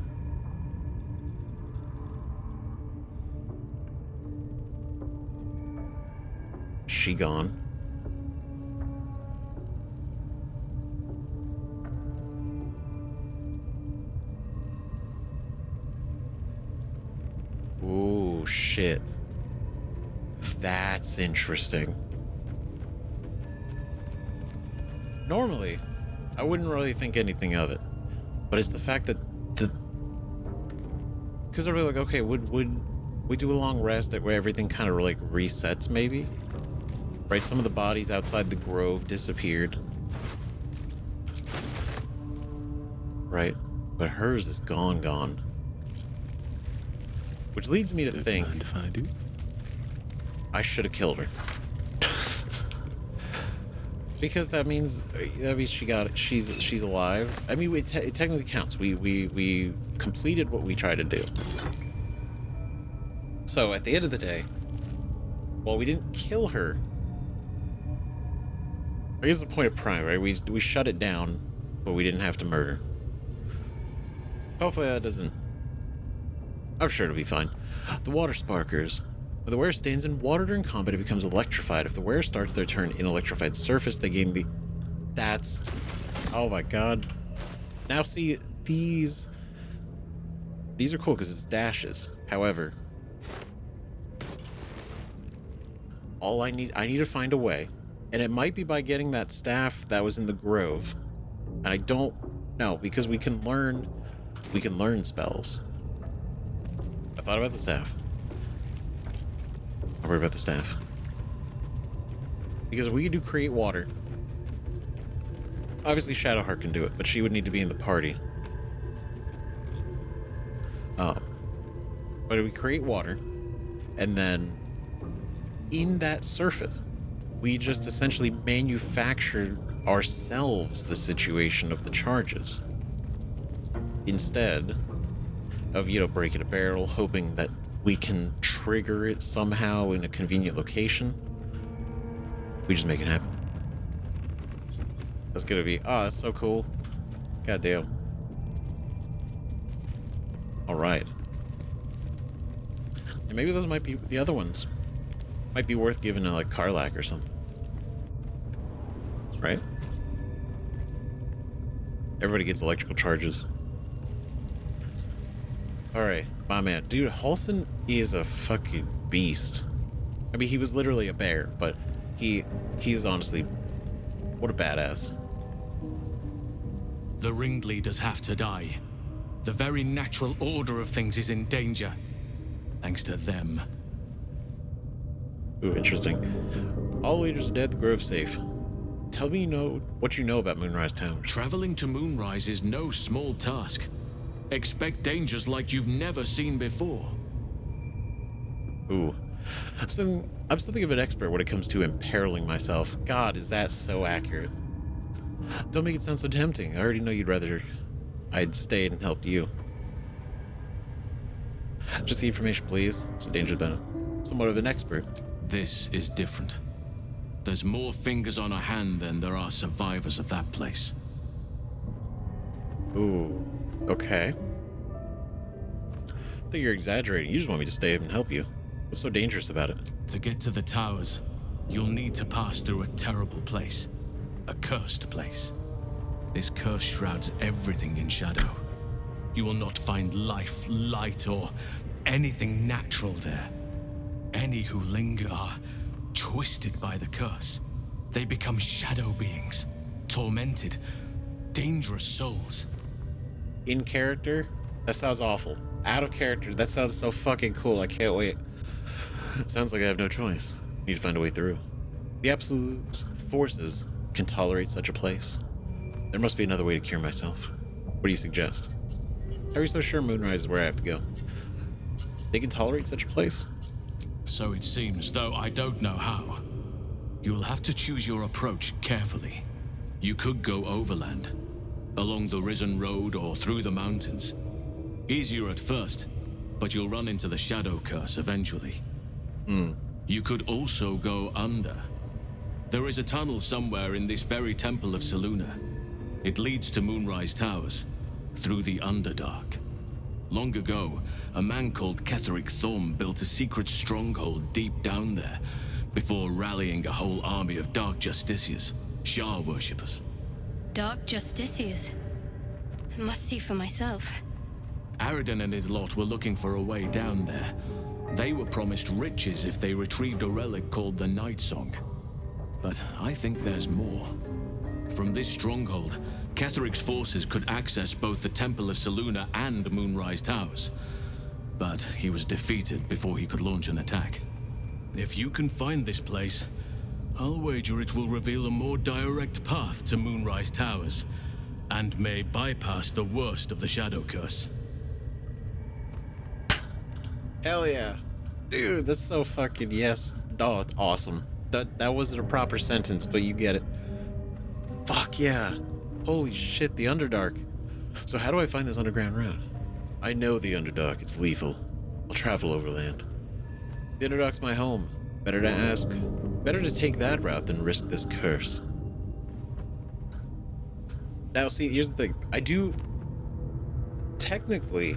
She gone. Ooh. Oh, shit. That's interesting. Normally, I wouldn't really think anything of it. But it's the fact that because I'd be like, okay, would we do a long rest where everything kind of like resets maybe? Right, some of the bodies outside the grove disappeared. Right, but hers is gone. Which leads me to think, if I do? I should have killed her. Because that means she got it. She's alive. I mean, it technically counts. We completed what we tried to do. So at the end of the day, while we didn't kill her, I guess the point of Prime, right? We shut it down, but we didn't have to murder. Hopefully that doesn't. I'm sure it'll be fine. The water sparkers. When the wearer stands in water during combat, it becomes electrified. If the wearer starts their turn in electrified surface, they gain the... That's... Oh my god. Now see, these are cool because it's dashes. However, I need to find a way. And it might be by getting that staff that was in the grove. And I don't know, because we can learn spells. I thought about the staff. I'll worry about the staff. Because if we could do create water, obviously Shadowheart can do it, but she would need to be in the party. But if we create water, and then in that surface, we just essentially manufacture ourselves the situation of the charges. Instead of, breaking a barrel, hoping that we can trigger it somehow in a convenient location. We just make it happen. That's gonna be, that's so cool. God damn. Alright. And maybe those might be the other ones. Might be worth giving to like Karlach or something. Right? Everybody gets electrical charges. Alright, my man. Dude, Halsin is a fucking beast. I mean, he was literally a bear, but he's honestly... What a badass. The ringleaders have to die. The very natural order of things is in danger. Thanks to them. Ooh, interesting. All leaders are dead, the grove's safe. Tell me what you know about Moonrise Towers. Traveling to Moonrise is no small task. Expect dangers like you've never seen before. Ooh. I'm something of an expert when it comes to imperiling myself. God, is that so accurate? Don't make it sound so tempting. I already know you'd rather I'd stayed and helped you. Just the information, please. It's a danger been somewhat of an expert. This is different. There's more fingers on a hand than there are survivors of that place. Ooh. Okay. I think you're exaggerating. You just want me to stay and help you. What's so dangerous about it? To get to the towers, you'll need to pass through a terrible place. A cursed place. This curse shrouds everything in shadow. You will not find life, light, or anything natural there. Any who linger are twisted by the curse. They become shadow beings, tormented, dangerous souls. In character, that sounds awful. Out of character, that sounds so fucking cool. I can't wait. Sounds like I have no choice. Need to find a way through. The Absolute's forces can tolerate such a place. There must be another way to cure myself. What do you suggest? How are you so sure Moonrise is where I have to go? They can tolerate such a place? So it seems, though I don't know how. You will have to choose your approach carefully. You could go overland, along the Risen Road or through the mountains. Easier at first, but you'll run into the Shadow Curse eventually. You could also go under. There is a tunnel somewhere in this very temple of Selûne. It leads to Moonrise Towers, through the Underdark. Long ago, a man called Ketheric Thorm built a secret stronghold deep down there, before rallying a whole army of Dark Justiciars, Shah worshippers. Dark Justiciars? I must see for myself. Aridin and his lot were looking for a way down there, They were promised riches if they retrieved a relic called the Night Song. But I think there's more. From this stronghold, Ketheric's forces could access both the Temple of Selûne and Moonrise Towers. But he was defeated before he could launch an attack. If you can find this place, I'll wager it will reveal a more direct path to Moonrise Towers, and may bypass the worst of the Shadow Curse. Hell yeah. Dude, that's so fucking yes. Oh, it's awesome. That wasn't a proper sentence, but you get it. Fuck yeah. Holy shit, the Underdark. So how do I find this underground route? I know the Underdark, it's lethal. I'll travel overland. The Underdark's my home. Better to take that route than risk this curse. Now see, here's the thing. I do technically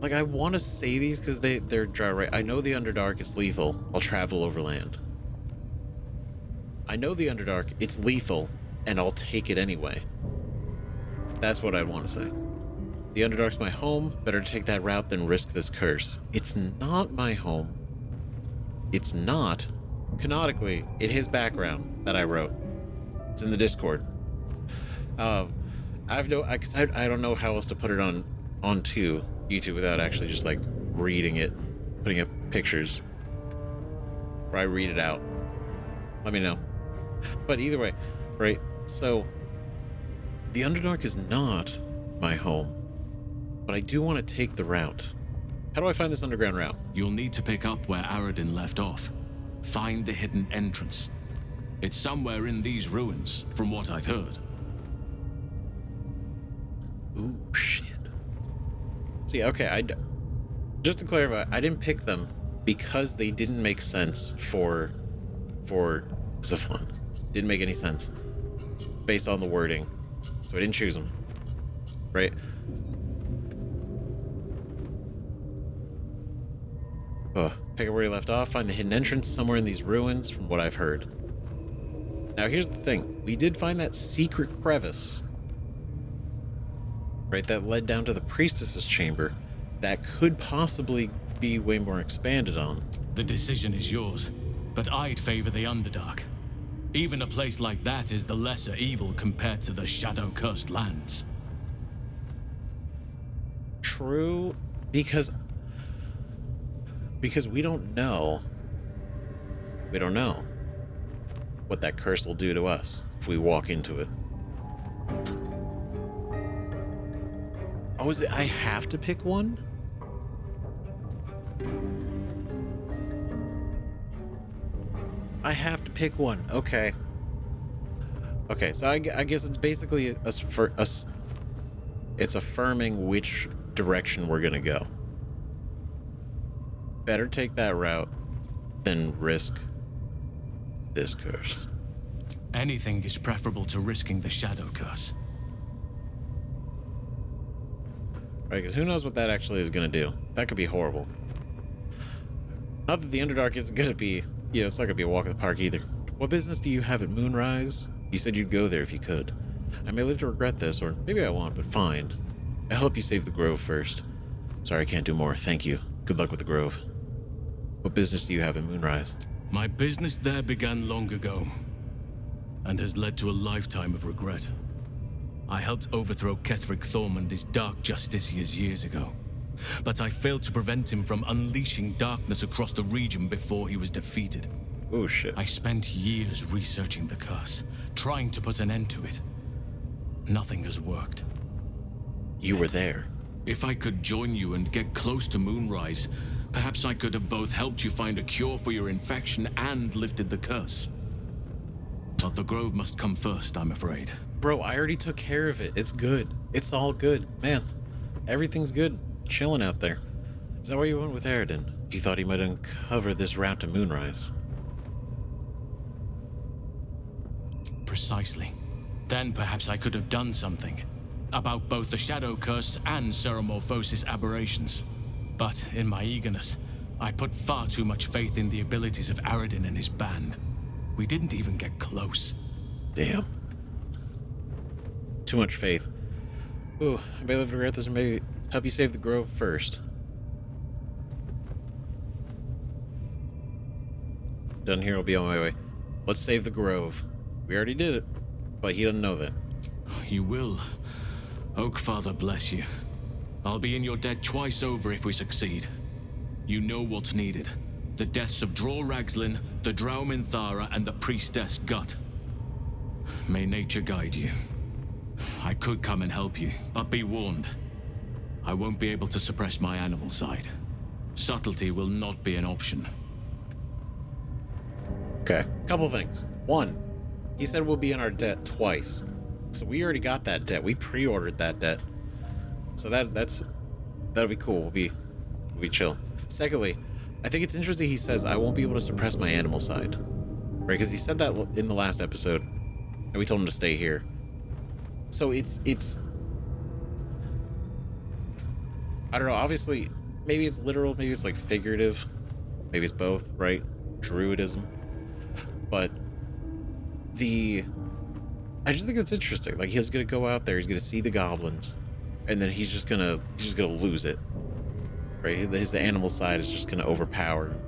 like, I want to say these because they're dry, right? I know the Underdark, it's lethal. I'll travel overland. I know the Underdark, it's lethal, and I'll take it anyway. That's what I want to say. The Underdark's my home. Better to take that route than risk this curse. It's not my home. It's not. Canonically, in his background that I wrote. It's in the Discord. I don't know how else to put it onto YouTube without actually just like reading it, putting up pictures, or I read it out. Let me know. But either way, right? So the Underdark is not my home, but I do want to take the route. How do I find this underground route? You'll need to pick up where Aradin left off. Find the hidden entrance. It's somewhere in these ruins, from what I've heard. Ooh, shit. See, okay, just to clarify, I didn't pick them because they didn't make sense for Zafon. Didn't make any sense based on the wording, so I didn't choose them. Right? Pick up where you left off. Find the hidden entrance somewhere in these ruins, from what I've heard. Now, here's the thing: we did find that secret crevice. Right, that led down to the priestess's chamber. That could possibly be way more expanded on. The decision is yours, but I'd favor the Underdark. Even a place like that is the lesser evil compared to the shadow-cursed lands. True, because we don't know. We don't know what that curse will do to us if we walk into it. Oh, is it? I have to pick one? I have to pick one. Okay. Okay, so I guess it's basically it's affirming which direction we're gonna go. Better take that route than risk this curse. Anything is preferable to risking the shadow curse. Right, because who knows what that actually is going to do. That could be horrible. Not that the Underdark isn't going to be, it's not going to be a walk in the park either. What business do you have at Moonrise? You said you'd go there if you could. I may live to regret this, or maybe I won't, but fine. I'll help you save the Grove first. Sorry, I can't do more. Thank you. Good luck with the Grove. What business do you have at Moonrise? My business there began long ago, and has led to a lifetime of regret. I helped overthrow Ketheric Thormund, his Dark Justiciars, years ago. But I failed to prevent him from unleashing darkness across the region before he was defeated. Oh shit. I spent years researching the curse, trying to put an end to it. Nothing has worked. You were there. If I could join you and get close to Moonrise, perhaps I could have both helped you find a cure for your infection and lifted the curse. But the Grove must come first, I'm afraid. Bro, I already took care of it. It's good. It's all good. Man, everything's good. Chilling out there. Is that where you went with Aradin? You thought he might uncover this route to Moonrise. Precisely. Then perhaps I could have done something. About both the Shadow Curse and Ceremorphosis aberrations. But in my eagerness, I put far too much faith in the abilities of Aradin and his band. We didn't even get close. Damn. Too much faith. Ooh, I may live to regret this or maybe help you save the grove first. Done here, I'll be on my way. Let's save the grove. We already did it, but he doesn't know that. You will. Oakfather bless you. I'll be in your debt twice over if we succeed. You know what's needed. The deaths of Dror Ragzlin, the Drow Minthara, and the Priestess Gut. May nature guide you. I could come and help you, but be warned. I won't be able to suppress my animal side. Subtlety will not be an option. Okay, couple things. One, he said we'll be in our debt twice. So we already got that debt. We pre-ordered that debt. So that'll be cool. We'll be chill. Secondly, I think it's interesting he says I won't be able to suppress my animal side. Right? Because he said that in the last episode. And we told him to stay here. So it's I don't know, obviously maybe it's literal, maybe it's like figurative. Maybe it's both, right? Druidism. But I just think it's interesting. Like, he's gonna go out there, he's gonna see the goblins, and then he's just gonna lose it. Right? His animal side is just gonna overpower and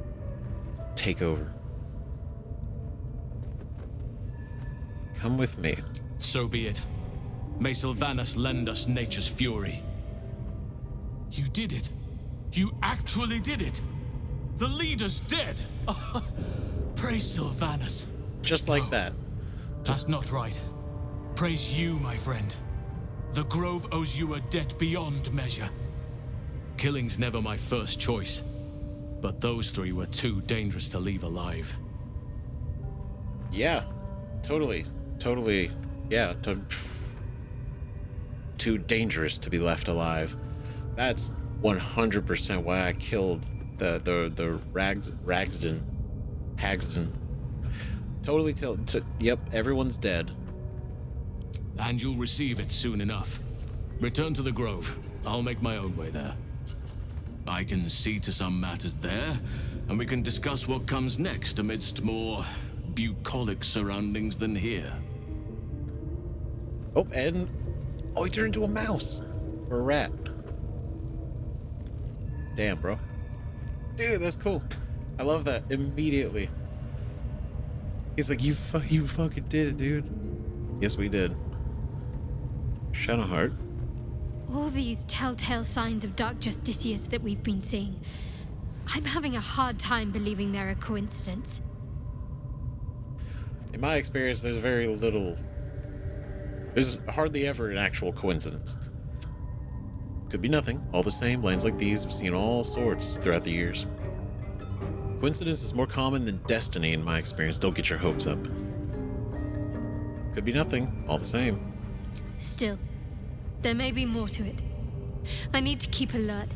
take over. Come with me. So be it. May Sylvanas lend us nature's fury. You did it. You actually did it. The leader's dead. Praise Sylvanas. Just like that. That's not right. Praise you, my friend. The Grove owes you a debt beyond measure. Killing's never my first choice, but those three were too dangerous to leave alive. Yeah, totally. Yeah, too dangerous to be left alive. That's 100% why I killed the Hagsden. Totally yep, everyone's dead. And you'll receive it soon enough. Return to the Grove. I'll make my own way there. I can see to some matters there, and we can discuss what comes next amidst more bucolic surroundings than here. Oh, and he turned into a mouse or a rat. Damn, bro. Dude, that's cool. I love that immediately. He's like, you fucking did it, dude. Yes, we did. Shadowheart. All these telltale signs of Dark Justicius that we've been seeing. I'm having a hard time believing they're a coincidence. In my experience, there's hardly ever an actual coincidence. Could be nothing. All the same, lands like these, we've seen all sorts throughout the years. Coincidence is more common than destiny in my experience. Don't get your hopes up. Could be nothing. All the same. Still, there may be more to it. I need to keep alert,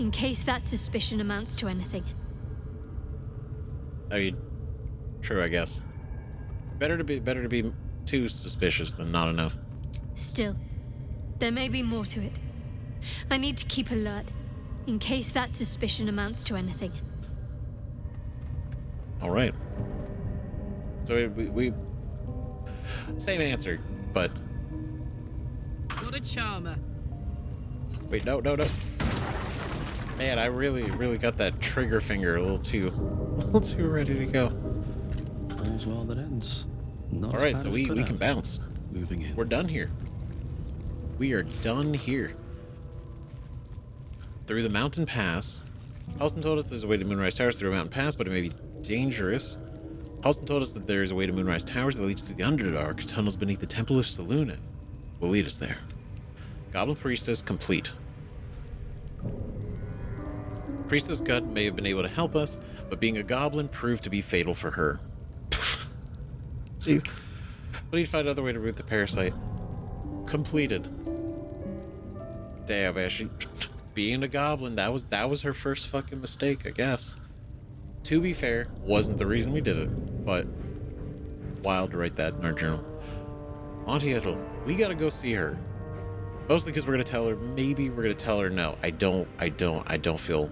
in case that suspicion amounts to anything. I mean, true, I guess. Better to be too suspicious than not enough. Still, there may be more to it. I need to keep alert, in case that suspicion amounts to anything. All right. So we same answer, but What a charmer. wait, no. Man, I really got that trigger finger a little too ready to go. All's well that ends. Not All right, so we can bounce. Moving in. We're done here. We are done here. Through the mountain pass. Halsin told us there's a way to Moonrise Towers through a mountain pass, but it may be dangerous. Halsin told us that there's a way to Moonrise Towers that leads to the Underdark, tunnels beneath the Temple of Selûne. Will lead us there. Goblin Priestess complete. Priestess Gut may have been able to help us, but being a goblin proved to be fatal for her. Jeez. We need to find another way to root the parasite. Completed. Damn, man, being a goblin, that was her first fucking mistake, I guess. To be fair, wasn't the reason we did it, but wild to write that in our journal. Auntie Ethel, we gotta go see her. Mostly because we're gonna tell her, maybe we're gonna tell her no. I don't feel.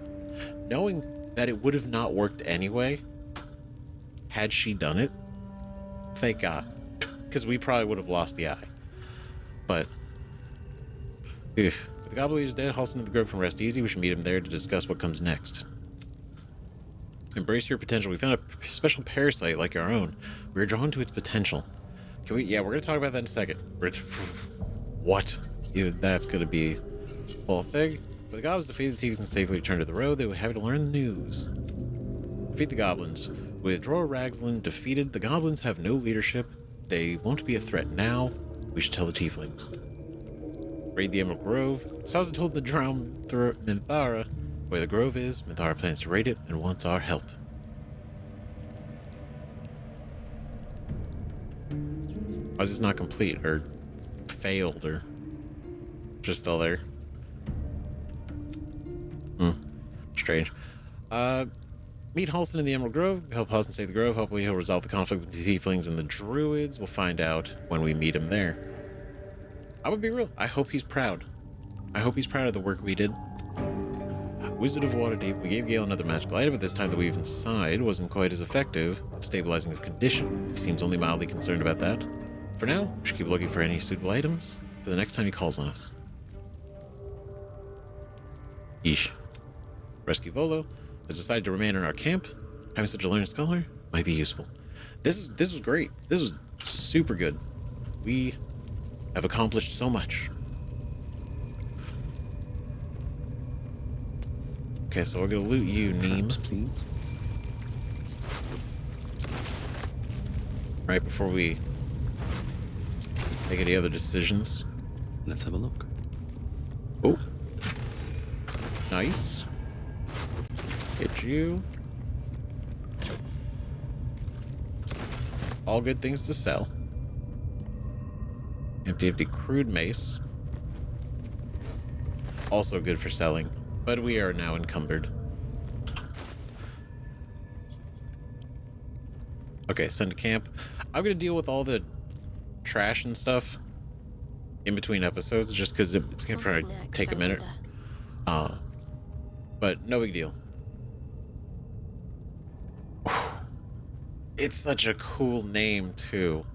Knowing that it would have not worked anyway, had she done it, thank God. Because we probably would have lost the eye. But With the goblin leader's dead, Halsin and the Grove can rest easy. We should meet him there to discuss what comes next. Embrace your potential. We found a special parasite like our own. We are drawn to its potential. Can we? Yeah, we're going to talk about that in a second. What? That's going to be a whole thing. When the goblins defeat the thieves and safely return to the road, they will have to learn the news. Defeat the goblins. With Dror Ragzlin defeated, the goblins have no leadership. They won't be a threat now. We should tell the tieflings. Raid the Emerald Grove. Sazza told the drowned Minthara where the grove is. Minthara plans to raid it and wants our help. Why is this not complete or failed or just still there? Strange. Meet Halsin in the Emerald Grove. Help Halsin save the grove. Hopefully he'll resolve the conflict with the tieflings and the druids. We'll find out when we meet him there. I would be real. I hope he's proud. I hope he's proud of the work we did. Wizard of Waterdeep. We gave Gale another magical item, but this time the weave inside wasn't quite as effective at stabilizing his condition. He seems only mildly concerned about that. For now, we should keep looking for any suitable items for the next time he calls on us. Yeesh. Rescue Volo has decided to remain in our camp. Having such a learned scholar might be useful. This was great. This was super good. We have accomplished so much. Okay, so we're gonna loot you, Neem. Please. Right before we make any other decisions. Let's have a look. Oh. Nice. Get you. All good things to sell. Empty crude mace. Also good for selling, but we are now encumbered. Okay, send to camp. I'm gonna deal with all the trash and stuff in between episodes just because it's gonna probably take a minute. But no big deal. It's such a cool name too.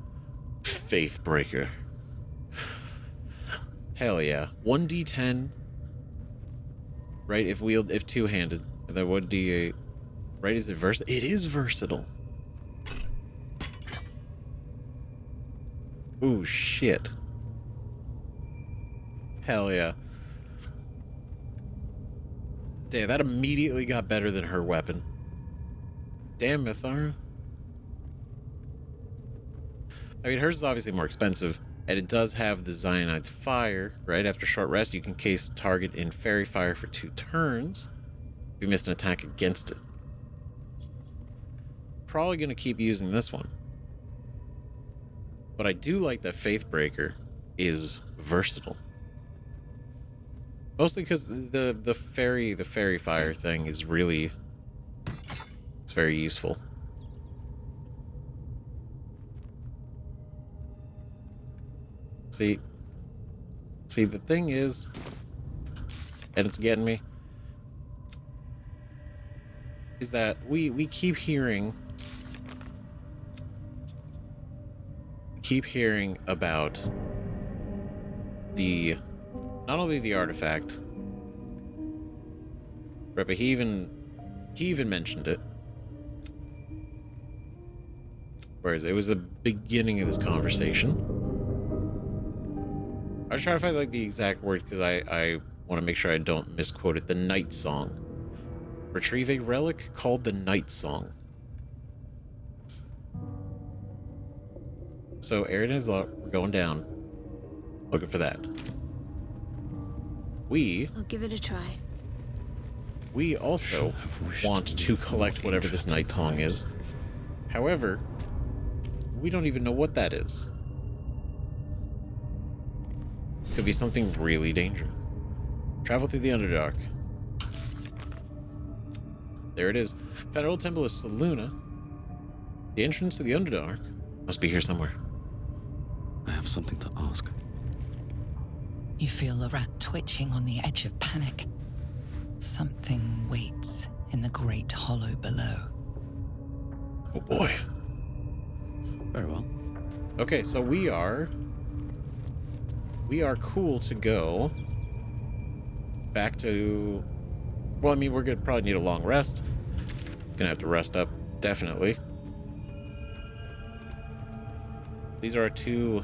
Faithbreaker. Hell yeah. 1d10. Right, if two-handed. And then 1d8. Right, is it versatile? It is versatile. Ooh, shit. Hell yeah. Damn, that immediately got better than her weapon. Damn, Minthara. I mean, hers is obviously more expensive, and it does have the Cyanide's Fire, right? After short rest, you can case target in Fairy Fire for 2 turns. If you missed an attack against it. Probably going to keep using this one. But I do like that Faithbreaker is versatile. Mostly because the Fairy Fire thing is really... it's very useful. See, the thing is, and it's getting me, is that we keep hearing about the, not only the artifact, right, but he even mentioned it. Whereas it was the beginning of this conversation. I was trying to find like the exact word because I want to make sure I don't misquote it. The Night Song. Retrieve a relic called the Night Song. So Aaron is we're going down. Looking for that. I'll give it a try. We also want to collect whatever this Night Song is. However, we don't even know what that is. Could be something really dangerous. Travel through the Underdark. There it is. Found an old temple of Saluna. The entrance to the Underdark must be here somewhere. I have something to ask. You feel the rat twitching on the edge of panic. Something waits in the great hollow below. Oh boy. Very well. Okay, so we are cool to go back to... Well, I mean, we're gonna probably need a long rest. Gonna have to rest up, definitely. These are our two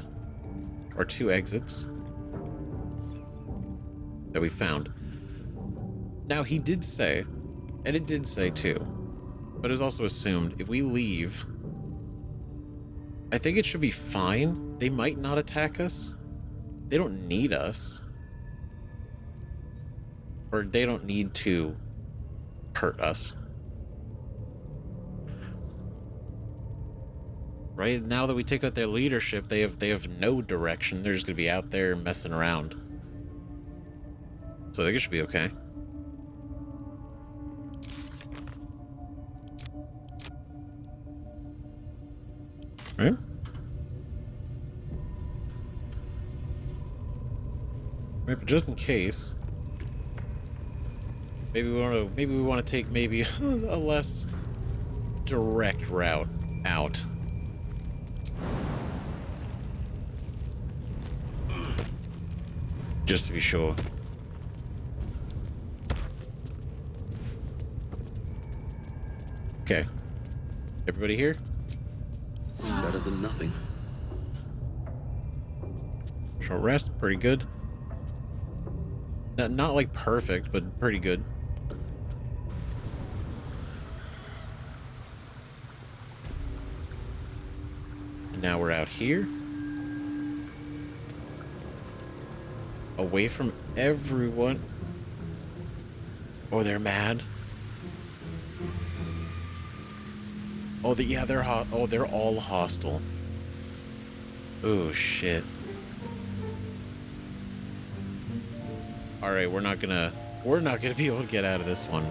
exits that we found. Now, he did say, and it did say too, but it's also assumed, if we leave, I think it should be fine. They might not attack us. They don't need us. Or they don't need to hurt us. Right? Now that we take out their leadership, they have no direction. They're just gonna be out there messing around. So I think it should be okay. Right? Right, but just in case, maybe we want to take maybe a less direct route out. Just to be sure. Okay. Everybody here? Better than nothing. Short rest, pretty good. Not like perfect, but pretty good. And now we're out here. Away from everyone. Oh, they're mad. Oh, yeah, they're hot. Oh, they're all hostile. Oh, shit. All right, we're not gonna be able to get out of this one.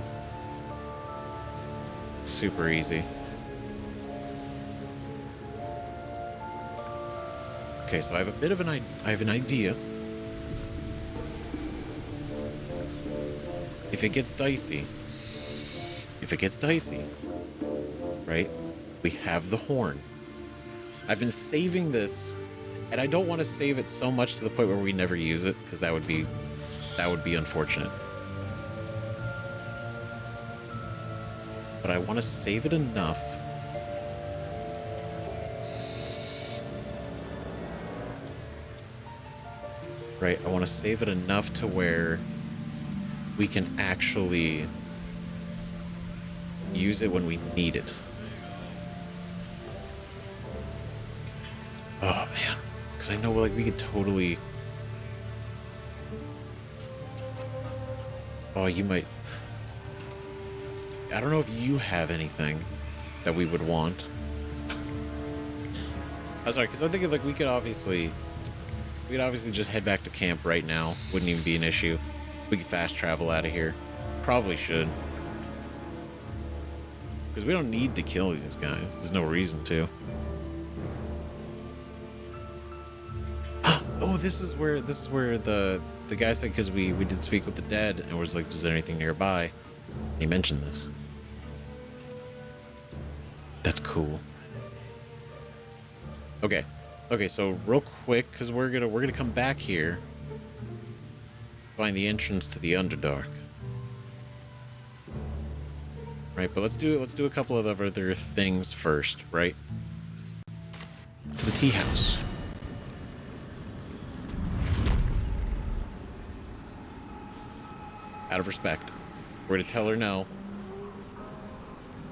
Super easy. Okay, so I have an idea. If it gets dicey, right? We have the horn. I've been saving this, and I don't want to save it so much to the point where we never use it, because that would be unfortunate. But I want to save it enough right? I want to save it enough to where we can actually use it when we need it. Oh man, because I know like we could totally. Oh, you might. I don't know if you have anything that we would want. I'm sorry, because I'm thinking like we could obviously just head back to camp right now. Wouldn't even be an issue. We could fast travel out of here. Probably should. Because we don't need to kill these guys. There's no reason to. Oh, this is where the guy said, because we did speak with the dead and was like, is there anything nearby? He mentioned this. That's cool. Okay, so real quick, because we're gonna come back here, find the entrance to the Underdark. Right, but let's do a couple of other things first, right? To the tea house. Out of respect, we're gonna tell her no.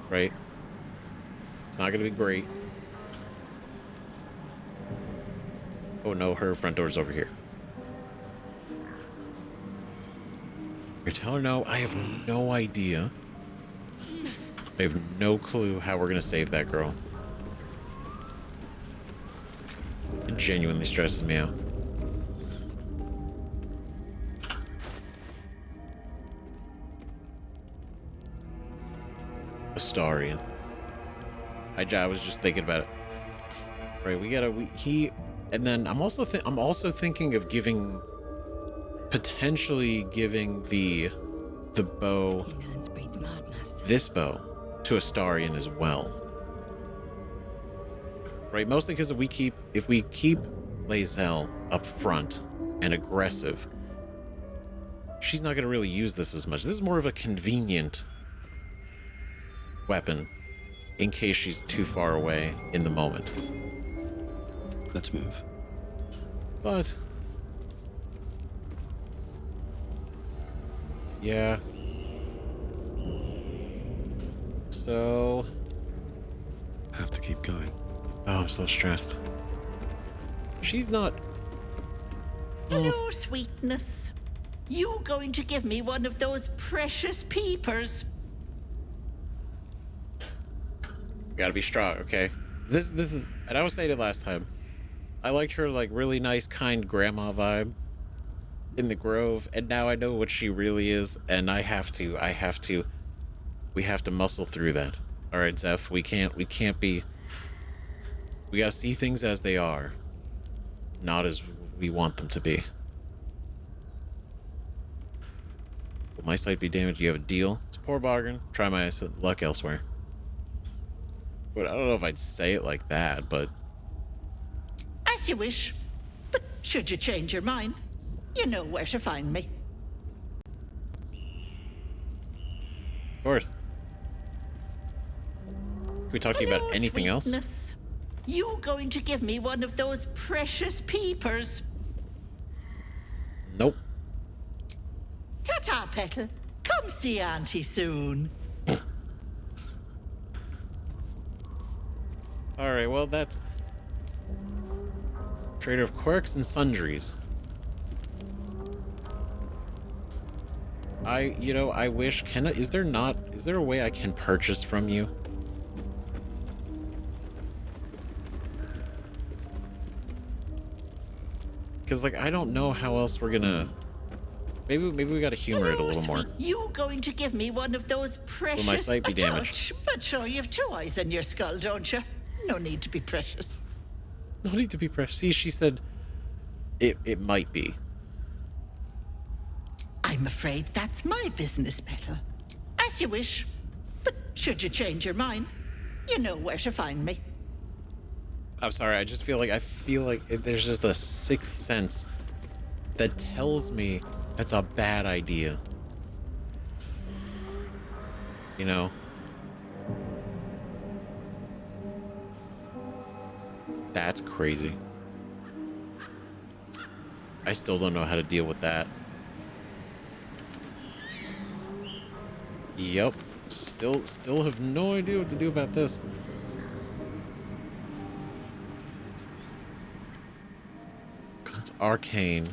Right? It's not gonna be great. Oh no, her front door's over here. You're telling her no. I have no idea. I have no clue how we're gonna save that girl. It genuinely stresses me out. Astarian. I was just thinking about it. Right, and then I'm also thinking of potentially giving the bow, this bow, to Astarian as well. Right, mostly because if we keep Lae'zel up front and aggressive, she's not going to really use this as much. This is more of a convenient weapon in case she's too far away in the moment. Let's move. But yeah. So have to keep going. Oh, I'm so stressed. She's not. Hello, sweetness. You going to give me one of those precious peepers? Gotta be strong, okay? This is, and I was saying it last time. I liked her like really nice, kind grandma vibe in the Grove, and now I know what she really is, and we have to muscle through that. All right, Zeph, we can't be. We gotta see things as they are, not as we want them to be. Will my sight be damaged? You have a deal? It's a poor bargain. Try my luck elsewhere. But I don't know if I'd say it like that, but... As you wish. But should you change your mind, you know where to find me. Of course. Can we talk to you about anything else? You going to give me one of those precious peepers? Nope. Ta-ta, Petal. Come see Auntie soon. Alright, well, that's... Trader of Quirks and Sundries. I wish... Is there a way I can purchase from you? Because, like, I don't know how else we're gonna... Maybe we gotta humor it a little more. You going to give me one of those precious... Will my sight be damaged? But sure, you've 2 eyes in your skull, don't you? No need to be precious. No need to be precious. See, she said it might be. I'm afraid that's my business, Petal. As you wish. But should you change your mind, you know where to find me. I'm sorry, I just feel like there's just a sixth sense that tells me that's a bad idea. You know? That's crazy. I still don't know how to deal with that. Yep. Still have no idea what to do about this. Because it's arcane.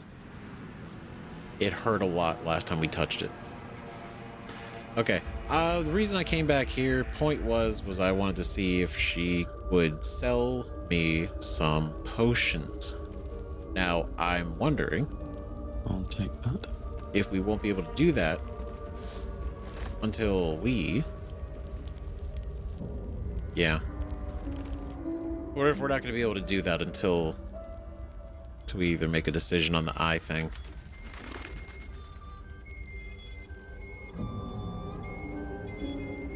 It hurt a lot last time we touched it. Okay. The reason I came back here, point was I wanted to see if she would sell me some potions. Now, I'm wondering... I'll take that. If we won't be able to do that until we... Yeah. Or if we're not going to be able to do that until we either make a decision on the eye thing.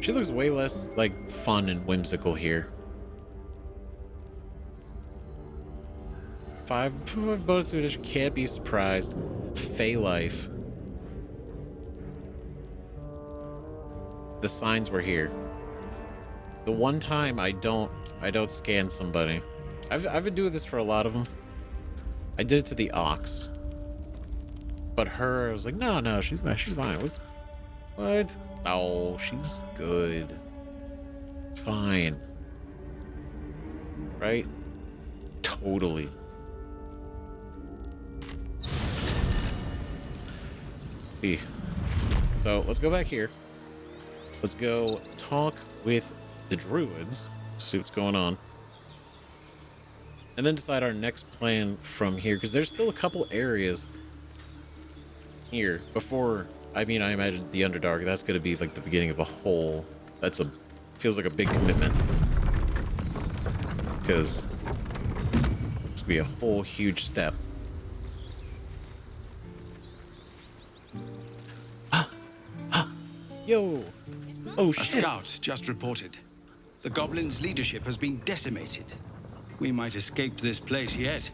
She looks way less, like, fun and whimsical here. 5 bonus edition, can't be surprised. Fey life. The signs were here. The one time I don't scan somebody. I've been doing this for a lot of them. I did it to the Ox. But her, I was like, no, she's fine. What? Oh, she's good. Fine. Right? Totally. So let's go back here. Let's go talk with the Druids, see what's going on, and then decide our next plan from here, because there's still a couple areas here before. I mean, I imagine the Underdark, that's going to be like the beginning of a whole... feels like a big commitment. Because it's going to be a whole huge step. Yo! Oh, shit! A scout just reported. The goblins' leadership has been decimated. We might escape this place yet.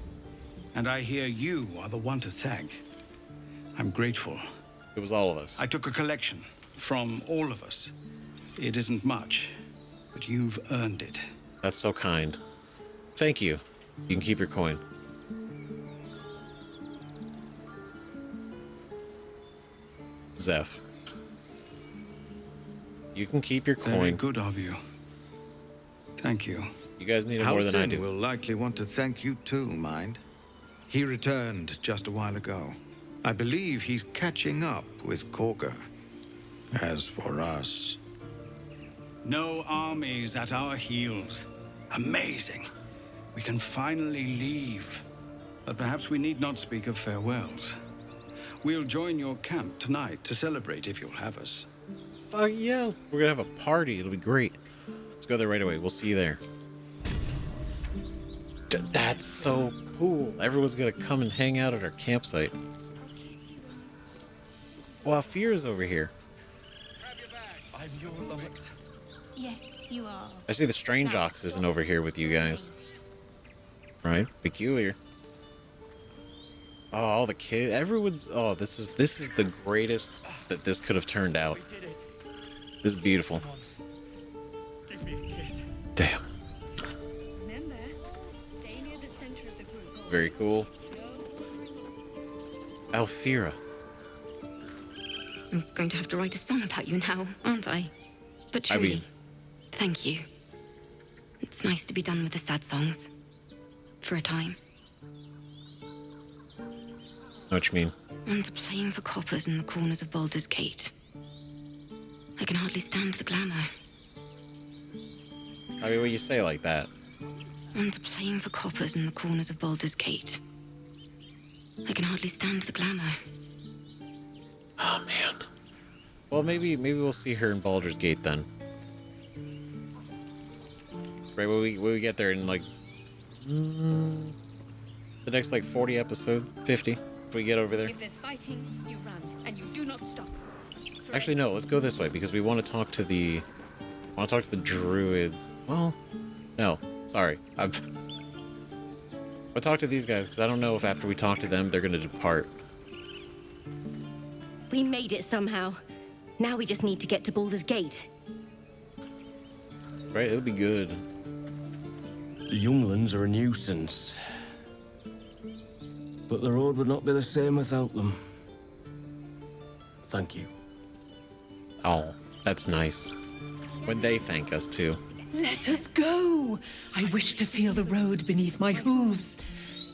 And I hear you are the one to thank. I'm grateful, It was all of us. I took a collection from all of us. It isn't much, but you've earned it. That's so kind. Thank you. You can keep your coin. Zeph. You can keep your coin. Very good of you. Thank you. You guys need it more than I do. Halsin will likely want to thank you too, mind. He returned just a while ago. I believe he's catching up with Korga. As for us... No armies at our heels. Amazing. We can finally leave. But perhaps we need not speak of farewells. We'll join your camp tonight to celebrate if you'll have us. Fuck yeah. We're gonna have a party. It'll be great. Let's go there right away. We'll see you there. That's so cool. Everyone's gonna come and hang out at our campsite. Well, Fear's over here. I'm your Lummox. Yes, you are. I see the Strange Ox isn't over here with you guys. Right? Peculiar. Oh, all the kids. Everyone's... Oh, this is the greatest that this could have turned out. This is beautiful. Give me a kiss. Damn. Remember, stay near the center of the group. Very cool. Alfira. I'm going to have to write a song about you now, aren't I? But truly, thank you. It's nice to be done with the sad songs. For a time. Know what you mean? And playing for coppers in the corners of Baldur's Gate. I can hardly stand the glamour. I mean, when you say it like that. And playing for coppers in the corners of Baldur's Gate. I can hardly stand the glamour. Oh, man. Well, maybe we'll see her in Baldur's Gate then. Right, when we get there in, like... the next, like, 40 episode? 50? If we get over there? If there's fighting, you run, and you do not stop. Actually, no, let's go this way, because we want to talk to the... Druid. Well, no, sorry. I'll talk to these guys, because I don't know if after we talk to them, they're going to depart. We made it somehow. Now we just need to get to Baldur's Gate. Right, it'll be good. The younglings are a nuisance. But the road would not be the same without them. Thank you. Oh, that's nice. When they thank us, too. Let us go. I wish to feel the road beneath my hooves.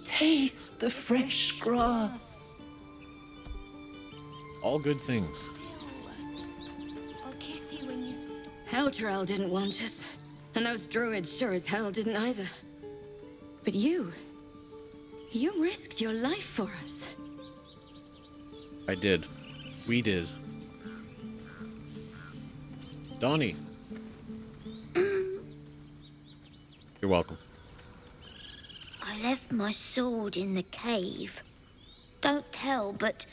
Taste the fresh grass. All good things. I'll kiss you when you... Heltrel didn't want us. And those druids sure as hell didn't either. But you risked your life for us. I did. We did. Donnie. You're welcome. I left my sword in the cave. Don't tell, but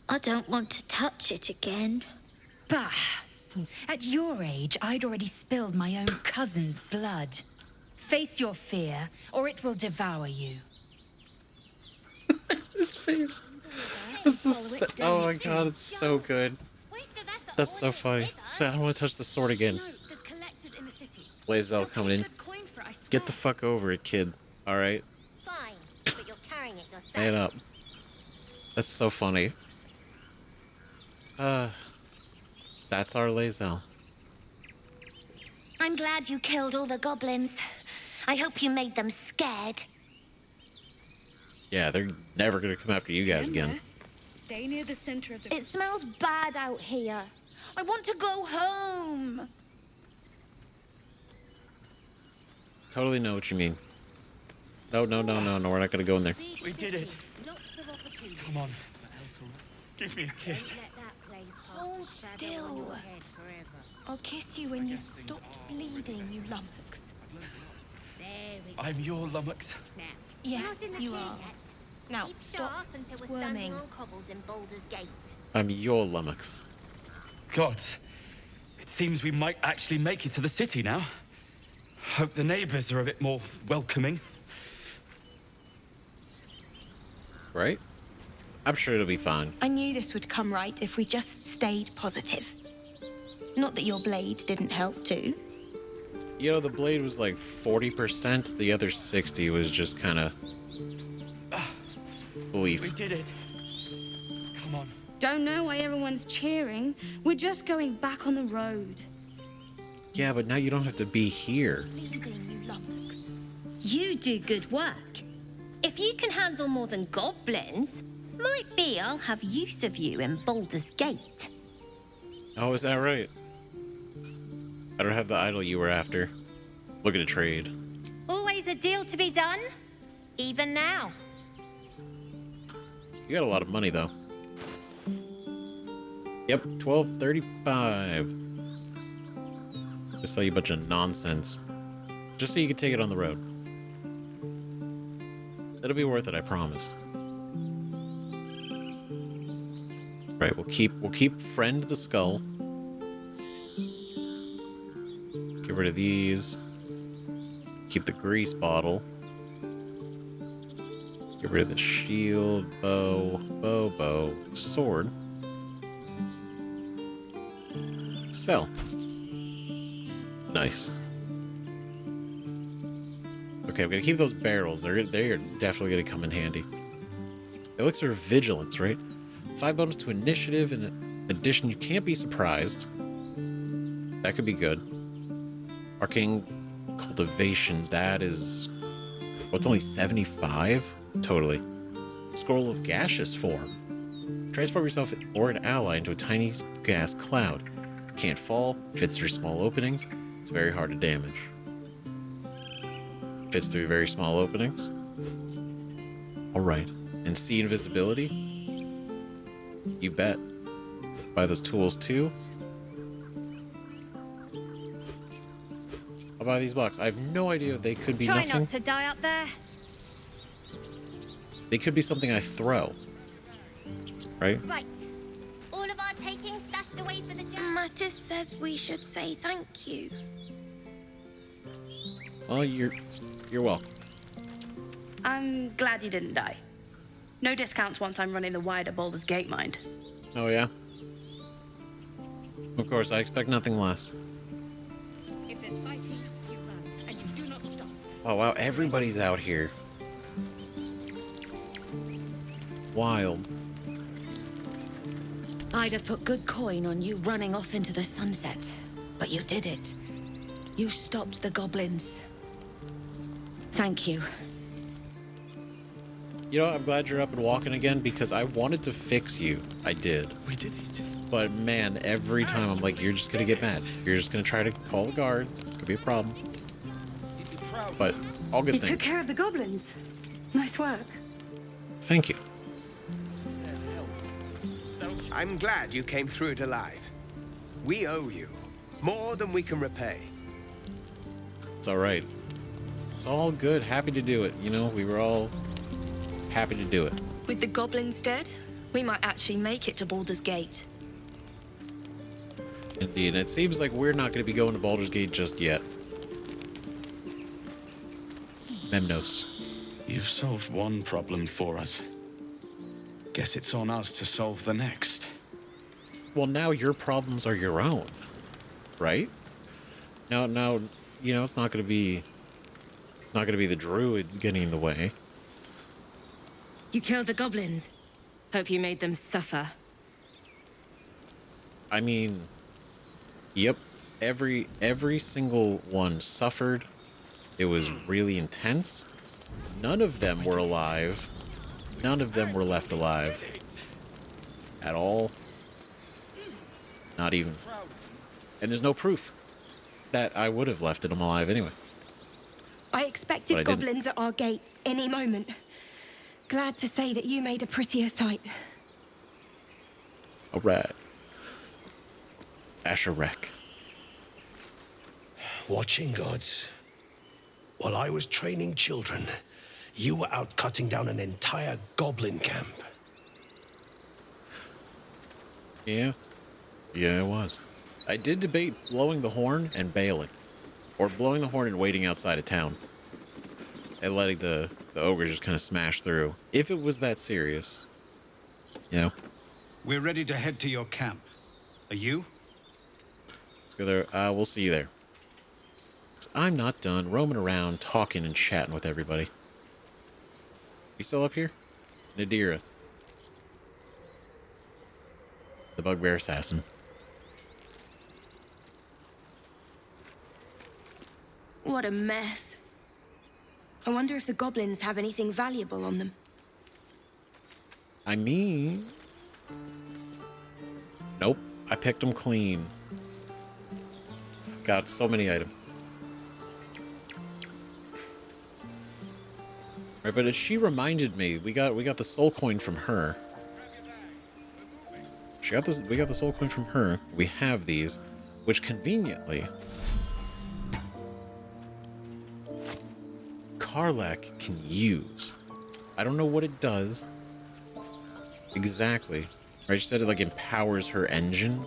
I don't want to touch it again. Bah! At your age, I'd already spilled my own cousin's blood. Face your fear, or it will devour you. His face. This is so, oh my god, it's so good. That's so funny. I don't want to touch the sword again. Lae'zel coming in. Get the fuck over it, kid. Alright? Fine, but you're carrying it yourself. Man up. That's so funny. That's our Lae'zel. I'm glad you killed all the goblins. I hope you made them scared. Yeah, they're never gonna come after you guys again. Stay near the center of the... It smells bad out here. I want to go home. Totally know what you mean. No, we're not gonna go in there. We did it. Come on. Give me a kiss. Hold still. I'll kiss you when you've stopped bleeding, you lummox. I'm your Lummox. Yes, you are. Now, Keep stop sharp until we're squirming. standing on cobbles in Baldur's Gate. I'm your Lummox. Gods, it seems we might actually make it to the city now. Hope the neighbors are a bit more welcoming. Right? I'm sure it'll be fine. I knew this would come right if we just stayed positive. Not that your blade didn't help too. You know, the blade was like 40%. The other 60 was just kind of belief. We did it. Come on. Don't know why everyone's cheering. We're just going back on the road. Yeah, but now you don't have to be here. You do good work. If you can handle more than goblins, might be I'll have use of you in Baldur's Gate. Oh, is that right? I don't have the idol you were after. Look at a trade. Always a deal to be done, even now. You got a lot of money, though. Yep, 1235. I sell you a bunch of nonsense. Just so you can take it on the road. It'll be worth it, I promise. Right, we'll keep Friend the Skull. Get rid of these. Keep the grease bottle. Get rid of the shield, bow, sword. Sell. Nice. Okay, I'm gonna keep those barrels. They're definitely gonna come in handy. Elixir of Vigilance, right? 5 bonus to initiative, and in addition, you can't be surprised. That could be good. Arcane Cultivation, that is... Oh, it's only 75? Totally. Scroll of Gaseous Form. Transform yourself or an ally into a tiny gas cloud. Can't fall, fits through small openings. It's very hard to damage. Fits through very small openings. Alright. And see invisibility? You bet. Buy those tools too. I'll buy these blocks. I have no idea. They could be Try nothing. not to die up there. They could be something I throw. Right? Right. All of our taking stashed away for the job. Mattis says we should say thank you. Well, you're welcome. I'm glad you didn't die. No discounts once I'm running the wider Baldur's Gate mind. Oh, yeah? Of course, I expect nothing less. If there's fighting, you run, and you do not stop. Oh, wow, everybody's out here. Wild. I'd have put good coin on you running off into the sunset, but you did it. You stopped the goblins. Thank you. You know, I'm glad you're up and walking again because I wanted to fix you. I did. We did it. But man, every time I'm like, you're just gonna get mad. You're just gonna try to call the guards. Could be a problem. But all good You things. took care of the goblins. Nice work. Thank you. I'm glad you came through it alive. We owe you more than we can repay. It's all right. It's all good. Happy to do it. You know, we were all happy to do it. With the goblins dead, we might actually make it to Baldur's Gate. Indeed. It seems like we're not going to be going to Baldur's Gate just yet. Memnos. You've solved one problem for us. Guess it's on us to solve the next. Well, now your problems are your own, right? Now, you know, it's not going to be the druids getting in the way. You killed the goblins. Hope you made them suffer. I mean, yep, every single one suffered. It was really intense. None of them were alive. None of them were left alive. At all. Not even. And there's no proof that I would have left them alive anyway. I expected But I didn't. goblins at our gate any moment. Glad to say that you made a prettier sight. Alright. Asherek. Watching gods. While I was training children, you were out cutting down an entire goblin camp. Yeah. Yeah, it was. I did debate blowing the horn and bailing. Or blowing the horn and waiting outside of town. And letting the ogres just kind of smash through. If it was that serious. you know. We're ready to head to your camp. Are you? Let's go there. We'll see you there. 'Cause I'm not done roaming around, talking and chatting with everybody. You still up here? Nadira. The bugbear assassin. What a mess. I wonder if the goblins have anything valuable on them. I mean... Nope. I picked them clean. Got so many items. Right, but she reminded me, we got the soul coin from her. We got the soul coin from her. We have these, which conveniently Karlach can use. I don't know what it does exactly. Right, she said it like empowers her engine.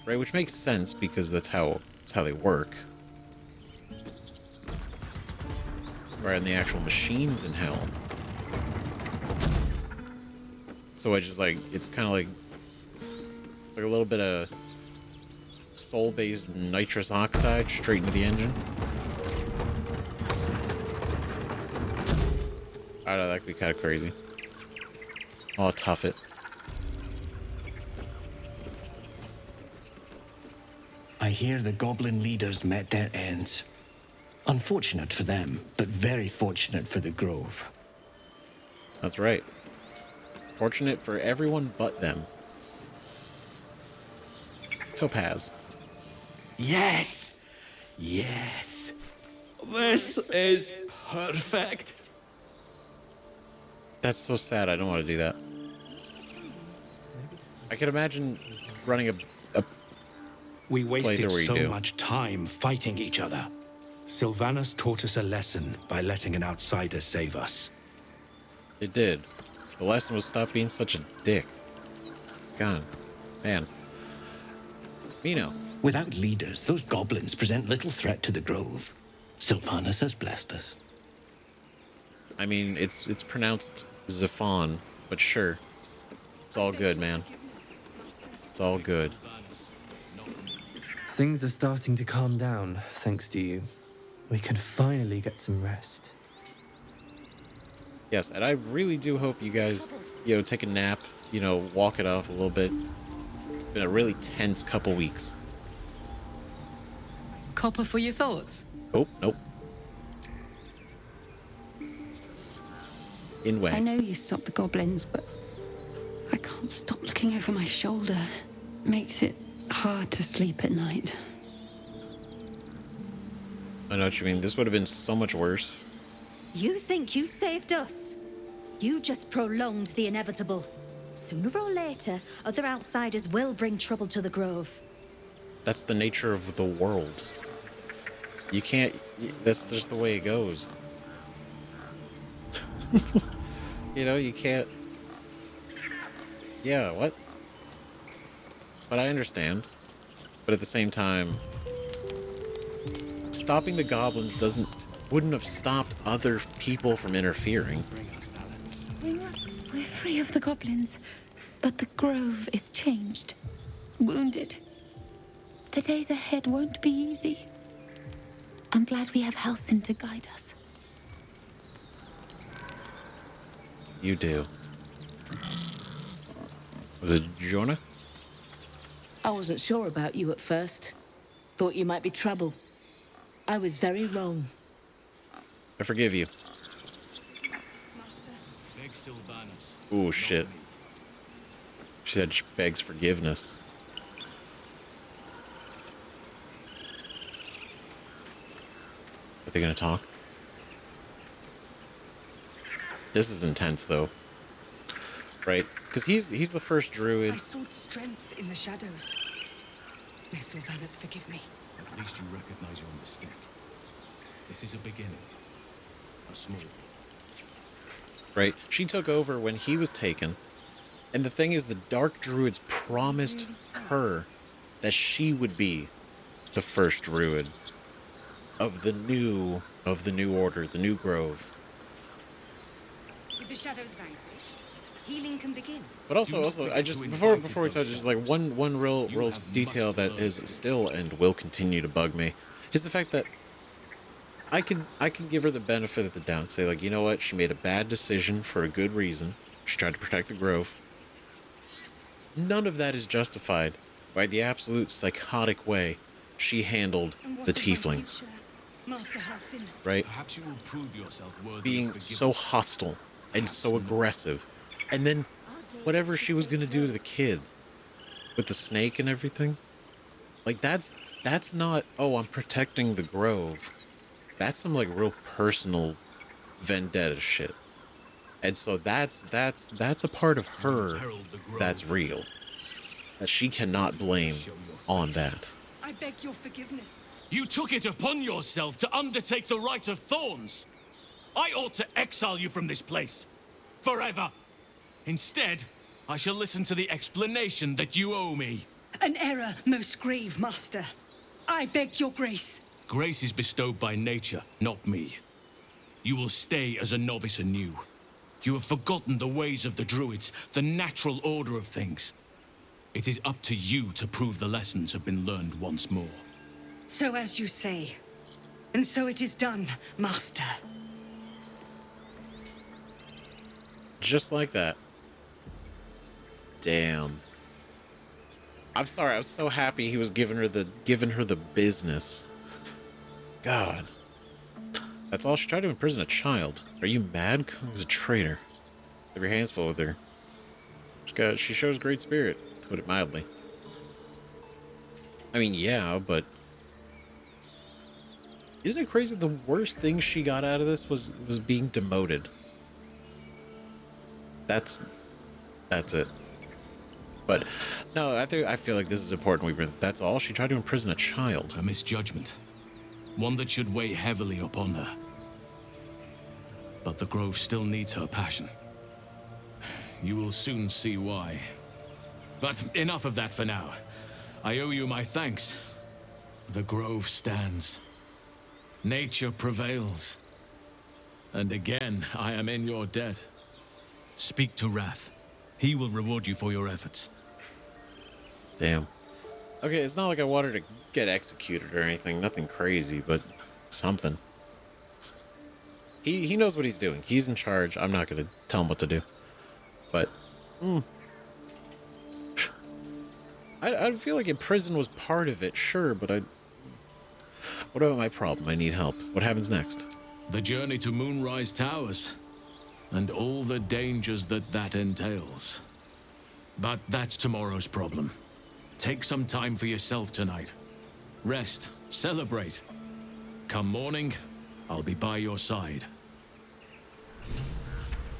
Right, which makes sense because that's how they work. Right, and the actual machines in hell. So I just like, it's kind of like a little bit of soul-based nitrous oxide straight into the engine. I don't know, that could be kind of crazy. Oh, tough it. I hear the goblin leaders met their ends. Unfortunate for them, but very fortunate for the Grove. That's right. Fortunate for everyone but them. Topaz. Yes! Yes! This is perfect! That's so sad. I don't want to do that. I can imagine running a We wasted where you so do. much time fighting each other. Sylvanas taught us a lesson by letting an outsider save us. It did. The lesson was stop being such a dick. God. Man. Mino. Without leaders, those goblins present little threat to the Grove. Sylvanas has blessed us. I mean, it's pronounced Zephon, but sure. It's all good, man. It's all good. Things are starting to calm down, thanks to you. We can finally get some rest. Yes, and I really do hope you guys, take a nap, walk it off a little bit. It's been a really tense couple weeks. Copper for your thoughts? Oh, nope. In way. I know you stopped the goblins, but I can't stop looking over my shoulder. Makes it hard to sleep at night. I know what you mean. This would have been so much worse. You think you saved us? You just prolonged the inevitable. Sooner or later, other outsiders will bring trouble to the Grove. That's the nature of the world. You can't... That's just the way it goes. You can't... Yeah, what? But I understand. But at the same time... Stopping the goblins wouldn't have stopped other people from interfering. We're free of the goblins, but the Grove is changed. Wounded. The days ahead won't be easy. I'm glad we have Halsin to guide us. You do. Was it Jonah? I wasn't sure about you at first. Thought you might be trouble. I was very wrong. I forgive you. Ooh, shit. She said she begs forgiveness. Are they gonna talk? This is intense, though. Right? Because he's the first druid. I sought strength in the shadows. May Sylvanas forgive me. At least you recognize your mistake. This is a beginning. A small one. Right? She took over when he was taken. And the thing is, the Dark Druids promised her that she would be the first druid of the new order, the new grove. With the shadows vanquished, Healing can begin. But also, I just before we touch, just like one real detail that is still and will continue to bug me is the fact that I can give her the benefit of the doubt, say like, you know what, she made a bad decision for a good reason. She tried to protect the grove. None of that is justified by the absolute psychotic way she handled the tieflings. Master Halsin. Right? Perhaps you will prove yourself worthy Being so hostile and so aggressive. And then whatever she was going to do to the kid with the snake and everything. Like that's not, oh, I'm protecting the grove. That's some like real personal vendetta shit. And so that's a part of her that's real. That she cannot blame on that. I beg your forgiveness. You took it upon yourself to undertake the Rite of Thorns. I ought to exile you from this place. Forever. Instead, I shall listen to the explanation that you owe me. An error, most grave, Master. I beg your grace. Grace is bestowed by nature, not me. You will stay as a novice anew. You have forgotten the ways of the Druids, the natural order of things. It is up to you to prove the lessons have been learned once more. So as you say. And so it is done, Master. Just like that. Damn. I'm sorry, I was so happy he was giving her the business. God. That's all she tried to imprison a child. Are you mad? Kung's a traitor. Have your hands full with her. She shows great spirit, to put it mildly. I mean, yeah, but isn't it crazy the worst thing she got out of this was being demoted? That's it. But no, I feel like this is important. That's all. She tried to imprison a child. A misjudgment. One that should weigh heavily upon her. But the Grove still needs her passion. You will soon see why. But enough of that for now. I owe you my thanks. The Grove stands. Nature prevails. And again, I am in your debt. Speak to Wrath. He will reward you for your efforts. Damn. Okay, it's not like I want her to get executed or anything. Nothing crazy, but something. He knows what he's doing. He's in charge. I'm not going to tell him what to do. But, I feel like in prison was part of it, sure, but what about my problem? I need help. What happens next? The journey to Moonrise Towers. And all the dangers that entails. But that's tomorrow's problem. Take some time for yourself tonight. Rest, celebrate. Come morning, I'll be by your side.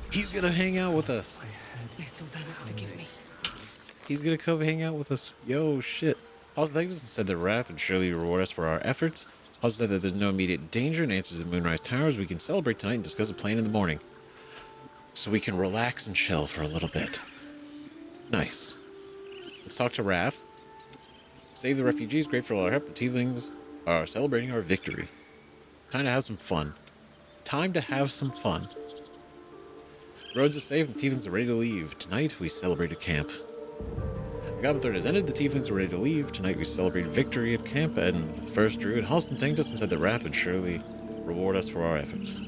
He's gonna hang out with us. May Sylvanas forgive me. He's gonna come hang out with us. Yo, shit. Also, thanks said that Wrath would surely reward us for our efforts. Also said that there's no immediate danger and answers the Moonrise Towers. We can celebrate tonight and discuss a plan in the morning. So we can relax and chill for a little bit. Nice. Let's talk to Wrath. Save the refugees, great for all our help. The tieflings are celebrating our victory. Time to have some fun. Time to have some fun. Roads are safe and the tieflings are ready to leave. Tonight we celebrate at camp. The Goblin Third has ended. The tieflings are ready to leave. Tonight we celebrate victory at camp. And the first Druid, Halsin, thanked us and said that Wrath would surely reward us for our efforts.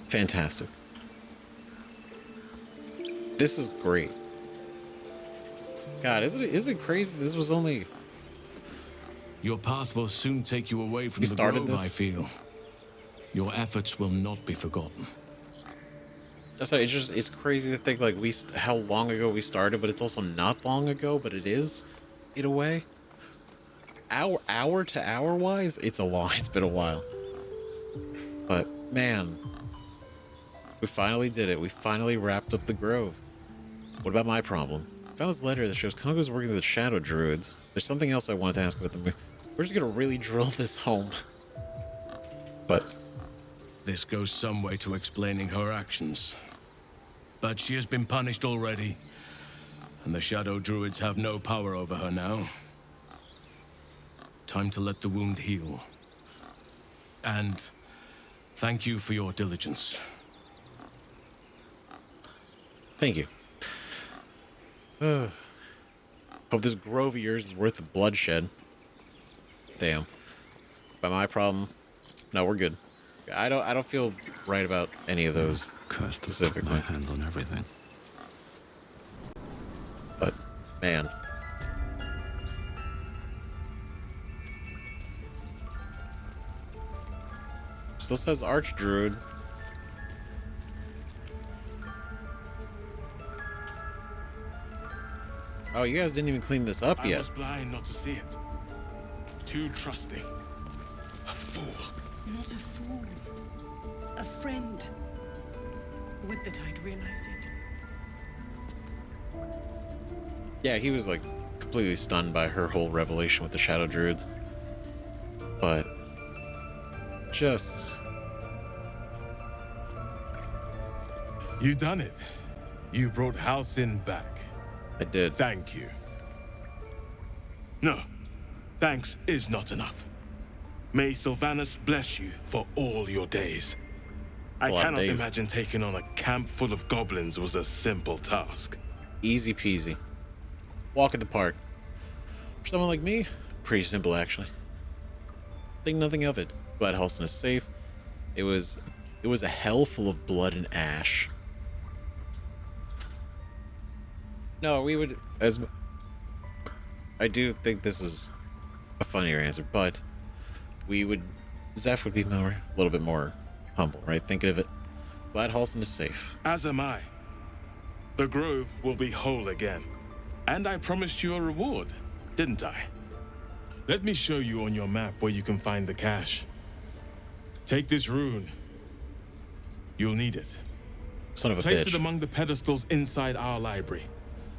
Fantastic. This is great. God, is it crazy? This was only... Your path will soon take you away from the Grove, I feel. Your efforts will not be forgotten. That's why it's crazy to think like how long ago we started, but it's also not long ago, but it is, in a way. Hour to hour wise, it's been a while. But man, we finally did it. We finally wrapped up the Grove. What about my problem? I found this letter that shows Congo's working with the Shadow Druids. There's something else I wanted to ask about them. We're just gonna really drill this home. But this goes some way to explaining her actions. But she has been punished already, and the Shadow Druids have no power over her now. Time to let the wound heal. And thank you for your diligence. Thank you. Hope this grove of yours is worth the bloodshed. Damn. By my problem, no, we're good. I don't feel right about any of those specifically. My hands on everything. But man, still says Archdruid. Oh, you guys didn't even clean this up yet. I was blind not to see it. Too trusting. A fool. Not a fool. A friend. Would that I'd realized it. Yeah, he was like completely stunned by her whole revelation with the Shadow Druids. But just... You done it. You brought Halsin back. I did. Thank you. No, thanks is not enough. May Sylvanas bless you for all your days. I cannot imagine taking on a camp full of goblins was a simple task. Easy peasy. Walk in the park. For someone like me, pretty simple actually. Think nothing of it. Glad Halsin is safe. It was a hell full of blood and ash. No, we would, as I do think this is a funnier answer, but Zeph would be a little bit more humble, right? Thinking of it. Glad Halsin is safe. As am I. The grove will be whole again. And I promised you a reward, didn't I? Let me show you on your map where you can find the cache. Take this rune. You'll need it. Son of a Place bitch. it among the pedestals inside our library.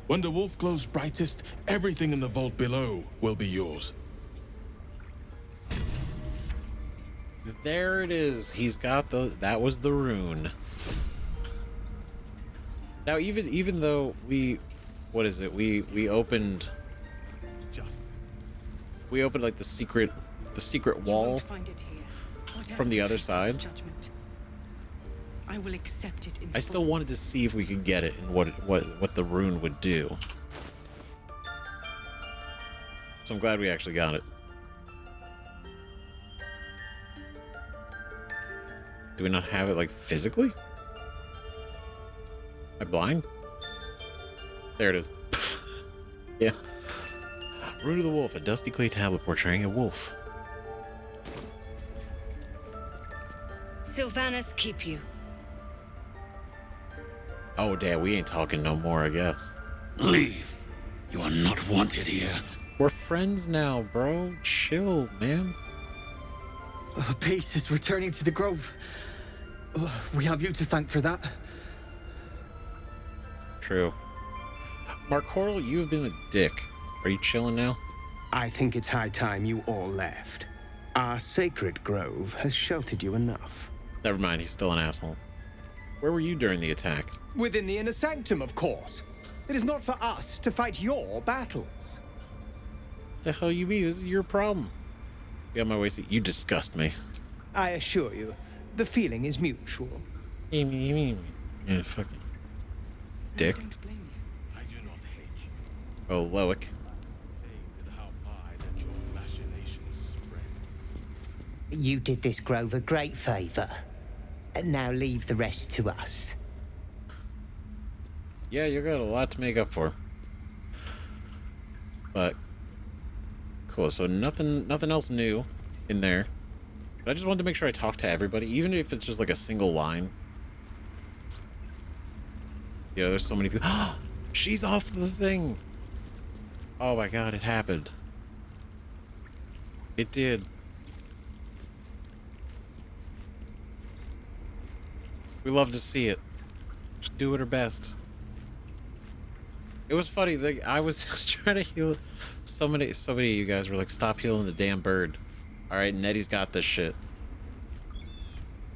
When the wolf glows brightest, everything in the vault below will be yours. There it is. He's got that was the rune. Now even though we opened like the secret wall from the other side. I will accept it in I still wanted to see if we could get it and what the rune would do. So I'm glad we actually got it. Do we not have it like physically? Am I blind? There it is. Yeah. Rune of the Wolf, a dusty clay tablet portraying a wolf. Sylvanas keep you. Oh, Dad, we ain't talking no more, I guess. Leave. You are not wanted here. We're friends now, bro. Chill, man. Peace is returning to the grove. We have you to thank for that. True. Mark Coral, you've been a dick. Are you chilling now? I think it's high time you all left. Our sacred grove has sheltered you enough. Never mind, he's still an asshole. Where were you during the attack? Within the inner sanctum, of course. It is not for us to fight your battles. The hell you mean? This is your problem. Get out of my way, you disgust me. I assure you, the feeling is mutual. Yeah, fucking dick. I do not hate you. Oh, Loic. With how far I let your machinations spread. You did this grove a great favor. And now leave the rest to us. Yeah, you got a lot to make up for. But cool, so nothing else new in there. But I just wanted to make sure I talked to everybody, even if it's just like a single line. You know, there's so many people. She's off the thing. Oh my god, it happened. It did. We love to see it. Just do it her best. It was funny. I was trying to heal. So many of you guys were like, "Stop healing the damn bird." All right, Nettie's got this shit.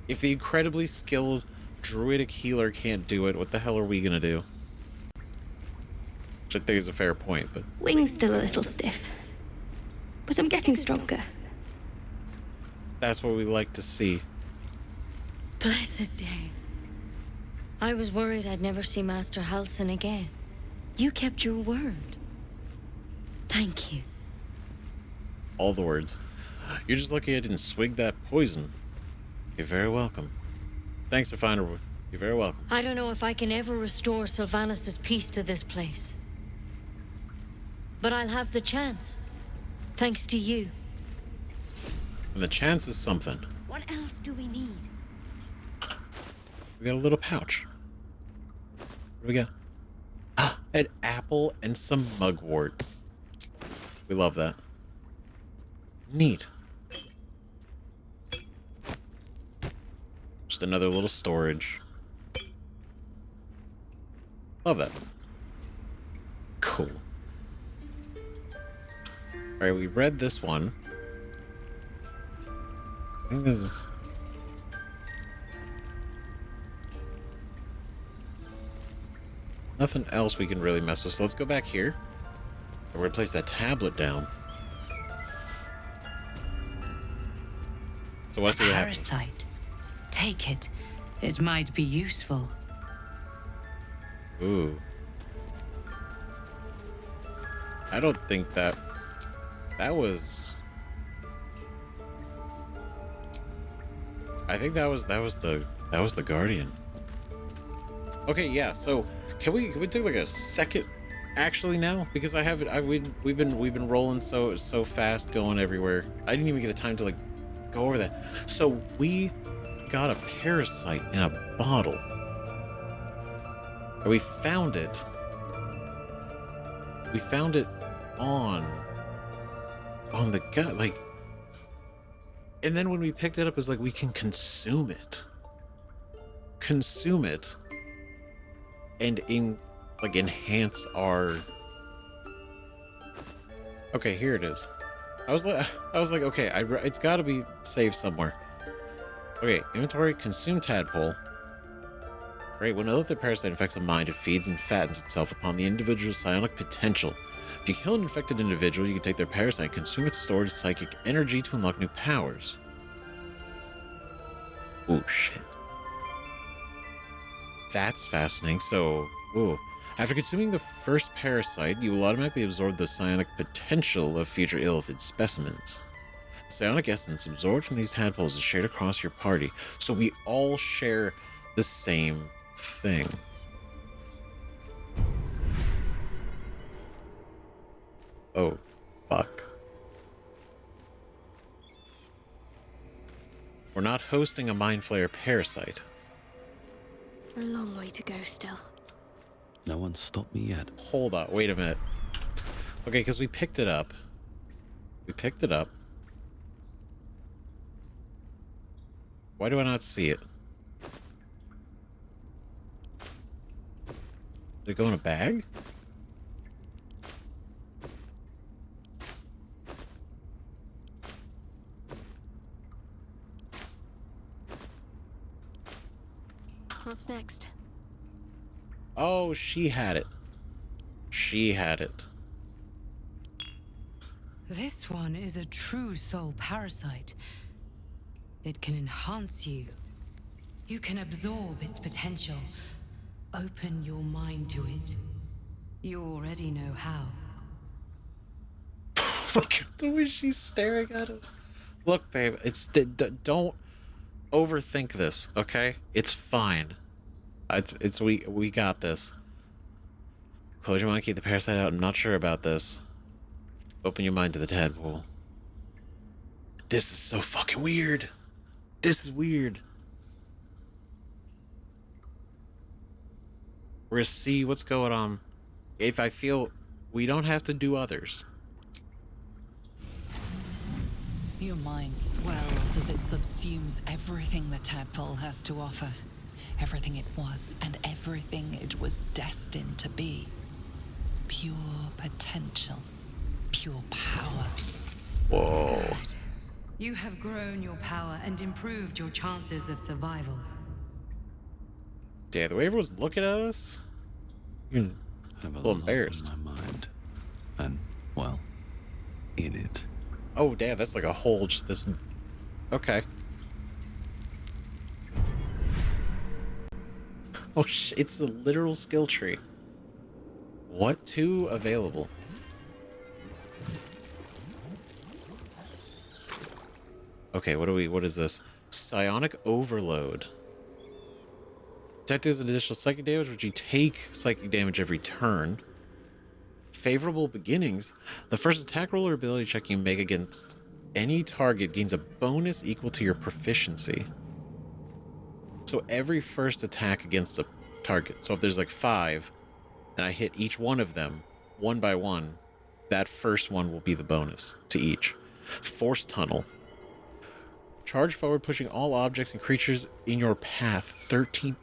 If the incredibly skilled druidic healer can't do it, what the hell are we gonna do? Which I think is a fair point, but Wing's still a little stiff, but I'm getting stronger. that's what we like to see. Blessed day. I was worried I'd never see Master Halsin again. You kept your word. Thank you. All the words. You're just lucky I didn't swig that poison. You're very welcome. Thanks, Refiner. You're very welcome. I don't know if I can ever restore Sylvanas' peace to this place. But I'll have the chance. Thanks to you. And the chance is something. What else do we need? We got a little pouch. What do we got? Ah, an apple and some mugwort. We love that. Neat. Just another little storage. Love that. Cool. Alright, we read this one. I think this is... nothing else we can really mess with. So let's go back here. And we're gonna place that tablet down. So what's the parasite? Take it. It might be useful. Ooh. I don't think that was... I think that was the Guardian. Okay, yeah, so can we take like a second actually now? Because we've been rolling so fast, going everywhere. I didn't even get a time to like go over that. So we got a parasite in a bottle. And we found it. We found it on the gut, like, and then when we picked it up, it was like we can consume it, and enhance our. Okay, here it is. I was like, okay, it's got to be saved somewhere. Okay, inventory, consume tadpole. Right, when another parasite infects a mind, it feeds and fattens itself upon the individual's psionic potential. If you kill an infected individual, you can take their parasite and consume its stored psychic energy to unlock new powers. Oh shit. That's fascinating. So, ooh. After consuming the first parasite, you will automatically absorb the psionic potential of future illithid specimens. The psionic essence absorbed from these tadpoles is shared across your party, so we all share the same thing. Oh, fuck. We're not hosting a Mind Flayer parasite. A long way to go still. No one's stopped me yet. Hold on, wait a minute. Okay, because we picked it up. Why do I not see it? Did it go in a bag? What's next? Oh, she had it. She had it. This one is a true soul parasite. It can enhance you. You can absorb its potential. Open your mind to it. You already know how. Look at the way she's staring at us. Look, babe, don't overthink this, okay? It's fine. We got this. Close your mind, keep the parasite out. I'm not sure about this. Open your mind to the tadpole. This is so fucking weird. This is weird. We're gonna see what's going on. If I feel we don't have to do others. Your mind swells as it subsumes everything the tadpole has to offer. Everything it was and everything it was destined to be. Pure potential. Pure power. Whoa. You have grown your power and improved your chances of survival. Damn, the way everyone's looking at us, you're a little embarrassed. On my mind. And, well, in it. Oh, damn, that's like a whole just this. Okay. Oh, it's a literal skill tree. What 2 available? Okay, what is this? Psionic Overload. Detect is an additional psychic damage, which you take psychic damage every turn. Favorable Beginnings. The first attack roll or ability check you make against any target gains a bonus equal to your proficiency. So every first attack against a target. So if there's like 5, and I hit each one of them, one by one, that first one will be the bonus to each. Force Tunnel. Charge forward, pushing all objects and creatures in your path. 13.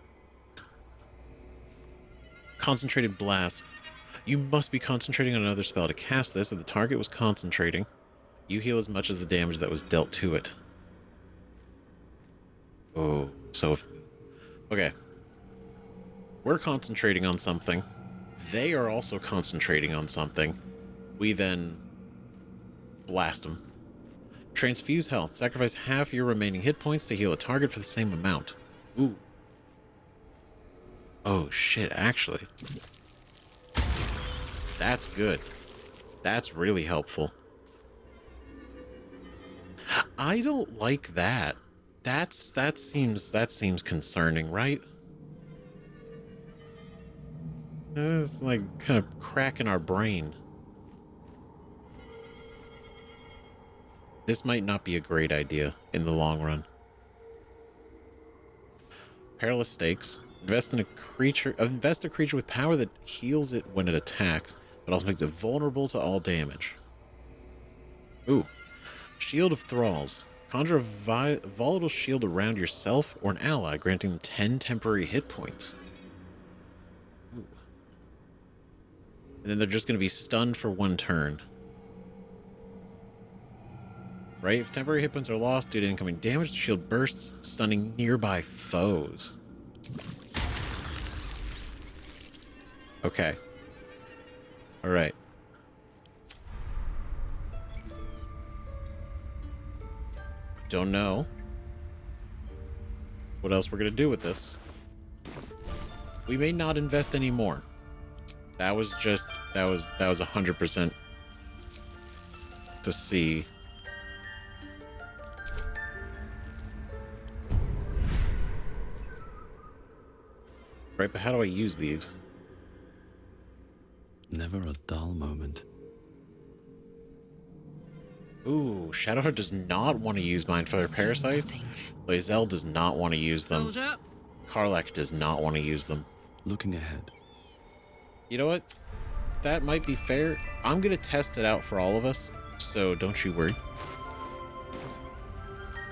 Concentrated Blast. You must be concentrating on another spell to cast this. If the target was concentrating, you heal as much as the damage that was dealt to it. Oh, so if... Okay. We're concentrating on something. They are also concentrating on something. We then blast them. Transfuse health. Sacrifice half your remaining hit points to heal a target for the same amount. Ooh. Oh, shit, actually. That's good. That's really helpful. I don't like that. That seems concerning, right? This is like kind of cracking our brain. This might not be a great idea in the long run. Perilous Stakes. Invest a creature with power that heals it when it attacks, but also makes it vulnerable to all damage. Ooh. Shield of Thralls. Conjure a volatile shield around yourself or an ally, granting them 10 temporary hit points. Ooh. And then they're just going to be stunned for 1 turn. Right? If temporary hit points are lost due to incoming damage, the shield bursts, stunning nearby foes. Okay. Alright. Don't know what else we're gonna do with this. We may not invest any more. That was 100% to see. Right, but how do I use these? Never a dull moment. Ooh, Shadowheart does not want to use Mind Flayer Parasites. Lae'zel does not want to use them. Soldier. Karlach does not want to use them. Looking ahead. You know what? That might be fair. I'm going to test it out for all of us, so don't you worry.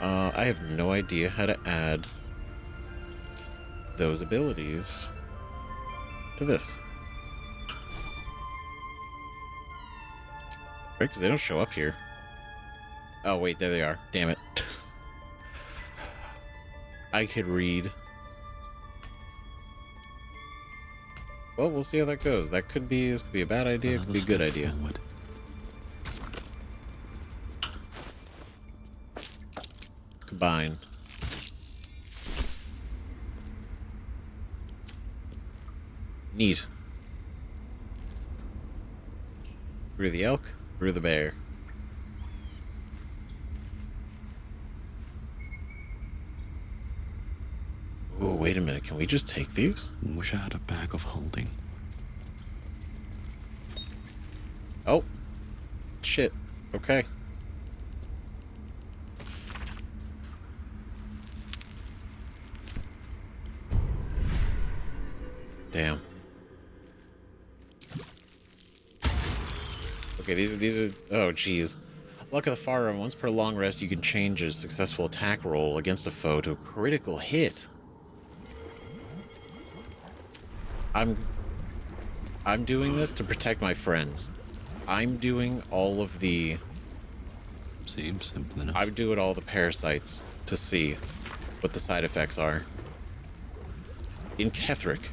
I have no idea how to add those abilities to this. Right, because they don't show up here. Oh, wait, there they are. Damn it. I could read. Well, we'll see how that goes. This could be a bad idea, it could be a good idea. Forward. Combine. Neat. Brew the elk, brew the bear. Oh, wait a minute. Can we just take these? Wish I had a bag of holding. Oh. Shit. Okay. Damn. Okay, these are oh geez. Luck of the Far Realm. Once per long rest, you can change a successful attack roll against a foe to a critical hit. I'm doing this to protect my friends. I'm doing all of the... Seems simple enough. I'm doing all the parasites to see what the side effects are. In Ketheric,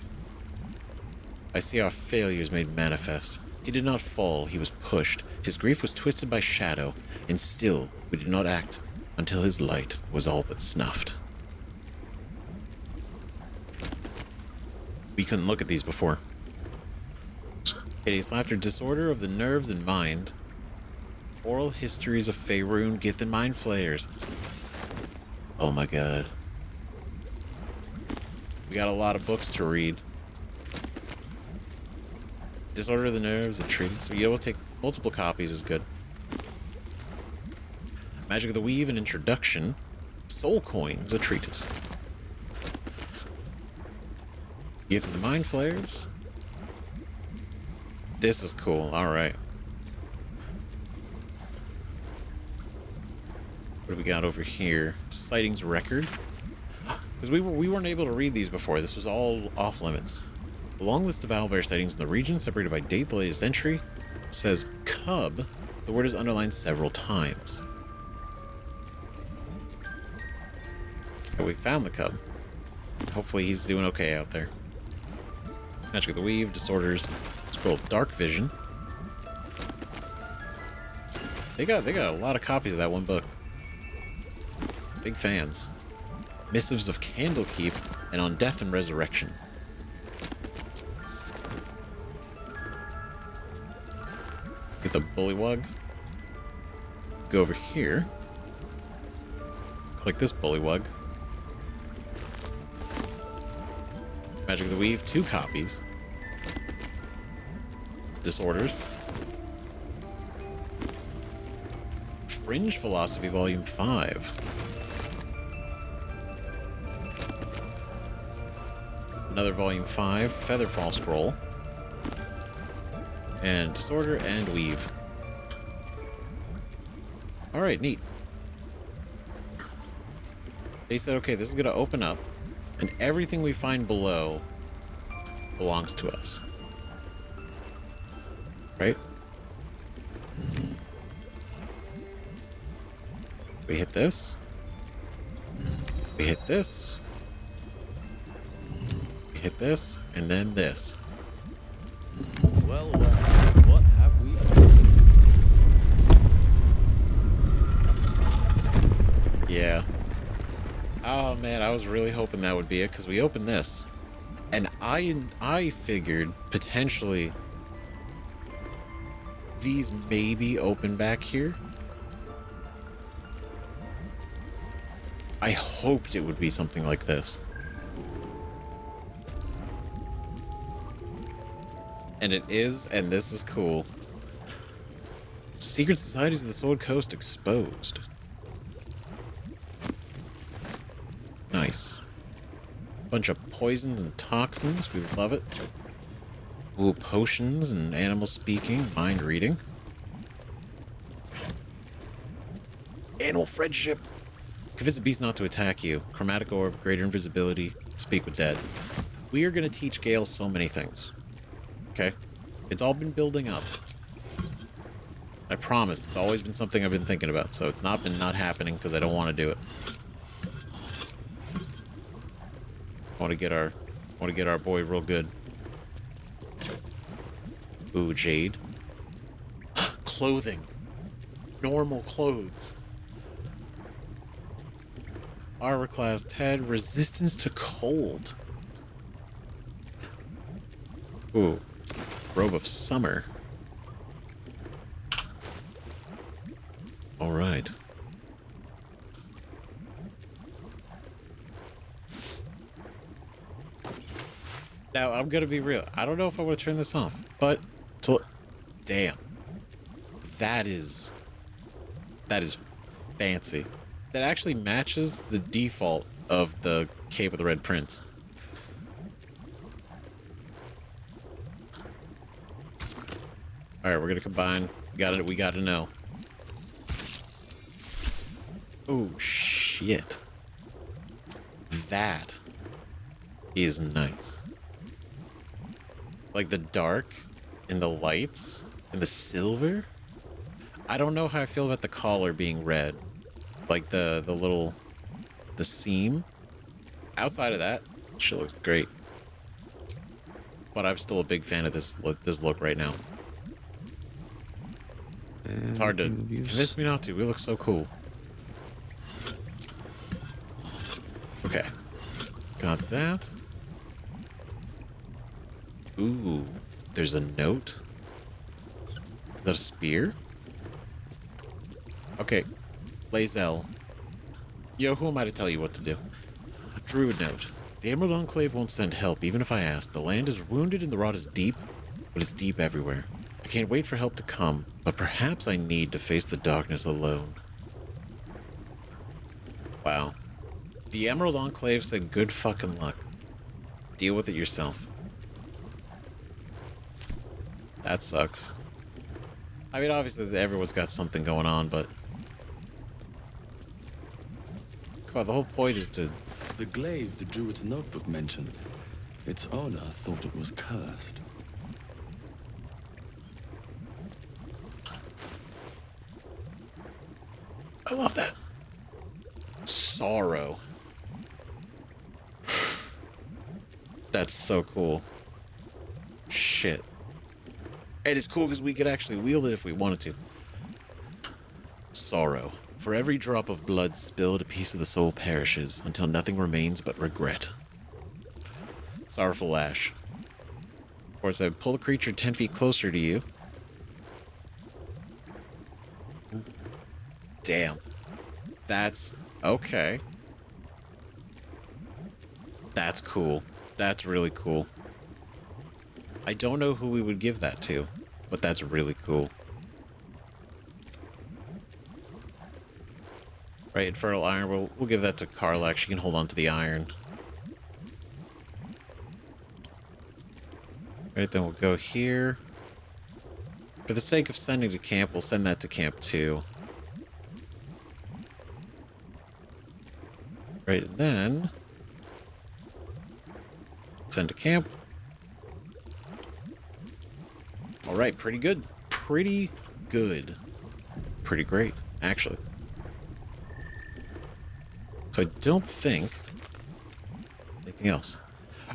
I see our failures made manifest. He did not fall, he was pushed. His grief was twisted by shadow, and still we did not act until his light was all but snuffed. We couldn't look at these before. Hideous laughter, disorder of the nerves and mind. Oral histories of Faerun, Gith, and mind flayers. Oh my god. We got a lot of books to read. Disorder of the nerves, a treatise. So we'll take multiple copies is good. Magic of the Weave, an introduction. Soul coins, a treatise. Gith and the mind flayers. This is cool. All right. What do we got over here? Sightings record. Because we weren't able to read these before. This was all off limits. A long list of owlbear sightings in the region, separated by date. The latest entry says cub. The word is underlined several times. Okay, we found the cub. Hopefully he's doing okay out there. Magic of the Weave, disorders, scroll of dark vision. They got a lot of copies of that one book. Big fans. Missives of Candlekeep and On Death and Resurrection. Get the bullywug. Go over here. Click this bullywug. Magic of the Weave, 2 copies. Disorders. Fringe Philosophy, Volume 5. Another Volume 5, Featherfall Scroll. And Disorder and Weave. Alright, neat. They said, okay, this is going to open up, and everything we find below belongs to us. Right? We hit this. We hit this. We hit this, and then this. Well, what have we done? Yeah. Oh man, I was really hoping that would be it, because we opened this. And I figured potentially these maybe open back here. I hoped it would be something like this. And it is, and this is cool. Secret Societies of the Sword Coast exposed. Nice. Bunch of poisons and toxins. We love it. Ooh, potions and animal speaking, mind reading. Animal friendship. Convince a beast not to attack you. Chromatic orb, greater invisibility, speak with dead. We are going to teach Gale so many things. Okay? It's all been building up. I promise. It's always been something I've been thinking about, so it's not been not happening because I don't want to do it. I want to get our boy real good. Ooh, Jade. Clothing. Normal clothes. Armor class 10, resistance to cold. Ooh, robe of summer. All right. Now, I'm gonna be real. I don't know if I want to turn this off, but damn, that is fancy. That actually matches the default of the Cave of the Red Prince. All right, we're gonna combine. We gotta know. Oh shit, that is nice. Like the dark and the lights and the silver. I don't know how I feel about the collar being red. Like the seam. Outside of that, shit looks great. But I'm still a big fan of this look right now. It's hard to convince me not to. We look so cool. Okay. Got that. Ooh, there's a note. The spear? Okay, Lae'zel. Yo, who am I to tell you what to do? Druid note. The Emerald Enclave won't send help, even if I ask. The land is wounded and the rot is deep, but it's deep everywhere. I can't wait for help to come, but perhaps I need to face the darkness alone. Wow. The Emerald Enclave said good fucking luck. Deal with it yourself. That sucks. I mean, obviously everyone's got something going on, but... Come on, the whole point is to... The glaive the Druid's notebook mentioned. Its owner thought it was cursed. I love that. Sorrow. That's so cool. Shit. And it's cool because we could actually wield it if we wanted to. Sorrow. For every drop of blood spilled, a piece of the soul perishes, until nothing remains but regret. Sorrowful Lash. Of course, I pull a creature 10 feet closer to you. Ooh. Damn. That's... okay. That's cool. That's really cool. I don't know who we would give that to, but that's really cool. Right, Infernal Iron, we'll give that to Karlach. She can hold on to the iron. Right, then we'll go here. For the sake of sending to camp, we'll send that to camp 2. Right, and then... send to camp. Alright, pretty good. Pretty good. Pretty great, actually. So I don't think anything else.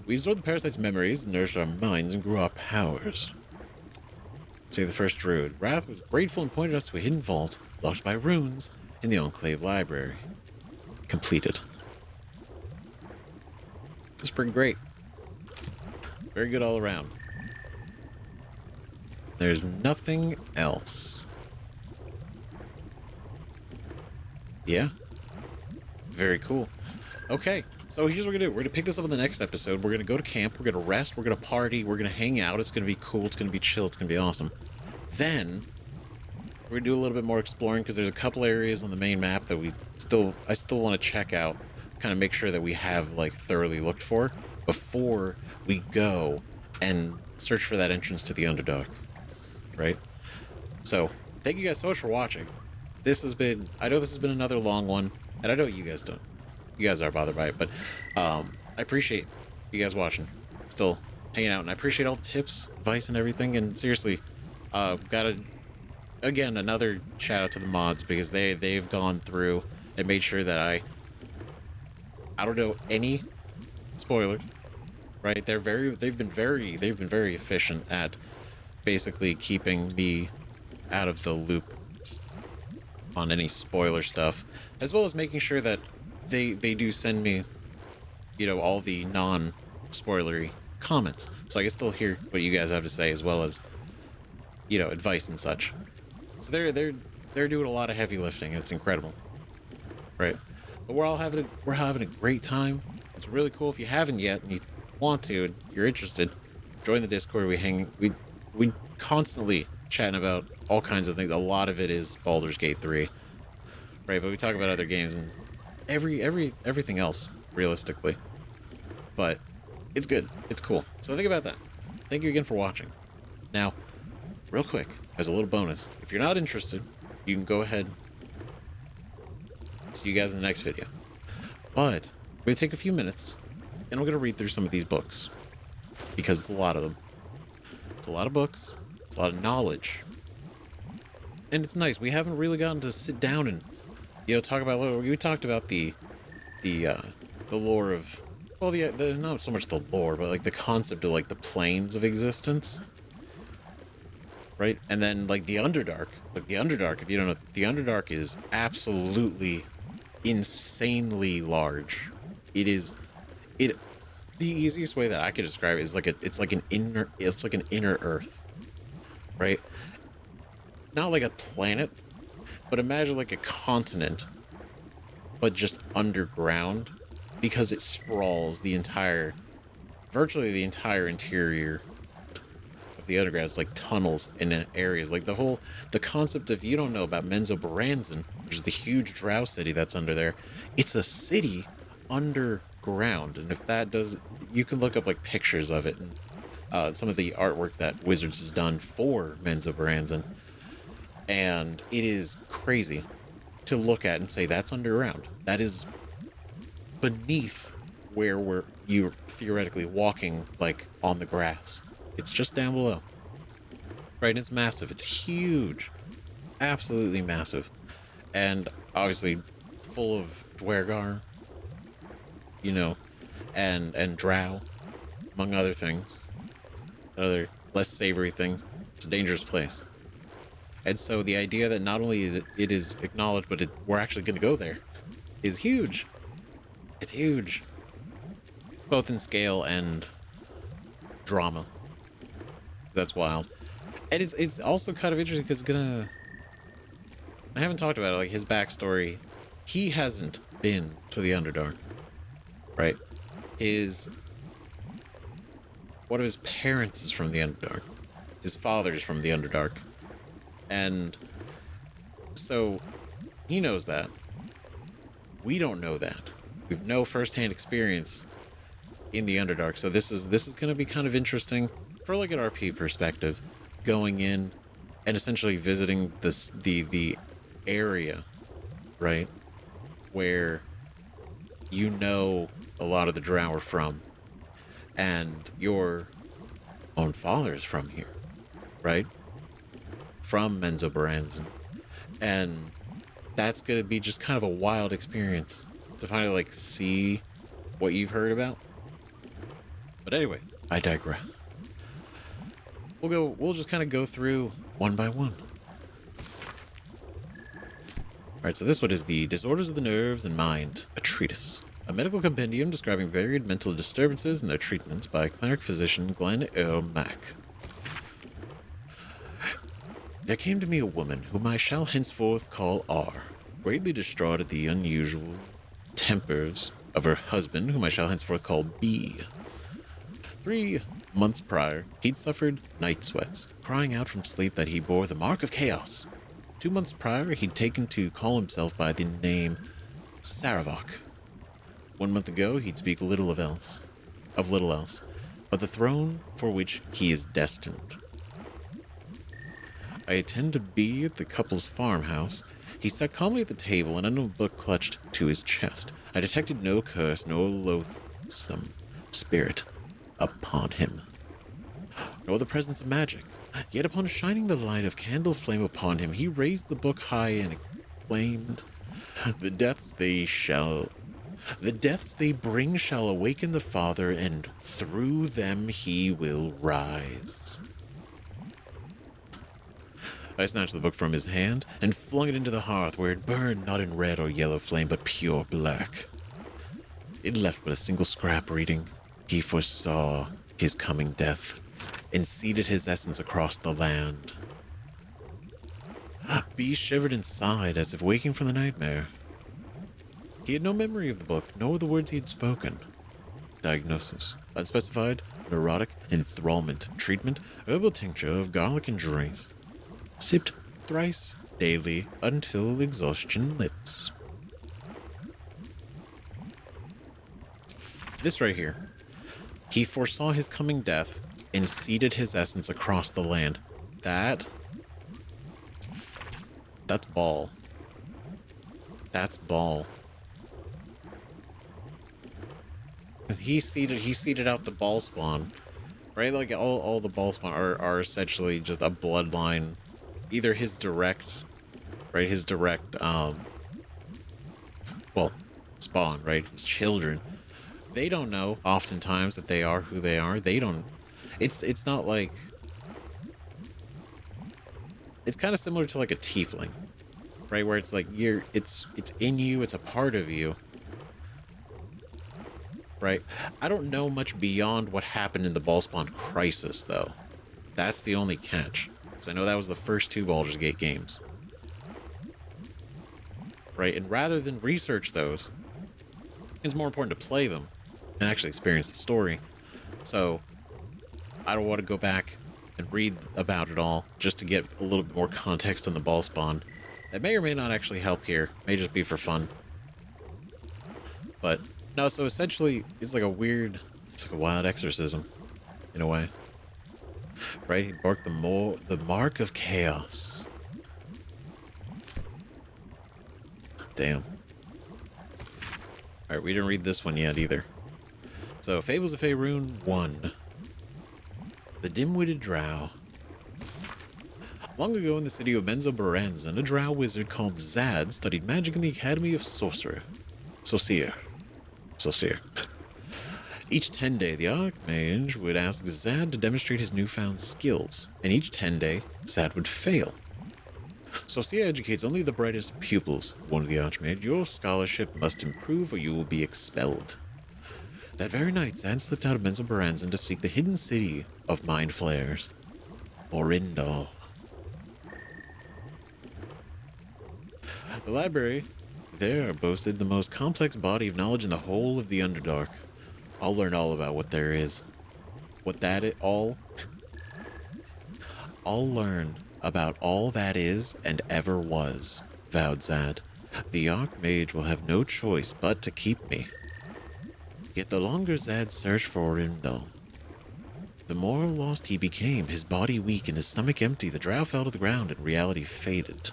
We absorbed the parasite's memories, nourished our minds, and grew our powers. Say the first Druid. Wrath was grateful and pointed us to a hidden vault, locked by runes, in the Enclave Library. Completed. It's pretty great. Very good all around. There's nothing else. Yeah. Very cool. Okay, so here's what we're gonna do. We're gonna pick this up in the next episode. We're gonna go to camp. We're gonna rest. We're gonna party. We're gonna hang out. It's gonna be cool. It's gonna be chill. It's gonna be awesome. Then we're gonna do a little bit more exploring because there's a couple areas on the main map that I still want to check out. Kind of make sure that we have like thoroughly looked for before we go and search for that entrance to the Underdark. Right? So thank you guys so much for watching. I know this has been another long one. And I know you guys don't. You guys are bothered by it, but I appreciate you guys watching. Still hanging out, and I appreciate all the tips, advice, and everything. And seriously, again, another shout out to the mods because they've gone through and made sure that I don't know any spoilers. Right? They've been very efficient at basically keeping me out of the loop on any spoiler stuff, as well as making sure that they do send me, all the non-spoilery comments, so I can still hear what you guys have to say, as well as, advice and such. So they're doing a lot of heavy lifting, and it's incredible, right? But we're having a great time. It's really cool. If you haven't yet and you want to, and you're interested, join the Discord. We constantly chatting about all kinds of things. A lot of it is Baldur's Gate 3, right? But we talk about other games and everything else, realistically. But it's good. It's cool. So think about that. Thank you again for watching. Now, real quick, as a little bonus, if you're not interested, you can go ahead. See you guys in the next video. But we're going to take a few minutes, and we're going to read through some of these books, because it's a lot of them. It's a lot of books. It's a lot of knowledge. And it's nice. We haven't really gotten to sit down and, talk about... We talked about the lore of... Well, the not so much the lore, but, like, the concept of, like, the planes of existence. Right? And then, like, the Underdark. Like, the Underdark, if you don't know, the Underdark is absolutely insanely large. It The easiest way that I could describe it is like it's like an inner Earth, right? Not like a planet, but imagine like a continent, but just underground, because it sprawls virtually the entire interior of the underground. It's like tunnels in areas. Like the concept of, you don't know about Menzoberranzan, which is the huge drow city that's under there. It's a city underground, and if that does, you can look up like pictures of it and some of the artwork that Wizards has done for Menzoberranzan, and it is crazy to look at and say that's underground. That is beneath where you're theoretically walking, like on the grass. It's just down below, right? And it's massive. It's huge, absolutely massive, and obviously full of Dwergar, you know, and drow, among other things, other less savory things. It's a dangerous place. And so the idea that not only is it is acknowledged, but we're actually going to go there is huge. It's huge, both in scale and drama. That's wild. And it's also kind of interesting because I haven't talked about it, like his backstory. He hasn't been to the Underdark, right? One of his parents is from the Underdark. His father's from the Underdark. And so he knows that. We don't know that. We've no firsthand experience in the Underdark. So this is going to be kind of interesting for like an RP perspective, going in and essentially visiting the area, right, where you know a lot of the drow are from, and your own father is from here, right? From Menzoberranzan. And that's going to be just kind of a wild experience to finally like see what you've heard about. But anyway, I digress. We'll just kind of go through one by one. Alright, so this one is the Disorders of the Nerves and Mind, a treatise. A medical compendium describing varied mental disturbances and their treatments by cleric physician Glenn Earl Mack. There came to me a woman whom I shall henceforth call R, greatly distraught at the unusual tempers of her husband, whom I shall henceforth call B. 3 months prior, he'd suffered night sweats, crying out from sleep that he bore the mark of chaos. 2 months prior, he'd taken to call himself by the name Saravok. 1 month ago, he'd speak little else, but the throne for which he is destined. I attend to be at the couple's farmhouse. He sat calmly at the table, an unknown book clutched to his chest. I detected no curse, no loathsome spirit upon him, nor the presence of magic. Yet upon shining the light of candle flame upon him, he raised the book high and exclaimed, The deaths they bring shall awaken the Father, and through them he will rise. I snatched the book from his hand and flung it into the hearth, where it burned not in red or yellow flame, but pure black. It left but a single scrap reading, He foresaw his coming death, and seeded his essence across the land. B shivered and sighed as if waking from the nightmare. He had no memory of the book, nor the words he had spoken. Diagnosis: unspecified, neurotic, enthrallment. Treatment: herbal tincture of garlic and drace. Sipped thrice daily until exhaustion lifts. This right here. He foresaw his coming death and seeded his essence across the land. That's ball. That's ball. Because he seeded out the ball spawn, right? Like all the ball spawn are essentially just a bloodline, either his direct, right? His direct, spawn, right? His children. They don't know oftentimes that they are who they are. They don't. It's not like. It's kind of similar to like a tiefling, right? Where it's like it's in you. It's a part of you. right? I don't know much beyond what happened in the Ballspawn Crisis, though. That's the only catch. Because I know that was the first 2 Baldur's Gate games. Right? And rather than research those, it's more important to play them and actually experience the story. So, I don't want to go back and read about it all just to get a little bit more context on the Ballspawn. That may or may not actually help here. May just be for fun. But, no, so essentially, it's like a wild exorcism, in a way. Right? He barked the mark of chaos. Damn. Alright, we didn't read this one yet either. So, Fables of Faerun 1. The Dim-Witted Drow. Long ago in the city of Menzoberranzan, a drow wizard called Zad studied magic in the Academy of Sorcerer. Saucier. Each 10-day, the Archmage would ask Zad to demonstrate his newfound skills, and each 10-day, Zad would fail. Saucier educates only the brightest pupils, warned the Archmage. Your scholarship must improve or you will be expelled. That very night, Zad slipped out of Menzoberranzan to seek the hidden city of Mind Flayers, Orindal. The library there boasted the most complex body of knowledge in the whole of the Underdark. I'll learn all about what there is. I'll learn about all that is and ever was, vowed Zad. The Archmage will have no choice but to keep me. Yet the longer Zad searched for Orindal, the more lost he became, his body weak and his stomach empty. The drow fell to the ground and reality faded.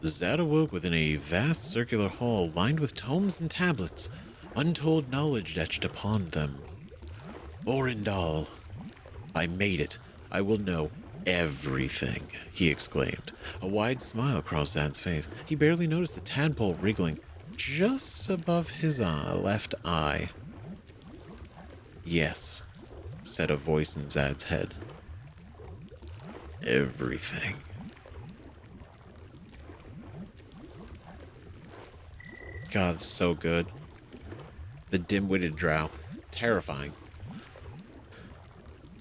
Zad awoke within a vast circular hall lined with tomes and tablets, untold knowledge etched upon them. Orindal, I made it. I will know everything, he exclaimed. A wide smile crossed Zad's face. He barely noticed the tadpole wriggling just above his left eye. Yes, said a voice in Zad's head. Everything. God, it's so good. The dim-witted drow. Terrifying.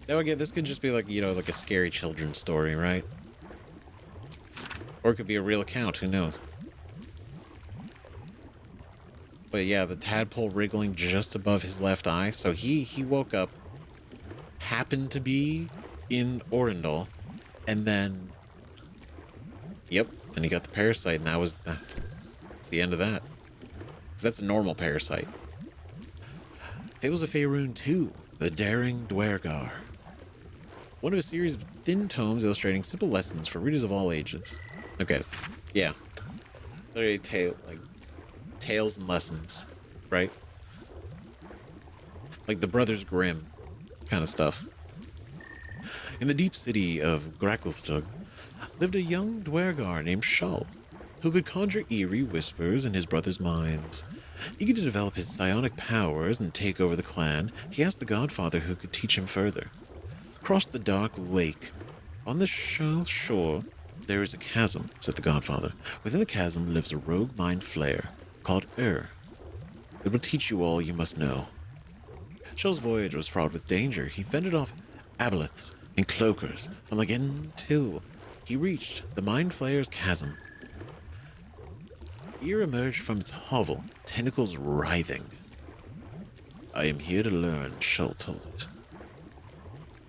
Now again, this could just be like, like a scary children's story, right? Or it could be a real account, who knows? But yeah, the tadpole wriggling just above his left eye. So he woke up, happened to be in Orindal, and then, yep, then he got the parasite, and that's the end of that. Because that's a normal parasite. Fables of Faerun 2, The Daring Dwergar. One of a series of thin tomes illustrating simple lessons for readers of all ages. Okay, yeah. Literally tales and lessons, right? Like the Brothers Grimm kind of stuff. In the deep city of Gracklstug lived a young Dwergar named Shull, who could conjure eerie whispers in his brothers' minds. Eager to develop his psionic powers and take over the clan, he asked the Godfather who could teach him further. Across the dark lake, on the shore, there is a chasm, said the Godfather. Within the chasm lives a rogue mind flayer called It will teach you all you must know. Shull's voyage was fraught with danger. He fended off aboleths and cloakers until he reached the mind flayer's chasm. Ear emerged from its hovel, tentacles writhing. I am here to learn, Shull told it.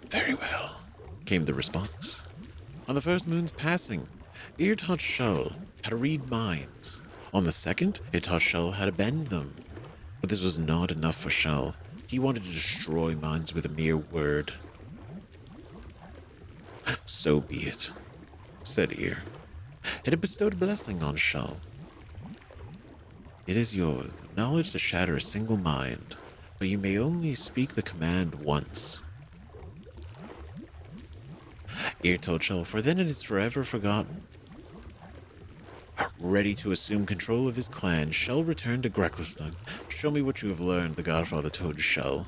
Very well, came the response. On the first moon's passing, Ear taught Shull how to read minds. On the second, it taught Shull how to bend them. But this was not enough for Shull. He wanted to destroy minds with a mere word. So be it, said Ear. It had bestowed a blessing on Shull. It is yours, the knowledge to shatter a single mind, but you may only speak the command once. Ear told Shull, for then it is forever forgotten. Ready to assume control of his clan, Shull returned to Gracklstug. Show me what you have learned, the Godfather told Shull.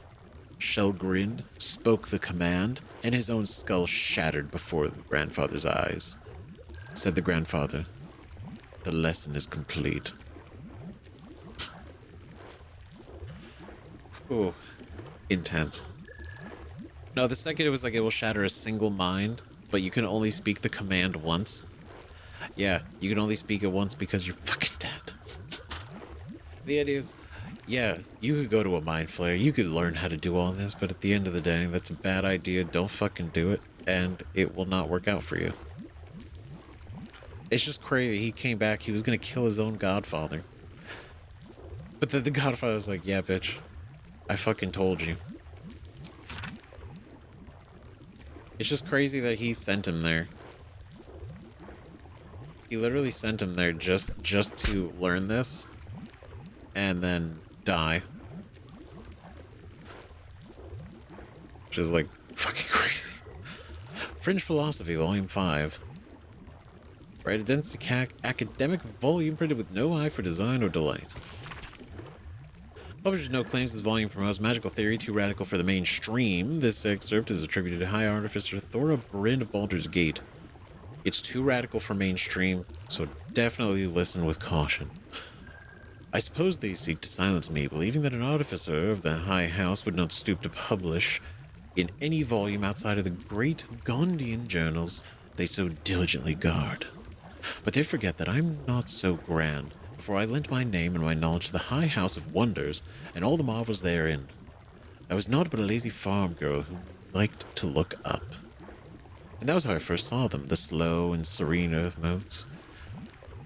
Shull grinned, spoke the command, and his own skull shattered before the grandfather's eyes. Said the grandfather, the lesson is complete. Ooh, intense. No, the second it was like it will shatter a single mind, but you can only speak the command once. Yeah, you can only speak it once because you're fucking dead. The idea is, yeah, you could go to a mind flayer, you could learn how to do all this, but at the end of the day, that's a bad idea. Don't fucking do it, and it will not work out for you. It's just crazy. He came back, he was gonna kill his own godfather. But then the godfather was like, yeah, bitch, I fucking told you. It's just crazy that he sent him there. He literally sent him there just to learn this and then die. Which is like fucking crazy. Fringe Philosophy, Volume 5. Right, a dense academic volume printed with no eye for design or delight. Publisher's note claims this volume promotes magical theory too radical for the mainstream. This excerpt is attributed to High Artificer Thora Bryn of Baldur's Gate. It's too radical for mainstream, so definitely listen with caution. I suppose they seek to silence me, believing that an artificer of the High House would not stoop to publish in any volume outside of the great Gondian journals they so diligently guard. But they forget that I'm not so grand, before I lent my name and my knowledge to the High House of Wonders and all the marvels therein. I was naught but a lazy farm girl who liked to look up. And that was how I first saw them, the slow and serene earth motes.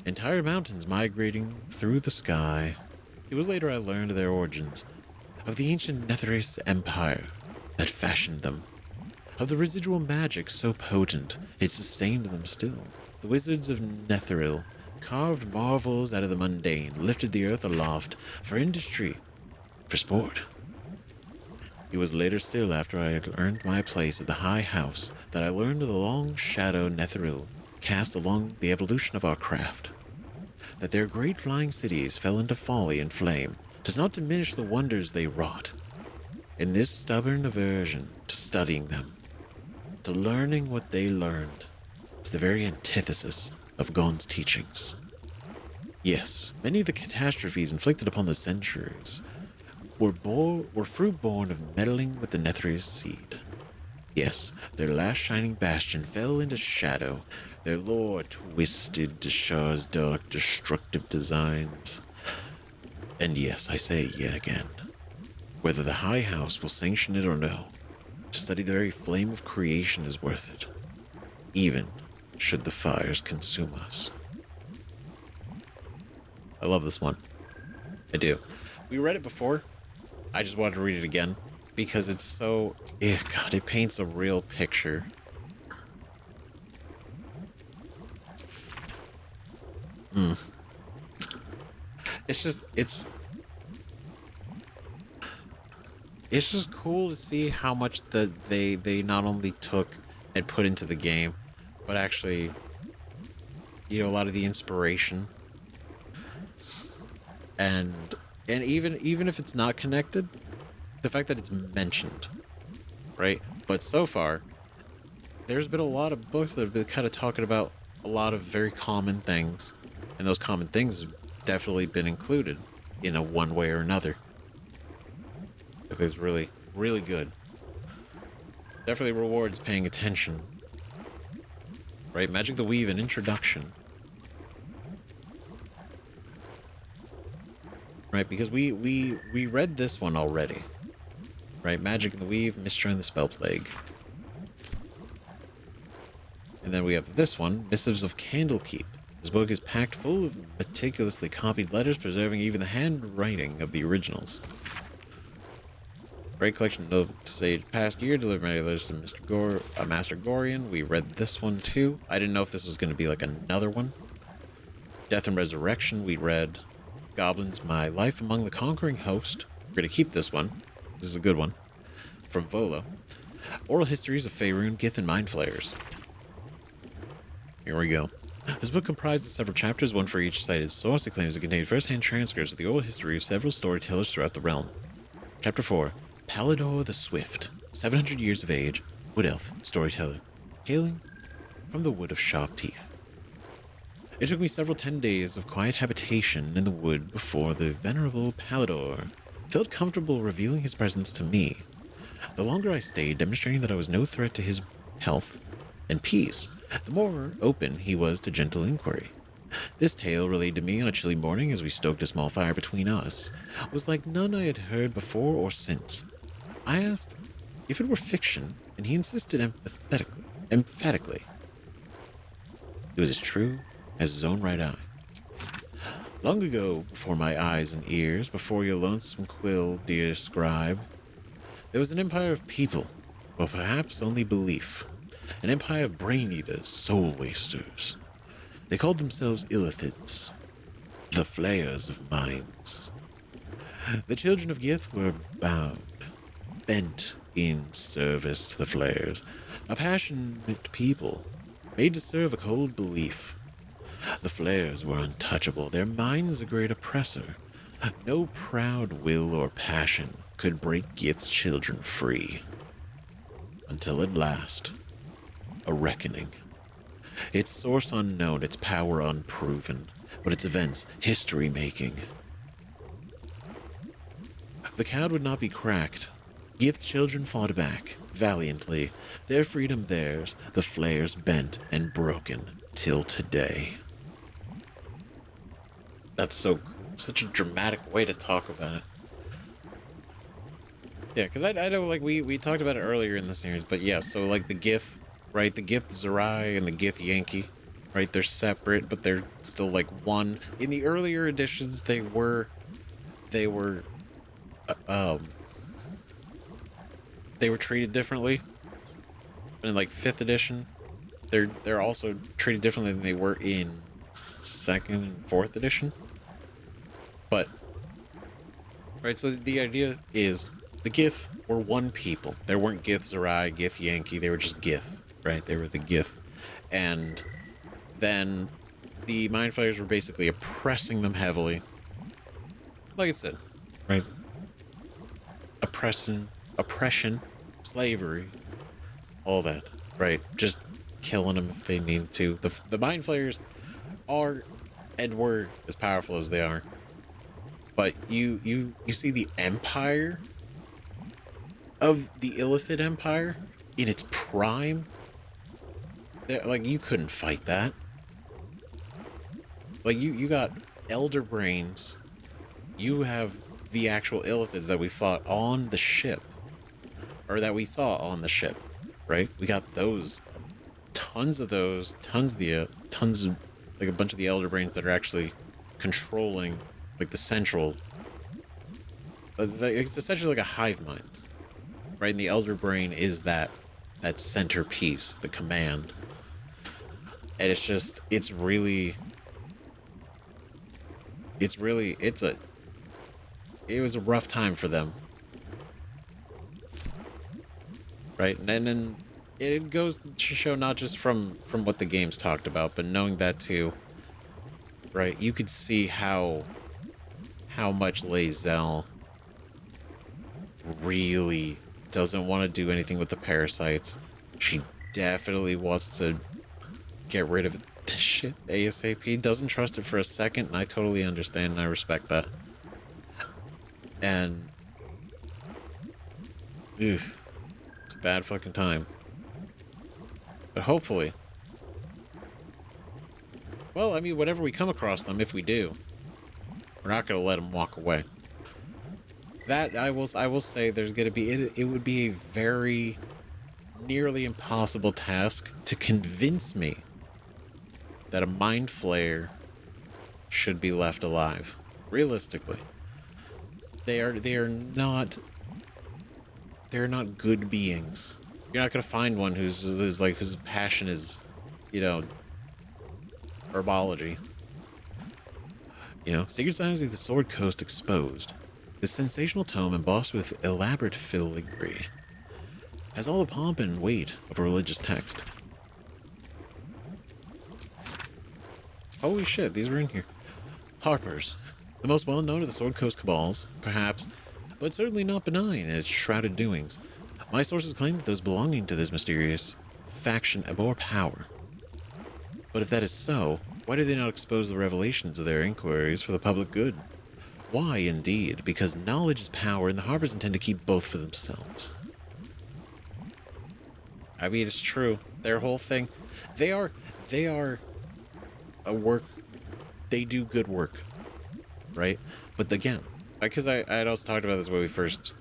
Entire mountains migrating through the sky. It was later I learned their origins, of the ancient Netherese Empire that fashioned them, of the residual magic so potent it sustained them still. The wizards of Netheril carved marvels out of the mundane, lifted the earth aloft for industry, for sport. It was later still, after I had earned my place at the High House, that I learned of the long shadow Netheril cast along the evolution of our craft. That their great flying cities fell into folly and flame does not diminish the wonders they wrought. In this stubborn aversion to studying them, to learning what they learned, is the very antithesis of Gon's teachings. Yes, many of the catastrophes inflicted upon the centuries were fruit born of meddling with the Netherese seed. Yes, their last shining bastion fell into shadow, their lore twisted to Shar's dark, destructive designs. And yes, I say it yet again, whether the High House will sanction it or no, to study the very flame of creation is worth it, even should the fires consume us. I love this one. I do. We read it before. I just wanted to read it again because it's so... God, it paints a real picture. It's just... It's just cool to see how much they not only took and put into the game, but actually, you know, a lot of the inspiration. And even if it's not connected, the fact that it's mentioned, right? But so far, there's been a lot of books that have been kind of talking about a lot of very common things, and those common things have definitely been included in a one way or another. I think it's really, really good. Definitely rewards paying attention. Right? Magic the Weave, an introduction. Right? Because we read this one already. Right? Magic in the Weave, Mystery and the Spell Plague. And then we have this one, Missives of Candlekeep. This book is packed full of meticulously copied letters, preserving even the handwriting of the originals. Great collection of Sage past year, delivered many letters to Master Gorian. We read this one too. I didn't know if this was going to be like another one. Death and Resurrection, we read. Goblins, My Life Among the Conquering Host. We're going to keep this one. This is a good one. From Volo. Oral Histories of Faerun, Gith, and Mind Flayers. Here we go. This book comprises several chapters, one for each cited source. It claims to contain first-hand transcripts of the oral history of several storytellers throughout the realm. Chapter 4. Baldur the Swift, 700 years of age, wood elf, storyteller, hailing from the Wood of Sharp Teeth. It took me several 10 days of quiet habitation in the wood before the venerable Baldur felt comfortable revealing his presence to me. The longer I stayed, demonstrating that I was no threat to his health and peace, the more open he was to gentle inquiry. This tale, relayed to me on a chilly morning as we stoked a small fire between us, was like none I had heard before or since. I asked if it were fiction, and he insisted emphatically. It was as true as his own right eye. Long ago, before my eyes and ears, before your lonesome quill, dear scribe, there was an empire of people, or perhaps only belief. An empire of brain-eaters, soul-wasters. They called themselves illithids, the flayers of minds. The children of Gith were bound, bent in service to the flayers, a passionate people, made to serve a cold belief. The flayers were untouchable, their minds a great oppressor. No proud will or passion could break Gith's children free. Until at last, a reckoning. Its source unknown, its power unproven, but its events history-making. The code would not be cracked. Gith's children fought back, valiantly, their freedom theirs, the flayers bent and broken till today. That's such a dramatic way to talk about it. Yeah, because I know, like, we talked about it earlier in the series, but yeah, so, like, the Gith, right, the Gith Zerai and the Gith Yankee, right, they're separate, but they're still, like, one. In the earlier editions, they were treated differently. In, like, 5th edition, they're also treated differently than they were in 2nd and 4th edition. But, right, so the idea is the Gith were one people. There weren't Gith Zerai, Gith Yankee, they were just Gith, right? They were the Gith. And then the Mind Flayers were basically oppressing them heavily. Like I said, right? Oppression, slavery, all that, right? Just killing them if they need to. The Mind Flayers are and were as powerful as they are. But you see the empire of the Illithid Empire in its prime. Like, you couldn't fight that. Like, you got elder brains. You have the actual Illithids that we fought on the ship. Or that we saw on the ship, right? We got those. Tons of those. Tons of, like, a bunch of the elder brains that are actually controlling, like, the central. It's essentially like a hive mind, right? And the elder brain is that centerpiece, the command. And it was a rough time for them, right? And then it goes to show, not just from what the games talked about, but knowing that too, right? You could see how much Lae'zel really doesn't want to do anything with the parasites. She definitely wants to get rid of this shit ASAP. Doesn't trust it for a second, and I totally understand and I respect that. And it's a bad fucking time. But hopefully, well, I mean, whenever we come across them, if we do, we're not going to let them walk away. That I will say, there's going to be it would be a very nearly impossible task to convince me that a Mind Flayer should be left alive. Realistically, they are not good beings. You're not going to find one whose passion is, herbology. Secret Signs of the Sword Coast exposed. This sensational tome, embossed with elaborate filigree, has all the pomp and weight of a religious text. Holy shit, these were in here. Harpers, the most well-known of the Sword Coast cabals, perhaps, but certainly not benign in its shrouded doings. My sources claim that those belonging to this mysterious faction abhor power. But if that is so, why do they not expose the revelations of their inquiries for the public good? Why, indeed? Because knowledge is power, and the Harpers intend to keep both for themselves. I mean, it's true. Their whole thing, they are a work. They do good work, right? But again, because I had also talked about this when we first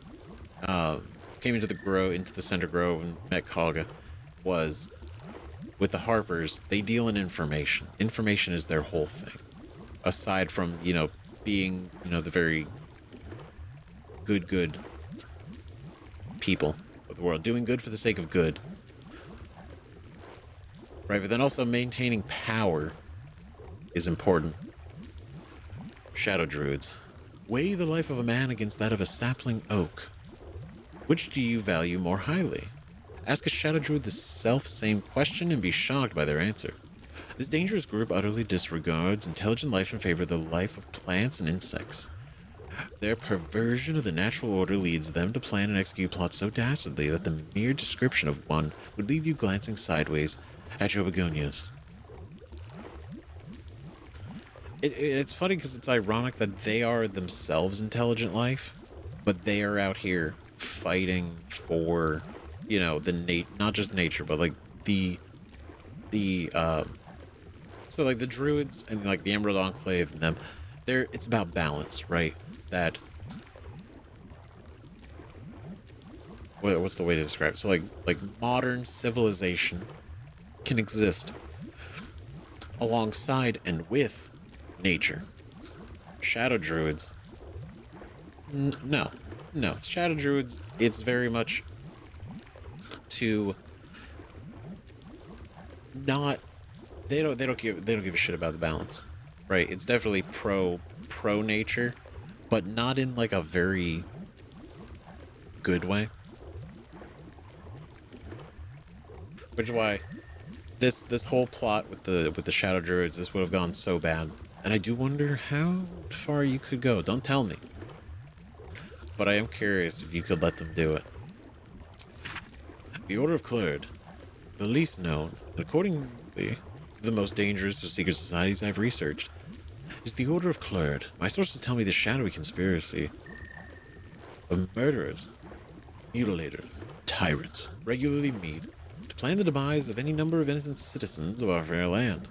came into the Center Grove and met Kaga, was with the Harpers, they deal in information. Information is their whole thing. Aside from, being, the very good people of the world, doing good for the sake of good. Right, but then also maintaining power is important. Shadow Druids. Weigh the life of a man against that of a sapling oak. Which do you value more highly? Ask a Shadow Druid the self-same question and be shocked by their answer. This dangerous group utterly disregards intelligent life in favor of the life of plants and insects. Their perversion of the natural order leads them to plan and execute plots so dastardly that the mere description of one would leave you glancing sideways at your begonias. It's funny because it's ironic that they are themselves intelligent life, but they are out here fighting for, not just nature, but like so like the Druids and like the Emerald Enclave and them, it's about balance, right? That, what's the way to describe it? So like modern civilization can exist alongside and with nature. Shadow Druids, no. Shadow Druids, it's very much to not. They don't give a shit about the balance, right? It's definitely pro nature, but not in like a very good way. Which is why this whole plot with the Shadow Druids, this would have gone so bad. And I do wonder how far you could go. Don't tell me. But I am curious if you could let them do it. The Order of Clerd, the least known, and accordingly the most dangerous of secret societies I've researched, is the Order of Clerd. My sources tell me the shadowy conspiracy of murderers, mutilators, tyrants regularly meet to plan the demise of any number of innocent citizens of our fair land.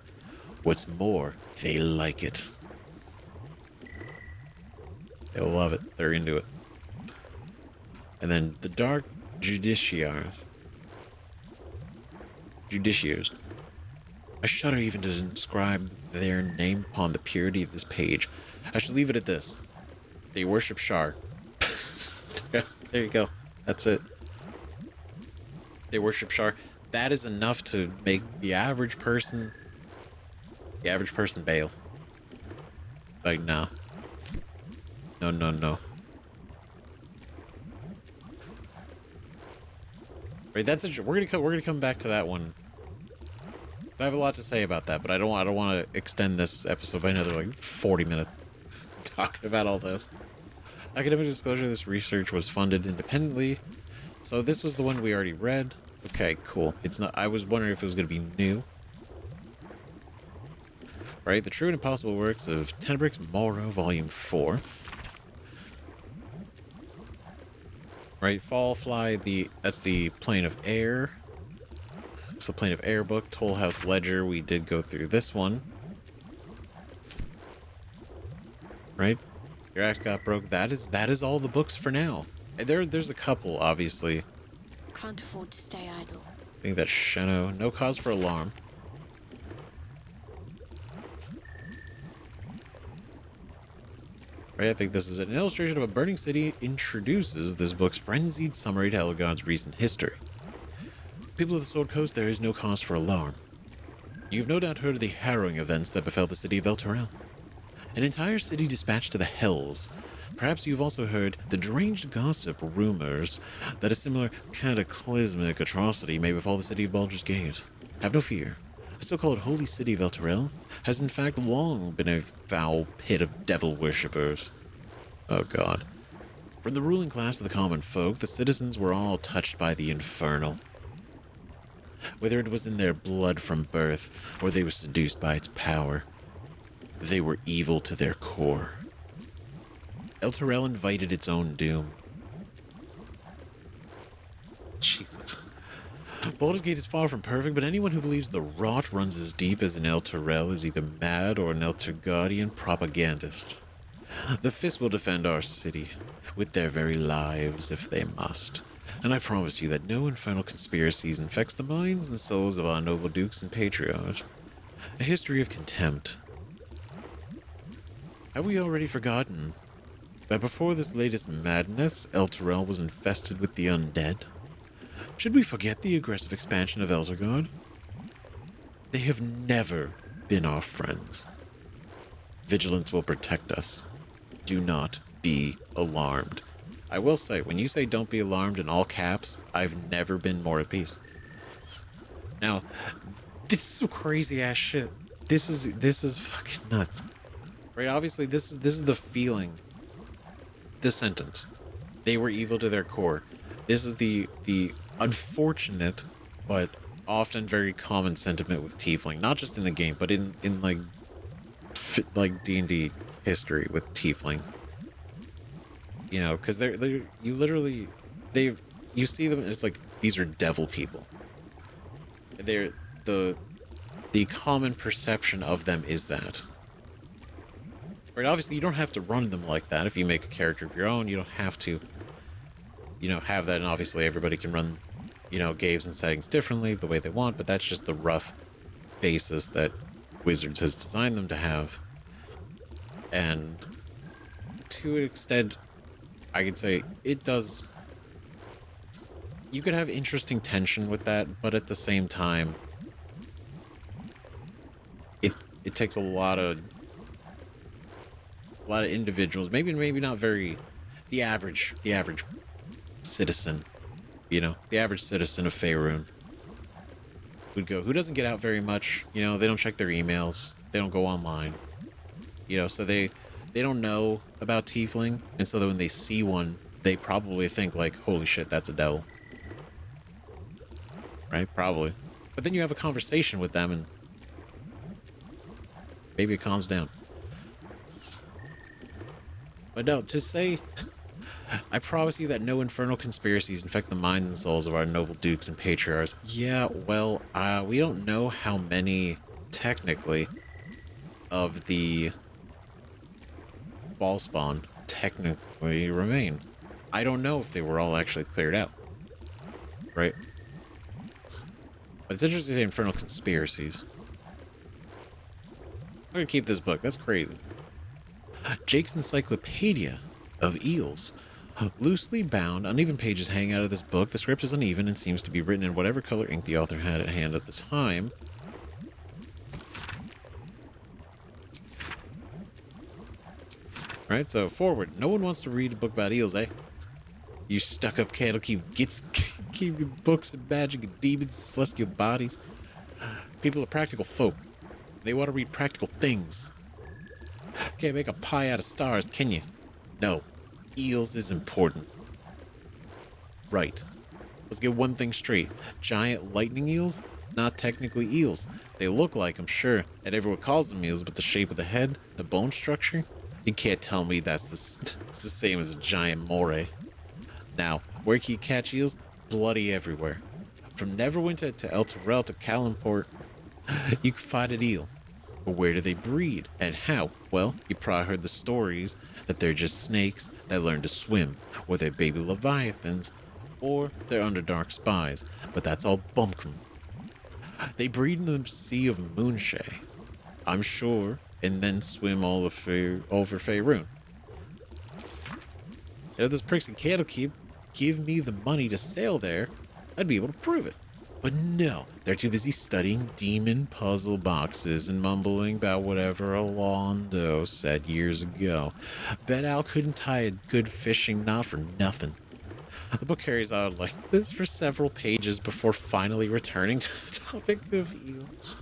What's more, they like it. They love it. They're into it. And then the Dark Judiciaries. I shudder even to inscribe their name upon the purity of this page. I should leave it at this. They worship Shar. There you go. That's it. They worship Shar. That is enough to make the average person bail. Like, no. No. Right, we're gonna come back to that one. I have a lot to say about that, but I don't want to extend this episode by another like 40 minutes talking about all this. Academic disclosure: this research was funded independently, so this was the one we already read. Okay, cool. It's not. I was wondering if it was gonna be new. Right, the True and Impossible Works of Tenebrix Morrow, Volume 4. Right, Fall Fly, that's the Plane of Air. It's the Plane of Air book. Toll House Ledger, we did go through this one. Right? Your axe got broke. That is all the books for now. There's a couple, obviously. Can't afford to stay idle. I think that's Sheno. No cause for alarm. Right, I think this is an illustration of a burning city introduces this book's frenzied summary to Elgod's recent history. People of the Sword Coast, there is no cause for alarm. You've no doubt heard of the harrowing events that befell the city of Elturel. An entire city dispatched to the Hells. Perhaps you've also heard the deranged gossip rumors that a similar cataclysmic atrocity may befall the city of Baldur's Gate. Have no fear. The so-called Holy City of Elturel has in fact long been a foul pit of devil worshippers. Oh god. From the ruling class to the common folk, the citizens were all touched by the infernal. Whether it was in their blood from birth, or they were seduced by its power, they were evil to their core. Elturel invited its own doom. Jesus. Baldur's Gate is far from perfect, but anyone who believes the rot runs as deep as an Elturel is either mad or an Elturgardian propagandist. The Fist will defend our city, with their very lives if they must. And I promise you that no infernal conspiracies infects the minds and souls of our noble dukes and patriarchs. A history of contempt. Have we already forgotten that before this latest madness, Elturel was infested with the undead? Should we forget the aggressive expansion of Elturgard? They have never been our friends. Vigilance will protect us. Do not be alarmed. I will say, when you say don't be alarmed in all caps, I've never been more at peace. Now, this is some crazy ass shit. This is fucking nuts. Right? Obviously, this is the feeling. This sentence. They were evil to their core. This is the unfortunate but often very common sentiment with Tiefling, not just in the game, but in like D&D history with Tieflings. You know, because you see them and it's like, these are devil people. They're the common perception of them is that. Right, obviously you don't have to run them like that. If you make a character of your own, you don't have to, have that, and obviously everybody can run, games and settings differently the way they want, but that's just the rough basis that Wizards has designed them to have. And to an extent, I could say it does. You could have interesting tension with that, but at the same time, it takes a lot of individuals, maybe not very, the average citizen, the average citizen of Faerun would go, who doesn't get out very much, they don't check their emails, they don't go online, so they don't know about Tiefling, and so that when they see one, they probably think like, holy shit, that's a devil. Right? Probably. But then you have a conversation with them and maybe it calms down. But no, to say, I promise you that no infernal conspiracies infect the minds and souls of our noble dukes and patriarchs. Yeah, well, we don't know how many, technically, of the ball spawn technically remain. I don't know if they were all actually cleared out. Right? But it's interesting to say infernal conspiracies. I'm gonna keep this book. That's crazy. Jake's Encyclopedia of Eels. Loosely bound, uneven pages hang out of this book. The script is uneven and seems to be written in whatever color ink the author had at hand at the time. Right, so forward. No one wants to read a book about eels, eh? You stuck-up cattle keep books of magic and demons and celestial bodies. People are practical folk. They want to read practical things. Can't make a pie out of stars, can you? No. Eels is important. Right. Let's get one thing straight. Giant lightning eels? Not technically eels. They look like, I'm sure, and everyone calls them eels, but the shape of the head, the bone structure? You can't tell me it's the same as a giant moray. Now, where can you catch eels? Bloody everywhere. From Neverwinter to Elturel to Kalimport, you can find an eel. But where do they breed? And how? Well, you probably heard the stories that they're just snakes that learn to swim, or they're baby leviathans, or they're Underdark spies. But that's all bumpkin. They breed in the Sea of Moonshay, I'm sure, and then swim all over Faerun. If this pricks and cattle keep give me the money to sail there, I'd be able to prove it. But no, they're too busy studying demon puzzle boxes and mumbling about whatever Alondo said years ago. Bet Al couldn't tie a good fishing knot for nothing. The book carries on like this for several pages before finally returning to the topic of eels.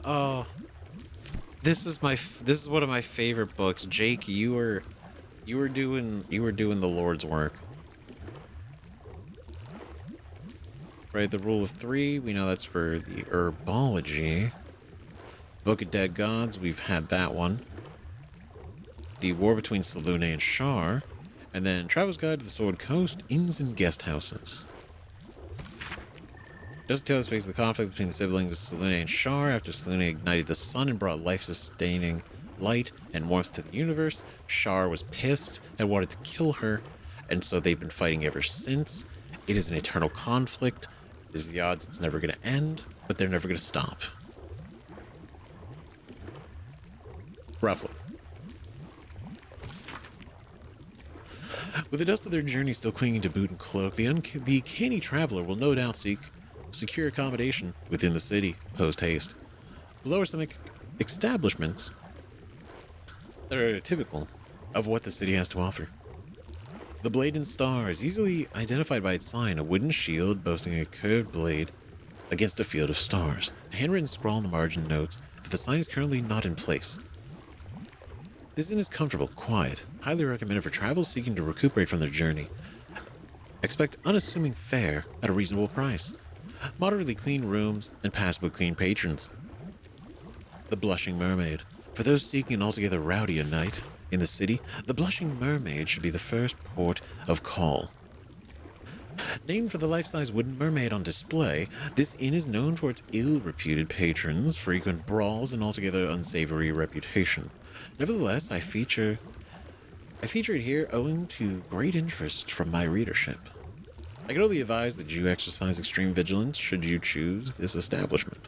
Oh, this is one of my favorite books. Jake, you were doing the Lord's work. Right, the rule of 3, we know that's for the herbology. Book of Dead Gods, we've had that one. The War between Selûne and Shar. And then Travel's Guide to the Sword Coast, Inns and Guest Houses. Just to tell the space of the conflict between the siblings of Selûne and Shar after Selûne ignited the sun and brought life-sustaining light and warmth to the universe. Shar was pissed and wanted to kill her, and so they've been fighting ever since. It is an eternal conflict. There's the odds it's never going to end, but they're never going to stop. Roughly. With the dust of their journey still clinging to boot and cloak, the canny traveler will no doubt seek secure accommodation within the city, post-haste. Below are some establishments that are typical of what the city has to offer. The Blade and Star is easily identified by its sign, a wooden shield boasting a curved blade against a field of stars. A handwritten scrawl on the margin notes that the sign is currently not in place. This inn is comfortable, quiet, highly recommended for travelers seeking to recuperate from their journey. Expect unassuming fare at a reasonable price. Moderately clean rooms and passably clean patrons. The Blushing Mermaid. For those seeking an altogether rowdier night in the city, the Blushing Mermaid should be the first port of call. Named for the life-size wooden mermaid on display, this inn is known for its ill-reputed patrons, frequent brawls, and altogether unsavory reputation. Nevertheless, I feature it here owing to great interest from my readership. I can only advise that you exercise extreme vigilance should you choose this establishment.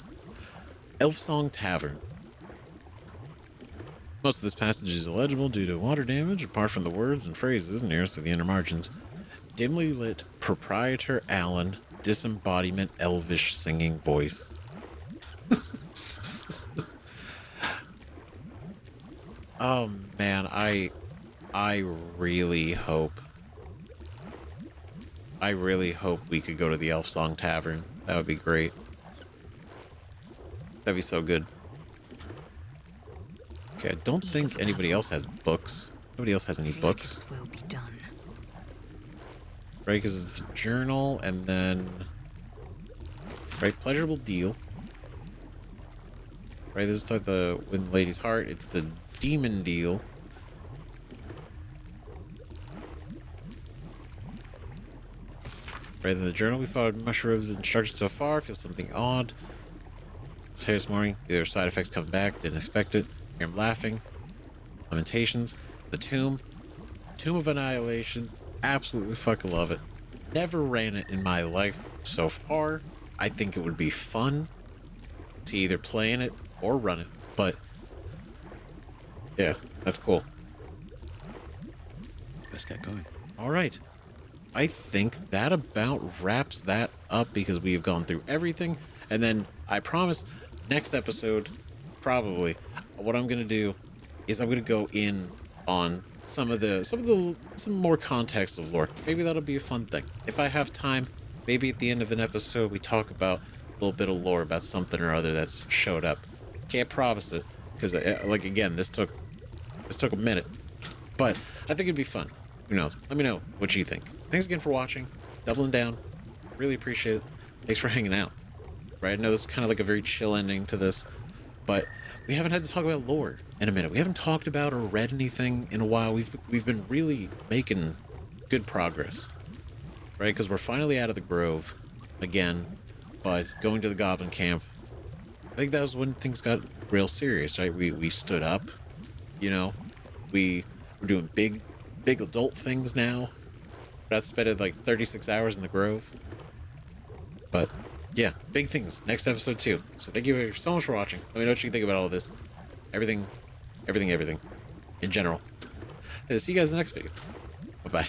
Elfsong Tavern. Most of this passage is illegible due to water damage, apart from the words and phrases nearest to the inner margins. Dimly lit proprietor Alan, disembodiment elvish singing voice. Oh man, I really hope we could go to the Elfsong Tavern. That would be great. That'd be so good. Okay, I don't think anybody else has books. Nobody else has any books. Will be done. Right, because it's a journal, and then... Right, pleasurable deal. Right, this is like the Wind Lady's Heart. It's the demon deal. Right, in the journal we followed mushrooms instructions so far. Feel something odd. It's here this morning. Either side effects come back. Didn't expect it. Hear him laughing. Lamentations. The tomb. Tomb of Annihilation. Absolutely fucking love it. Never ran it in my life so far. I think it would be fun to either play in it or run it. But yeah, that's cool. Let's get going. All right. I think that about wraps that up because we have gone through everything. And then I promise next episode, probably, what I'm going to do is I'm going to go in on some more context of lore. Maybe that'll be a fun thing. If I have time, maybe at the end of an episode we talk about a little bit of lore about something or other that's showed up. Can't promise it because, like, again, this took a minute, but I think it'd be fun. Who knows? Let me know what you think. Thanks again for watching. Doubling down. Really appreciate it. Thanks for hanging out. Right? I know this is kind of like a very chill ending to this, but we haven't had to talk about lore in a minute. We haven't talked about or read anything in a while. We've been really making good progress, right? Because we're finally out of the Grove again, but going to the Goblin Camp. I think that was when things got real serious, right? We stood up, you know. We're doing big adult things now. That's spent like 36 hours in the Grove. But yeah, big things. Next episode too. So thank you so much for watching. Let me know what you think about all of this. Everything in general. And see you guys in the next video. Bye-bye.